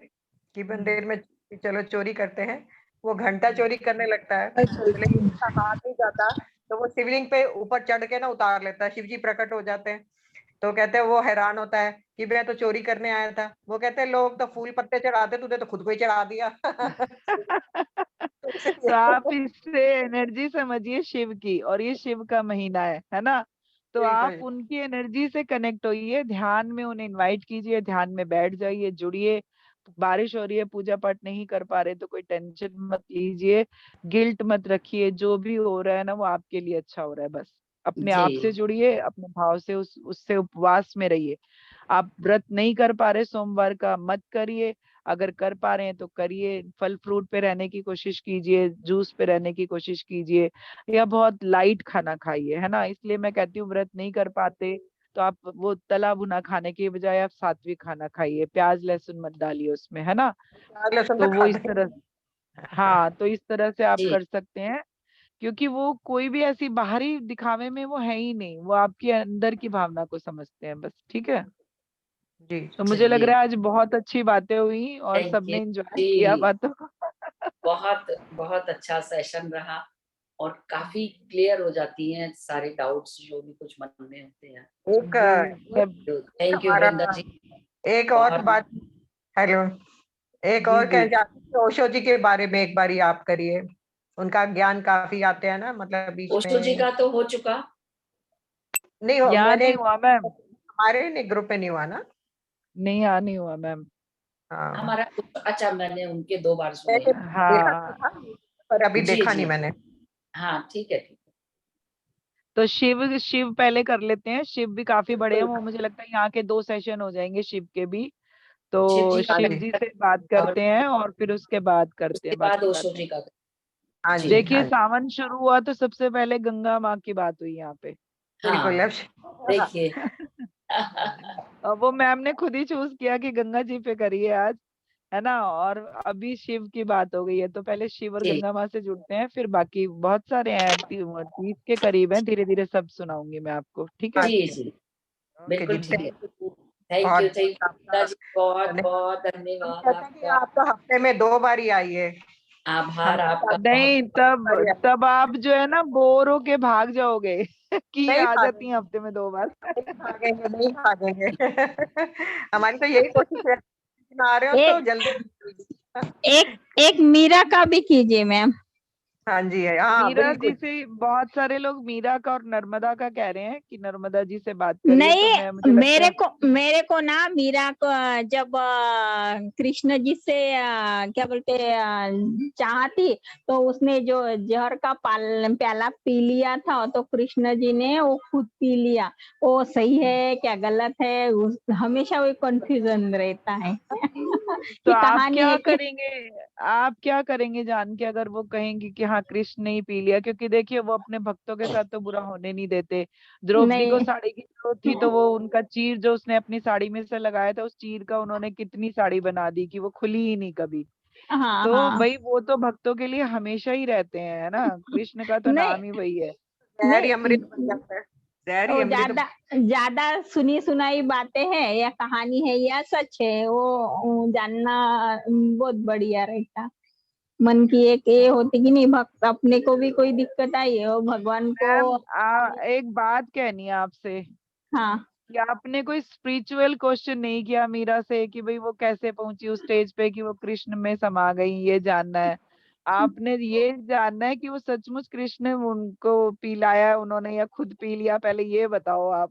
कि मंदिर में चलो चोरी करते हैं। वो घंटा चोरी करने लगता है, तो लेकिन उसका हाथ नहीं जाता, तो वो शिवलिंग पे ऊपर चढ़ के ना उतार लेता है, शिव जी प्रकट हो जाते हैं। तो कहते हैं वो हैरान होता है कि मैं तो चोरी करने आया था। वो कहते हैं लोग तो फूल पत्ते चढ़ाते, तूने तो खुद को ही चढ़ा दिया। तो आप इससे एनर्जी समझिए शिव की, और ये शिव का महीना है ना। तो आप बिल्कुल। उनकी एनर्जी से कनेक्ट होइए, ध्यान में उन्हें इनवाइट कीजिए, ध्यान में बैठ जाइए, जुड़िए। बारिश हो रही है, पूजा पाठ नहीं कर पा रहे, तो कोई टेंशन मत लीजिए, गिल्ट मत रखिए, जो भी हो रहा है ना वो आपके लिए अच्छा हो रहा है। बस अपने जी आप से जुड़िए, अपने भाव से उससे उपवास में रहिए। आप व्रत नहीं कर पा रहे सोमवार का, मत करिए। अगर कर पा रहे हैं तो करिए, फल फ्रूट पे रहने की कोशिश कीजिए, जूस पे रहने की कोशिश कीजिए, या बहुत लाइट खाना खाइए, है ना। इसलिए मैं कहती हूँ व्रत नहीं कर पाते तो आप वो तला भुना खाने के बजाय आप सात्विक खाना खाइए, प्याज लहसुन मत डालिए उसमें, है ना। प्याज लहसुन तो तो वो इस खाते हैं। तरह, हाँ तो इस तरह से आप जी कर सकते हैं, क्योंकि वो कोई भी ऐसी बाहरी दिखावे में वो है ही नहीं, वो आपके अंदर की भावना को समझते हैं बस, ठीक है। जी तो मुझे लग चलिए, रहा है आज बहुत अच्छी बातें हुई और थैंक यू सबने एंजॉय किया जी। बातों को। बहुत बहुत अच्छा सेशन रहा, और काफी क्लियर हो जाती हैं सारे डाउट्स जो भी कुछ मन में होते हैं। एक जी थैंक यू हमारा वृंदा जी। एक और बहुत बात। हेलो। एक जी और जी कह जाती है, ओशो जी के बारे में एक बारी आप करिए। उनका ज्ञान काफी आते हैं ना, मतलब बीच ओशो जी में। का तो हो चुका। नहीं हो, यहाँ मैंने नहीं हुआ मैम, हमारे नहीं ग्रुप में नहीं हुआ ना। नहीं यहाँ नहीं हुआ मैम। हाँ, हमारा अच्छा, मैंने उनके 2 बार सुने मैंने हैं। देखा तो हाँ था, पर अभी जी देखा जी, नहीं मैंने। हाँ ठीक है ठीक है। तो शिव शिव पहले कर लेते हैं, शिव भी काफी बड़े हैं बिल्कुल, वो, मुझे लगता है यहाँ के 2 सेशन हो जाएंगे शिव के भी। शिव जी तो का हाँ शिव जी, जी से बात और करते हैं और फिर उसके बाद करते उसके हैं बाद बाकी ओशो बातें। जी का। हाँ जी जी, देखिए हाँ जी। सावन शुरू हुआ तो सबसे पहले गंगा माँ की बात हुई यहाँ पे। बिल्कुल हाँ, हाँ, देखिए। और वो मैम ने खुद ही चूज किया कि गंगा जी पे करिए आज, है ना। और अभी शिव की बात हो गई है, तो पहले शिव और जी गंगा माँ से जुड़ते हैं, फिर बाकी बहुत सारे हैं, 30 के करीब हैं, धीरे धीरे सब सुनाऊंगी मैं आपको, ठीक है। हाँ जी जी। जी, ओके जी, बिल्कुल ठीक है। Thank you. थैंक बहुत यू बहुत वृंदा आपका जी, बहुत धन्यवाद। बहुत हम धन्यवाद कहते हैं कि आपका। आप तो हफ्ते में 2 बार ही आइए। आभार हमारे आपका साथ बहुत नहीं, बहुत। बार ही आइए। तब आप जो है ना बोर होके भाग जाओगे कि ये नहीं आ जाती हैं भागेंगे, हफ्ते में 2 बार। नहीं भागेंगे, नहीं भागेंगे। हमारी तो यही कोशिश है, लेकिन आ रहे हो तो एक जल्दी। एक एक मीरा का भी कीजिए मैम। हाँ जी, हाँ मीरा जी बिल्कुल। से बहुत सारे लोग मीरा का और नर्मदा का कह रहे हैं कि नर्मदा जी से बात करिए, तो मैं नहीं, मुझे लगता है मेरे को ना मीरा को जब कृष्ण जी से क्या बोलते चाहती, तो उसने जो जहर का प्याला पी लिया था, तो कृष्ण जी ने वो खुद पी लिया। वो सही है क्या गलत है, हमेशा वो कंफ्यूजन रहता है। तो कि आप कहानी क्या है कि करेंगे, आप क्या करेंगे जान के, अगर वो कहेंगे कि हाँ कृष्ण ने ही पी लिया, क्योंकि देखिए वो अपने भक्तों के साथ तो बुरा होने नहीं देते। द्रौपदी को नहीं। साड़ी की जरूरत थी, तो वो उनका चीर जो उसने अपनी साड़ी में से लगाया था, उस चीर का उन्होंने कितनी साड़ी बना दी कि वो खुली ही नहीं कभी। हाँ तो हाँ। भाई वो तो भक्तों के लिए हमेशा ही रहते हैं, है ना, कृष्ण का तो नहीं नाम ही वही है। जहर ही नहीं, अमृत बन जाता है। तैयारी वो है मेरी तो। ज्यादा सुनी सुनाई बातें हैं या कहानी है या सच है, वो जानना बहुत बढ़िया रहता। मन की एक ये होती कि नहीं, भक्त अपने को भी कोई दिक्कत आई है वो भगवान को। मैम एक बात कहनी है आपसे हाँ कि आपने कोई स्पिरिचुअल क्वेश्चन नहीं किया मीरा से कि भाई वो कैसे पहुंची उस स्टेज पे कि वो कृष्ण में समा गई, ये जानना है। आपने ये जानना है कि वो सचमुच कृष्ण ने उनको पिलाया उन्होंने या खुद पी लिया, पहले ये बताओ आप।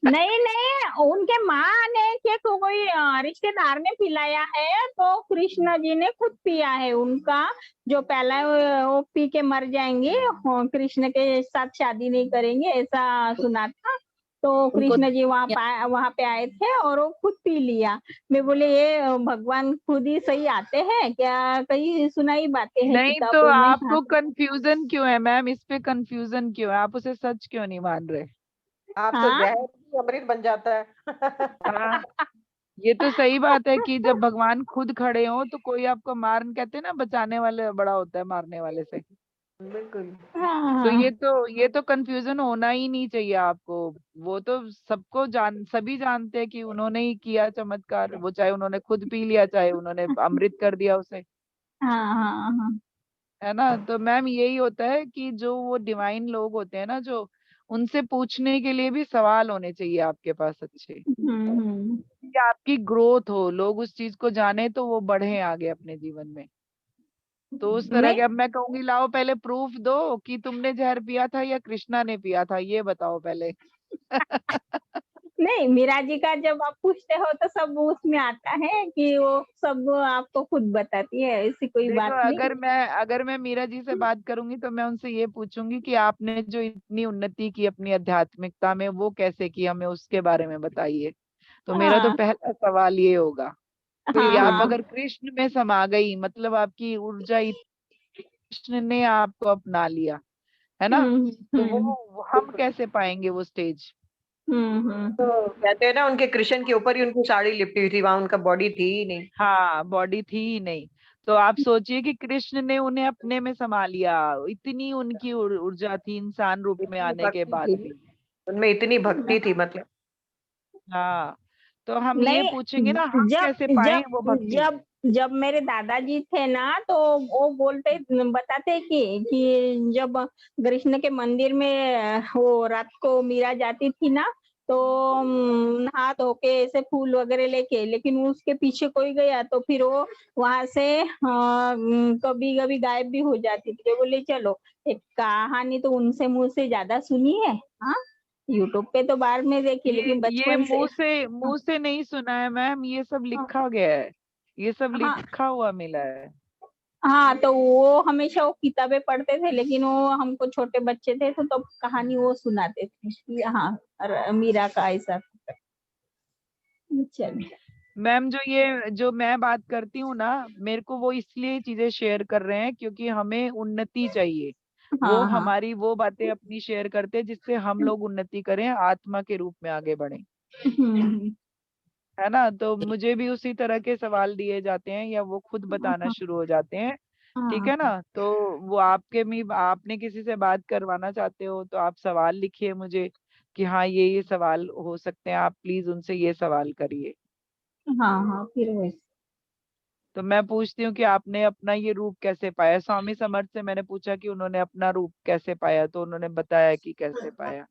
नहीं नहीं, उनके माँ ने कि कोई रिश्तेदार ने पिलाया है, तो कृष्ण जी ने खुद पिया है। उनका जो पहला वो पी के मर जाएंगे, कृष्ण के साथ शादी नहीं करेंगे, ऐसा सुना था। तो उनको कृष्ण जी वहां पे आए थे और वो खुद पी लिया। मैं बोले ये भगवान खुद ही सही आते हैं क्या? कई सुनाई बातें हैं नहीं तो किताबों में। हाँ आपको कंफ्यूजन क्यों है मैम, इस पे कंफ्यूजन क्यों है? आप उसे सच क्यों नहीं मान रहे? आप तो हाँ जहर भी अमृत बन जाता है। हाँ, ये तो सही बात है कि जब भगवान खुद खड़े हो तो कोई आपको मारन, कहते हैं ना बचाने वाले बड़ा होता है मारने वाले से। बिल्कुल। तो हाँ ये तो कंफ्यूजन होना ही नहीं चाहिए आपको। वो तो सबको सभी जानते हैं कि उन्होंने ही किया चमत्कार, वो चाहे उन्होंने खुद पी लिया चाहे उन्होंने अमृत कर दिया उसे, हाँ हाँ हाँ। है ना। तो मैम यही होता है कि जो वो डिवाइन लोग होते हैं ना, जो उनसे पूछने के लिए भी सवाल होने चाहिए आपके पास अच्छे, हम्म। कि आपकी ग्रोथ हो, लोग उस चीज को जाने तो वो बढ़े आगे अपने जीवन में। तो उस तरह मैं के, अब मैं कहूंगी लाओ पहले प्रूफ दो कि तुमने जहर पिया था या कृष्णा ने पिया था, ये बताओ पहले। नहीं, मीरा जी का जब आप पूछते हो तो सब उसमें आता है कि वो सब आपको खुद बताती है, ऐसी कोई देखो, बात नहीं। अगर मैं मीरा जी से बात करूंगी तो मैं उनसे ये पूछूंगी कि आपने जो इतनी उन्नति की अपनी आध्यात्मिकता में, वो कैसे की, हमें उसके बारे में बताइए। तो मेरा तो हाँ पहला सवाल ये होगा कि हाँ आप हाँ। अगर कृष्ण में समा गई, मतलब आपकी ऊर्जा कृष्ण ने आपको अपना लिया, है ना, हम्म तो हम्म वो हम कैसे पाएंगे वो स्टेज? हम्म। तो कहते हैं ना उनके कृष्ण के ऊपर ही उनकी साड़ी लिपटी हुई थी, वहां उनका बॉडी थी ही नहीं। हाँ, बॉडी थी ही नहीं। तो आप सोचिए कि कृष्ण ने उन्हें अपने में समा लिया, इतनी उनकी ऊर्जा थी इंसान रूप में इतनी आने के भक्ति बाद थी भी। उनमें, इतनी भक्ति थी मतलब। हाँ, तो हम ये नहीं, पूछेंगे ना, हम जब कैसे पाए जब वो भक्ति? जब जब मेरे दादाजी थे ना, तो वो बताते कि जब कृष्ण के मंदिर में वो रात को मीरा जाती थी ना, तो नहा धो के ऐसे फूल वगैरह लेके, लेकिन उसके पीछे कोई गया तो फिर वो वहां से कभी कभी गायब भी हो जाती थी। तो बोले चलो एक कहानी तो उनसे मुंह से ज्यादा सुनी है। हाँ, यूट्यूब पे तो बाद में देखी, लेकिन ये बचपन से। मुंह से नहीं सुना है मैम, ये सब लिखा गया है, ये सब हाँ लिखा हुआ मिला है। हाँ, तो वो हमेशा वो किताबें पढ़ते थे, लेकिन वो हमको छोटे बच्चे थे तो तब कहानी वो सुनाते थे कि हाँ मीरा का ऐसा। चलिए। मैम जो मैं बात करती हूँ ना, मेरे को वो इसलिए चीजें शेयर कर रहे हैं क्योंकि हमें उन्नति चाहिए। वो हाँ हाँ। हमारी वो बातें अपनी शेयर करते हैं जिससे हम लोग उन्नति करें, आत्मा के रूप में आगे बढ़े, हम्म, है ना। तो मुझे भी उसी तरह के सवाल दिए जाते हैं या वो खुद बताना हाँ शुरू हो जाते हैं, ठीक हाँ है ना। तो वो आपके में आपने किसी से बात करवाना चाहते हो तो आप सवाल लिखिए मुझे कि हाँ ये सवाल हो सकते हैं, आप प्लीज उनसे ये सवाल करिए। हाँ हाँ, फिर वैसे। तो मैं पूछती हूँ कि आपने अपना ये रूप कैसे पाया? स्वामी समर्थ से मैंने पूछा कि उन्होंने अपना रूप कैसे पाया, तो उन्होंने बताया कि कैसे पाया,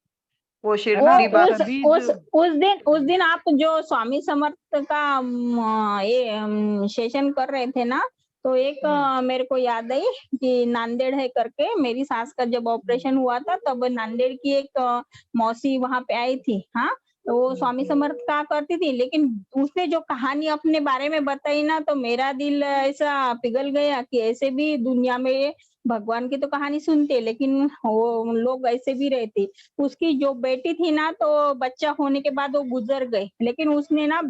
वो है ना। शिरडी तो बाबा। सभी जो उस दिन आप जो स्वामी समर्थ का ये सेशन कर रहे थे ना, तो एक मेरे को याद आई कि नांदेड़ है करके, मेरी सास का जब ऑपरेशन हुआ था तब नांदेड़ की एक मौसी वहां पे आई थी। हाँ, तो वो स्वामी समर्थ का करती थी, लेकिन उसने जो कहानी अपने बारे में बताई ना, तो मेरा दिल ऐसा पिघल गया कि ऐसे भी दुनिया में भगवान की तो कहानी सुनते, लेकिन वो लोग ऐसे भी रहते। उसकी जो बेटी थी ना, तो बच्चा होने के बाद वो गुजर गई, लेकिन उसने ना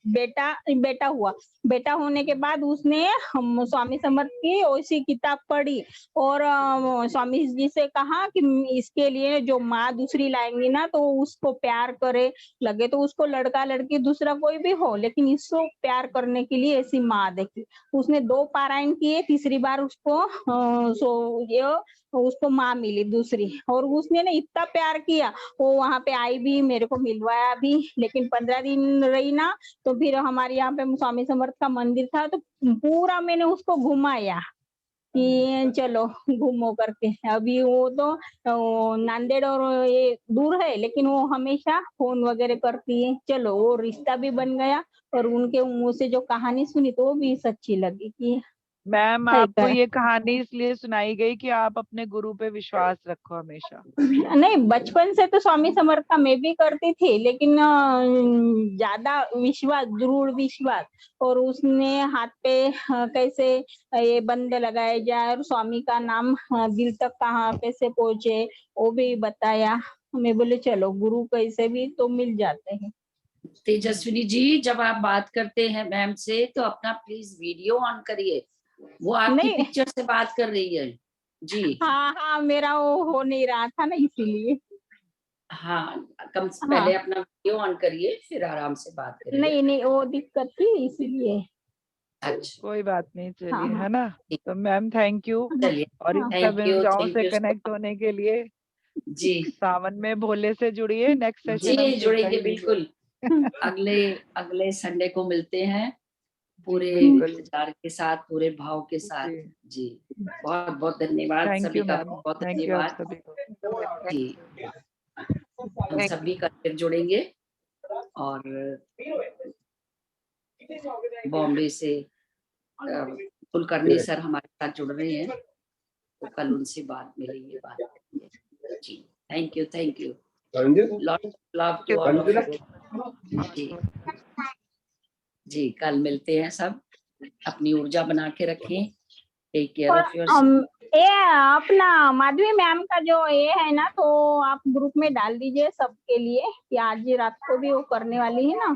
बेटा हुआ। बेटा होने के बाद उसने हम स्वामी समर्थ की वैसी किताब पढ़ी और स्वामी जी से कहा कि इसके लिए जो माँ दूसरी लाएंगी ना, तो उसको प्यार करे, लगे तो उसको लड़का लड़की दूसरा कोई भी हो, लेकिन इसको प्यार करने के लिए ऐसी माँ देखी। उसने 2 पारायण किए, तीसरी बार उसको सो ये उसको माँ मिली दूसरी, और उसने ना इतना प्यार किया, वो वहां पे आई भी, मेरे को मिलवाया भी, लेकिन 15 दिन रही ना, तो फिर हमारे यहाँ पे स्वामी समर्थ का मंदिर था, तो पूरा मैंने उसको घुमाया कि चलो घूमो करके। अभी वो तो नांदेड़ और ये दूर है, लेकिन वो हमेशा फोन वगैरह करती है। चलो वो रिश्ता भी बन गया, और उनके मुंह से जो कहानी सुनी तो वो भी सच्ची लगी कि मैम सही आपको कर। ये कहानी इसलिए सुनाई गई कि आप अपने गुरु पे विश्वास रखो हमेशा। नहीं, बचपन से तो स्वामी समर्थ का मैं भी करती थी, लेकिन ज्यादा विश्वास, दृढ़ विश्वास, और उसने हाथ पे कैसे ये बंद लगाया जाए और स्वामी का नाम दिल तक कहाँ कैसे पहुंचे वो भी बताया। मैं बोले चलो गुरु कैसे भी तो मिल जाते हैं। तेजस्विनी जी, जब आप बात करते हैं मैम से तो अपना प्लीज वीडियो ऑन करिए, वो आपकी नहीं, पिक्चर से बात कर रही है जी। हाँ हाँ, मेरा वो हो नहीं रहा था ना, इसीलिए। हाँ, कम से हाँ, पहले अपना वीडियो ऑन करिए, फिर आराम से बात करिए। नहीं नहीं, वो दिक्कत थी इसीलिए। अच्छा, कोई बात नहीं, हाँ चलिए, हाँ है ना। ठीक, तो मैम थैंक यू, चलिए, और इन हाँ सब इंजाओं से थैंक यू कनेक्ट होने के लिए। जी। सावन में भोले से जुड़िए, नेक्स्ट सेशन हम जी, शिव का जुड़ेंगे ही लेंगे। बिल्कुल। अगले अगले संडे को मिलते हैं पूरे बिल्कुल इंतजार के साथ, पूरे भाव के साथ। जी। जी, बहुत बहुत धन्यवाद थैंक सभी यू का, मैम, बहुत थैंक यू आप धन्यवाद सभी को। जी। हम सभी का फिर जुड़ेंगे, और बॉम्बे से कुलकर्णी सर हमारे साथ जुड़ रहे हैं, तो कल उनसे बात मिलेंगे, बात करेंगे जी। Thank you lot of love to all of you जी। जी, कल मिलते हैं सब, अपनी ऊर्जा बना के रखें, टेक केयर और ऑफ योर। ये अपना माधवी मैम का जो ये है ना, तो आप ग्रुप में डाल दीजिए सबके लिए कि आज ही रात को भी वो करने वाली है ना,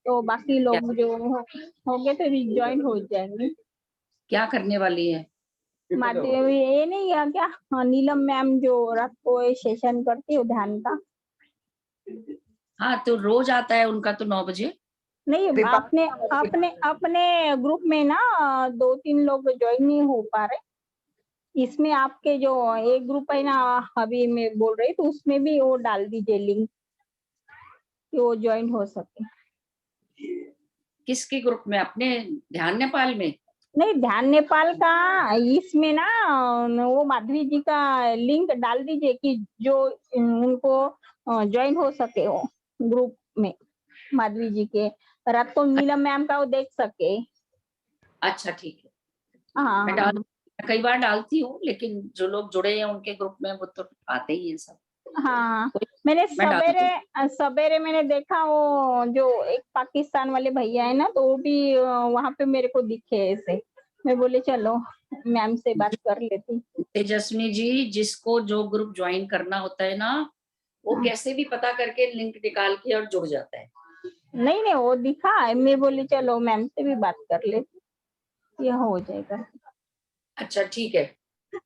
तो बाकी लोग जो होंगे तो भी ज्वाइन हो जाएंगे। क्या करने वाली है? माधवी ये नहीं है क्या, नीलम मैम जो रात को सेशन करती है ध्यान का? हाँ, तो रोज आता है उनका तो 9 बजे। नहीं, अपने अपने अपने ग्रुप में ना 2-3 लोग ज्वाइन नहीं हो पा रहे। इसमें आपके जो एक ग्रुप है ना, अभी मैं बोल रही तो उसमें भी वो डाल दीजिए लिंक कि वो ज्वाइन हो सके। किसके ग्रुप में? अपने ध्यान नेपाल में? नहीं, ध्यान नेपाल का इसमें ना वो माधवी जी का लिंक डाल दीजिए कि जो उनको ज्वाइन हो सके वो ग्रुप में, माधवी जी के, रात को नीलम मैम का वो देख सके। अच्छा, ठीक है, हाँ मैं हाँ कई बार डालती हूँ, लेकिन जो लोग जुड़े हैं उनके ग्रुप में वो तो आते ही हैं सब। हाँ, मैंने मैं डाल सवेरे सवेरे मैंने देखा वो जो एक पाकिस्तान वाले भैया है ना, तो वो भी वहां पे मेरे को दिखे ऐसे। मैं बोले चलो मैम से बात कर लेती। तेजस्विनी जी, जिसको जो ग्रुप ज्वाइन करना होता है ना, वो कैसे भी पता करके लिंक निकाल के और जुड़ जाता है। नहीं नहीं, वो दिखा है, मैं बोली चलो मैम से भी बात कर लेती, ये हो जाएगा। अच्छा, ठीक है,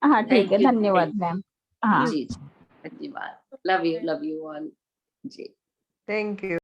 हाँ ठीक थैंक है, यू धन्यवाद मैम। हाँ जी, धन्यवाद, लव यू ऑल जी। Thank you.